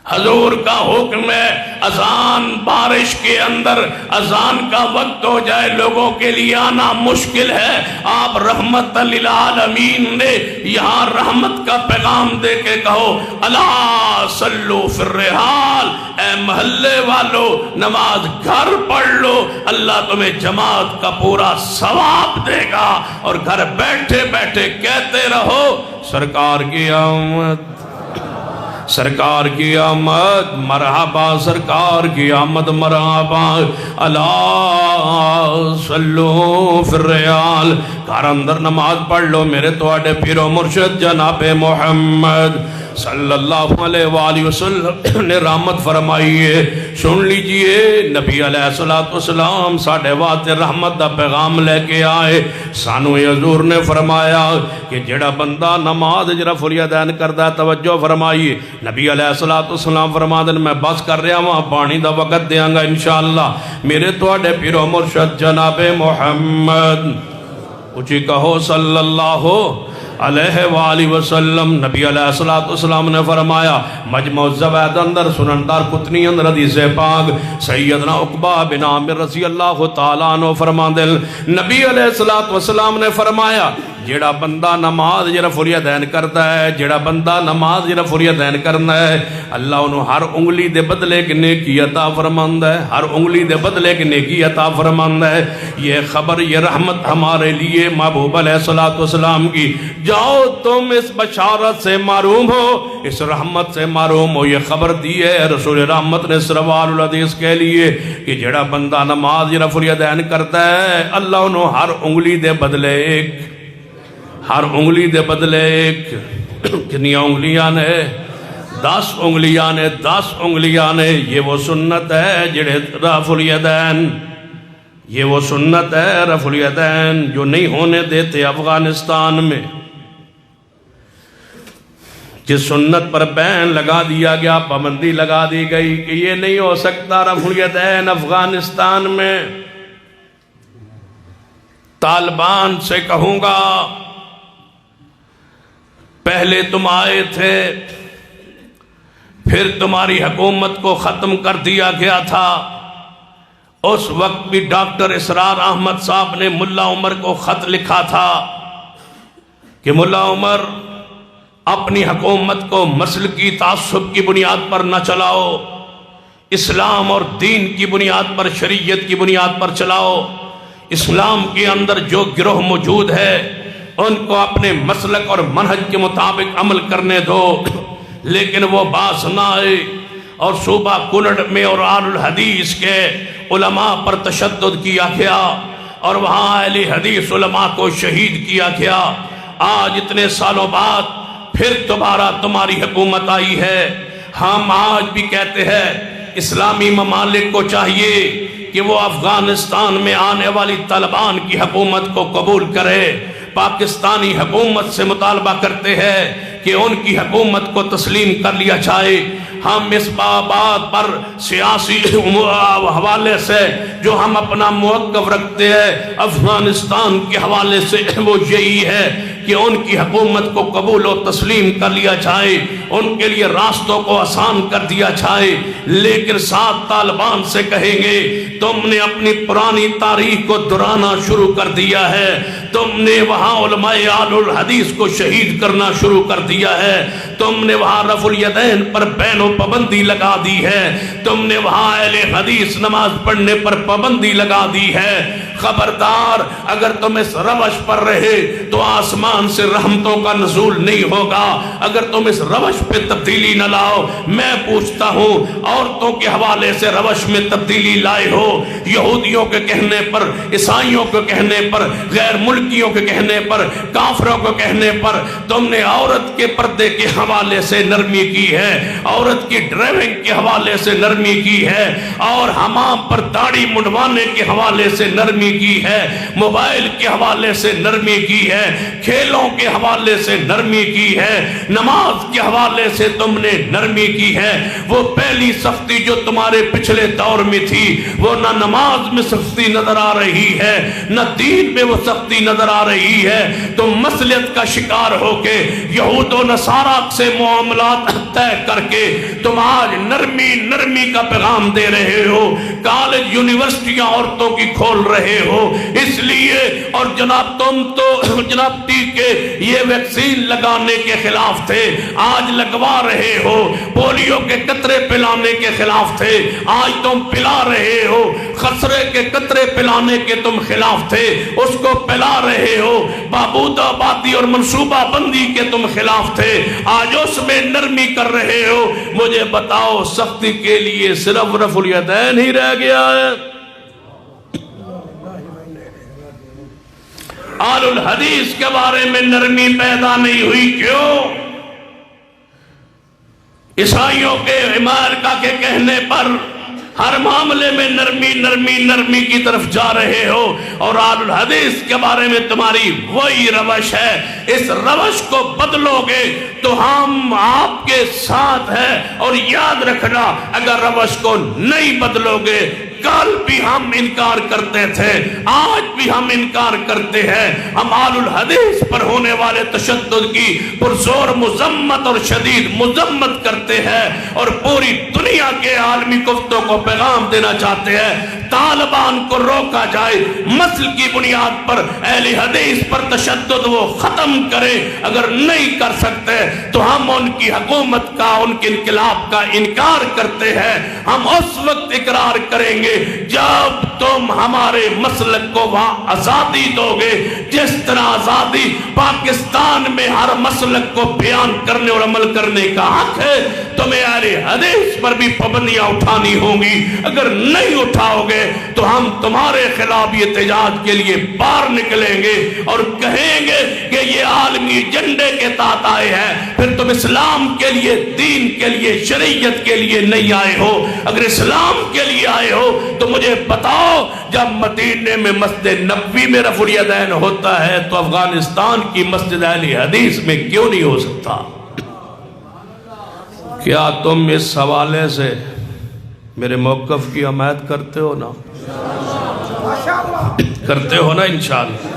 حضور کا حکم ہے اذان بارش کے اندر اذان کا وقت ہو جائے لوگوں کے لیے آنا مشکل ہے، آپ رحمت للعالمین نے یہاں رحمت کا پیغام دے کے کہو الا صلو فی الرحال، اے محلے والو نماز گھر پڑھ لو، اللہ تمہیں جماعت کا پورا ثواب دے گا، اور گھر بیٹھے بیٹھے کہتے رہو سرکار کی آمد، سرکار کی آمد مرحبا، سرکار کی آمد مرحبا، الا صلو فی الرحال، گھر اندر نماز پڑھ لو میرے تواڈے پیر و مرشد جناب محمد صلی اللہ علیہ وآلہ وسلم نے رحمت فرمائی ہے۔ سن لیجئے نبی علیہ السلام ساڑھے واسطے رحمت دا پیغام لے کے آئے، سانو حضور نے فرمایا کہ جڑا بندہ نماز رفع الیدین کردا ہے، توجہ فرمائیے، نبی علیہ السلام فرما دن میں بس کر رہا ہوں، پانی دا وقت دیاں گا انشاءاللہ، میرے تواڈے پیر و مرشد جناب محمد اچھی کہو صلی اللہ علیہ وآلہ وسلم، نبی علیہ السلام نے فرمایا مجمع الزوائد اندر سنن دارقطنی اندر حدیث پاک سیدنا عقبہ بن عامر رضی اللہ تعالیٰ عنہ فرما دل، نبی علیہ السلام نے فرمایا جیڑا بندہ نماز رفع الیدین کرتا ہے، جیڑا بندہ نماز رفع الیدین کرنا ہے، اللہ انہوں ہر انگلی دے بدلے کی نیکی عطا فرماندہ ہے، ہر انگلی دے بدلے کی نیکی عطا فرماندہ ہے۔ یہ خبر، یہ رحمت ہمارے لیے محبوب علیہ السلام کی، جاؤ تم اس بشارت سے معروم ہو، اس رحمت سے معروم ہو، یہ خبر دی ہے رسول رحمت نے سروار الحدیث کے لیے کہ جیڑا بندہ نماز رفع الیدین کرتا ہے، اللہ انہوں ہر انگلی دے بدلے ایک، ہر انگلی دے بدلے ایک، کتنی انگلیاں نے؟ 10 انگلیاں نے، 10 انگلیاں نے۔ یہ وہ سنت ہے جڑے رفع الیدین، یہ وہ سنت ہے رفع الیدین جو نہیں ہونے دیتے افغانستان میں، جس سنت پر بین لگا دیا گیا، پابندی لگا دی گئی کہ یہ نہیں ہو سکتا رفع الیدین افغانستان میں۔ طالبان سے کہوں گا پہلے تم آئے تھے، پھر تمہاری حکومت کو ختم کر دیا گیا تھا، اس وقت بھی ڈاکٹر اسرار احمد صاحب نے ملا عمر کو خط لکھا تھا کہ ملا عمر اپنی حکومت کو مسلکی تعصب کی بنیاد پر نہ چلاؤ، اسلام اور دین کی بنیاد پر، شریعت کی بنیاد پر چلاؤ، اسلام کے اندر جو گروہ موجود ہے ان کو اپنے مسلک اور منہج کے مطابق عمل کرنے دو، لیکن وہ باس نہ آئے، اور صوبہ کنڑ میں اور آل الحدیث کے علماء پر تشدد کیا گیا، اور وہاں اہل حدیث علماء کو شہید کیا گیا۔ آج اتنے سالوں بعد پھر دوبارہ تمہاری حکومت آئی ہے، ہم آج بھی کہتے ہیں اسلامی ممالک کو چاہیے کہ وہ افغانستان میں آنے والی طالبان کی حکومت کو قبول کرے، پاکستانی حکومت سے مطالبہ کرتے ہیں کہ ان کی حکومت کو تسلیم کر لیا جائے۔ ہم اس بات پر سیاسی حوالے سے جو ہم اپنا موقف رکھتے ہیں افغانستان کے حوالے سے، وہ یہی ہے کہ ان کی حکومت کو قبول و تسلیم کر لیا جائے، ان کے لیے راستوں کو آسان کر دیا جائے، لیکن ساتھ طالبان سے کہیں گے تم نے اپنی پرانی تاریخ کو دہرانا شروع کر دیا ہے، تم نے وہاں علماء آل الحدیث کو شہید کرنا شروع کر دیا ہے، تم نے وہاں رفع الیدین پر بین و پابندی لگا دی ہے، تم نے وہاں اہل حدیث نماز پڑھنے پر پابندی لگا دی ہے۔ خبردار، اگر تم اس روش پر رہے تو آسمان سے رحمتوں کا نزول نہیں ہوگا، اگر تم اس روش پہ تبدیلی نہ لاؤ۔ میں پوچھتا ہوں عورتوں کے حوالے سے روش میں تبدیلی لائے ہو، یہودیوں کے کہنے پر، عیسائیوں کے کہنے پر، غیر ملکیوں کے کہنے پر، کافروں کے کہنے پر تم نے عورت کے پردے کے حوالے سے نرمی کی ہے، عورت کی ڈرائیونگ کے حوالے سے نرمی کی ہے، اور حمام پر داڑھی منڈوانے کے حوالے سے نرمی کی ہے, موبائل کے حوالے سے نرمی کی ہے, کھیلوں کے حوالے سے نرمی کی ہے, نماز کے حوالے سے تم نے نرمی کی ہے. وہ پہلی سختی جو تمہارے پچھلے دور میں تھی وہ نہ نماز میں سختی نظر آ رہی ہے نہ دین میں وہ سختی نظر آ رہی ہے. تم مصلحت کا شکار ہو کے یہود و نصارہ سے معاملات طے کر کے تم آج نرمی کا پیغام دے رہے ہو. کالج یونیورسٹیاں عورتوں کی کھول رہے ہو اس لیے, اور جناب تم تو جناب ٹیکے یہ ویکسین لگانے کے خلاف تھے, آج لگوا رہے ہو. پولیو کے قطرے پلانے کے خلاف تھے, آج تم پلا رہے ہو. خسرے کے قطرے پلانے کے تم خلاف تھے, اس کو پلا رہے ہو. بابود آبادی اور منصوبہ بندی کے تم خلاف تھے, آج اس میں نرمی کر رہے ہو. مجھے بتاؤ سختی کے لیے صرف رفع الیدین ہی رہ گیا ہے؟ آل الحدیث کے بارے میں نرمی پیدا نہیں ہوئی, کیوں؟ عیسائیوں کے امریکہ کے کہنے پر ہر معاملے میں نرمی کی طرف جا رہے ہو, اور آل الحدیث کے بارے میں تمہاری وہی روش ہے. اس روش کو بدلو گے تو ہم آپ کے ساتھ ہیں, اور یاد رکھنا اگر روش کو نہیں بدلو گے, کل بھی ہم انکار کرتے تھے, آج بھی ہم انکار کرتے ہیں. ہم آل الحدیث پر ہونے والے تشدد کی پرزور مذمت اور شدید مذمت کرتے ہیں, اور پوری دنیا کے عالمی کفتوں کو پیغام دینا چاہتے ہیں طالبان کو روکا جائے, مسل کی بنیاد پر اہل حدیث پر تشدد وہ ختم کرے. اگر نہیں کر سکتے تو ہم ان کی حکومت کا, ان کے انقلاب کا انکار کرتے ہیں. ہم اس وقت اقرار کریں گے جب تم ہمارے مسلک کو وہاں آزادی دو گے, جس طرح آزادی پاکستان میں ہر مسلک کو بیان کرنے اور عمل کرنے کا حق ہے, تمہیں اہل حدیث پر بھی پابندیاں اٹھانی ہوں گی. اگر نہیں اٹھاؤ گے تو ہم تمہارے خلاف یہ احتجاج کے لیے باہر نکلیں گے اور کہیں گے کہ یہ عالمی جھنڈے کے تحت آئے ہیں, پھر تم اسلام کے لیے, دین کے لیے, شریعت کے لیے نہیں آئے ہو. اگر اسلام کے لیے آئے ہو تو مجھے بتاؤ جب مدینے میں مسجد نبوی میں رفع الیدین ہوتا ہے تو افغانستان کی مسجد اہل حدیث میں کیوں نہیں ہو سکتا؟ کیا تم اس حوالے سے میرے موقف کی حمایت کرتے ہو نا؟ کرتے ہو نا انشاءاللہ؟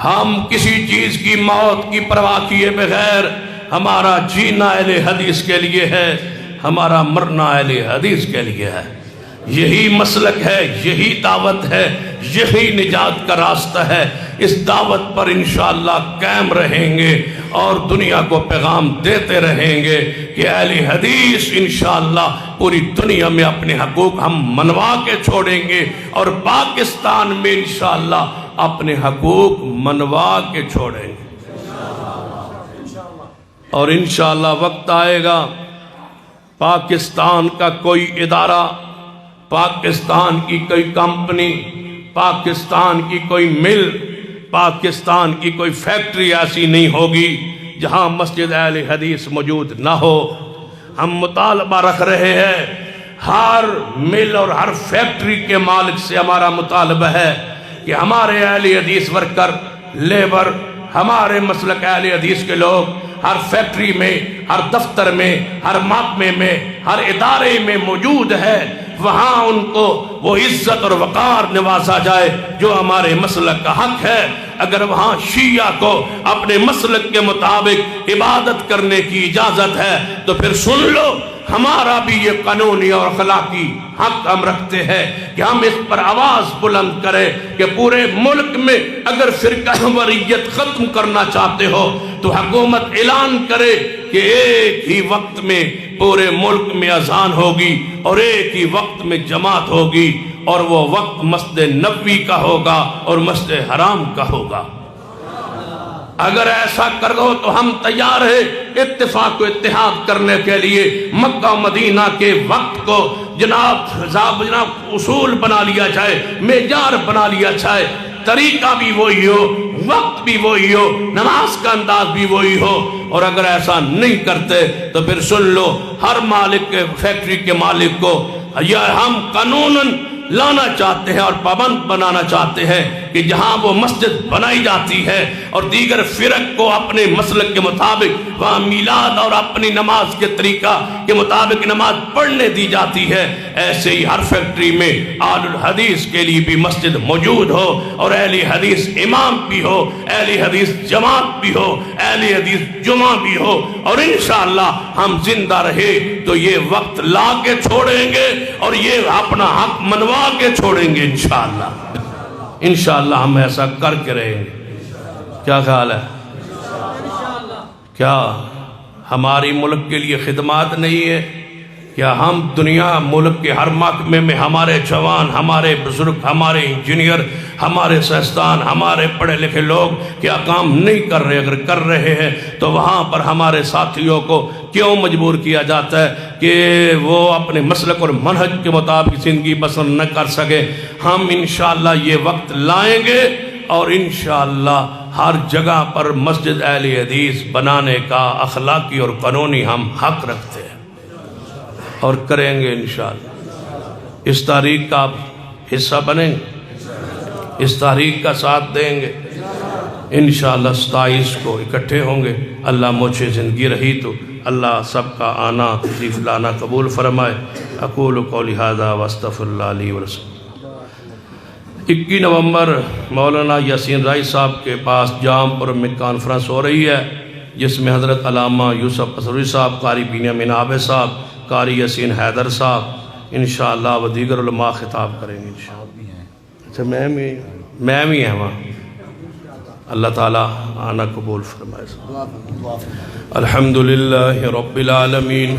ہم کسی چیز کی موت کی پرواہ کیے بغیر, ہمارا جینا اہل حدیث کے لیے ہے, ہمارا مرنا اہل حدیث کے لیے ہے. یہی مسلک ہے, یہی دعوت ہے, یہی نجات کا راستہ ہے. اس دعوت پر انشاءاللہ قائم رہیں گے اور دنیا کو پیغام دیتے رہیں گے کہ اہل حدیث انشاءاللہ پوری دنیا میں اپنے حقوق ہم منوا کے چھوڑیں گے, اور پاکستان میں انشاءاللہ اپنے حقوق منوا کے چھوڑیں گے. اور انشاءاللہ وقت آئے گا پاکستان کا کوئی ادارہ, پاکستان کی کوئی کمپنی, پاکستان کی کوئی مل, پاکستان کی کوئی فیکٹری ایسی نہیں ہوگی جہاں مسجد اہل حدیث موجود نہ ہو. ہم مطالبہ رکھ رہے ہیں, ہر مل اور ہر فیکٹری کے مالک سے ہمارا مطالبہ ہے کہ ہمارے اہل حدیث ورکر, لیبر, ہمارے مسلک اہل حدیث کے لوگ ہر فیکٹری میں, ہر دفتر میں, ہر محکمے میں, ہر ادارے میں موجود ہے, وہاں ان کو وہ عزت اور وقار نوازا جائے جو ہمارے مسلک کا حق ہے. اگر وہاں شیعہ کو اپنے مسلک کے مطابق عبادت کرنے کی اجازت ہے تو پھر سن لو, ہمارا بھی یہ قانونی اور اخلاقی حق ہم رکھتے ہیں کہ ہم اس پر آواز بلند کریں کہ پورے ملک میں اگر فرقہ وریت ختم کرنا چاہتے ہو تو حکومت اعلان کرے کہ ایک ہی وقت میں پورے ملک میں اذان ہوگی اور ایک ہی وقت میں جماعت ہوگی, اور وہ وقت مسجد نبوی کا ہوگا اور مسجد حرام کا ہوگا. اگر ایسا کر دو تو ہم تیار ہیں اتفاق و اتحاد کرنے کے لیے. مکہ مدینہ کے وقت کو جناب اصول بنا لیا جائے, معیار بنا لیا جائے, طریقہ بھی وہی ہو, وقت بھی وہی ہو، نماز کا انداز بھی وہی ہو. اور اگر ایسا نہیں کرتے تو پھر سن لو، ہر مالک کے فیکٹری کے مالک کو یا ہم قانوناً لانا چاہتے ہیں اور پابند بنانا چاہتے ہیں کہ جہاں وہ مسجد بنائی جاتی ہے اور دیگر فرق کو اپنے مسلک کے مطابق وہاں میلاد اور اپنی نماز کے طریقہ کے مطابق نماز پڑھنے دی جاتی ہے، ایسے ہی ہر فیکٹری میں اہل الحدیث کے لیے بھی مسجد موجود ہو اور اہل حدیث امام بھی ہو، اہل حدیث جماعت بھی ہو، اہل حدیث جمعہ بھی ہو. اور انشاءاللہ ہم زندہ رہے تو یہ وقت لا کے چھوڑیں گے اور یہ اپنا حق منوا کے چھوڑیں گے انشاءاللہ. انشاءاللہ ہم ایسا کر کے رہیں گے. کیا خیال ہے؟ کیا ہماری ملک کے لیے خدمات نہیں ہے؟ کیا ہم دنیا ملک کے ہر محکمے میں ہمارے جوان، ہمارے بزرگ، ہمارے انجینئر، ہمارے سائنسدان، ہمارے پڑھے لکھے لوگ کیا کام نہیں کر رہے؟ اگر کر رہے ہیں تو وہاں پر ہمارے ساتھیوں کو کیوں مجبور کیا جاتا ہے کہ وہ اپنے مسلک اور منہج کے مطابق زندگی بسر نہ کر سکے؟ ہم انشاءاللہ یہ وقت لائیں گے اور انشاءاللہ ہر جگہ پر مسجد اہل حدیث بنانے کا اخلاقی اور قانونی ہم حق رکھتے ہیں اور کریں گے انشاءاللہ. اس تحریک کا آپ حصہ بنیں گے، اس تحریک کا ساتھ دیں گے انشاءاللہ. 27 کو اکٹھے ہوں گے. اللہ مجھے زندگی رہی تو اللہ سب کا آنا تشریف لانا قبول فرمائے. اقول قولی ھذا واستغفر اللہ لی ولکم. 21 نومبر مولانا یاسین رائی صاحب کے پاس جام پور میں کانفرنس ہو رہی ہے، جس میں حضرت علامہ یوسف قصوری صاحب، قاری بنیامین عابد صاحب، قاری یاسین حیدر صاحب انشاءاللہ و دیگر علماء خطاب کریں گے انشاءاللہ. اچھا میں بھی ہیں وہاں. اللہ تعالیٰ آنا قبول فرمائے. الحمدللہ رب العالمین.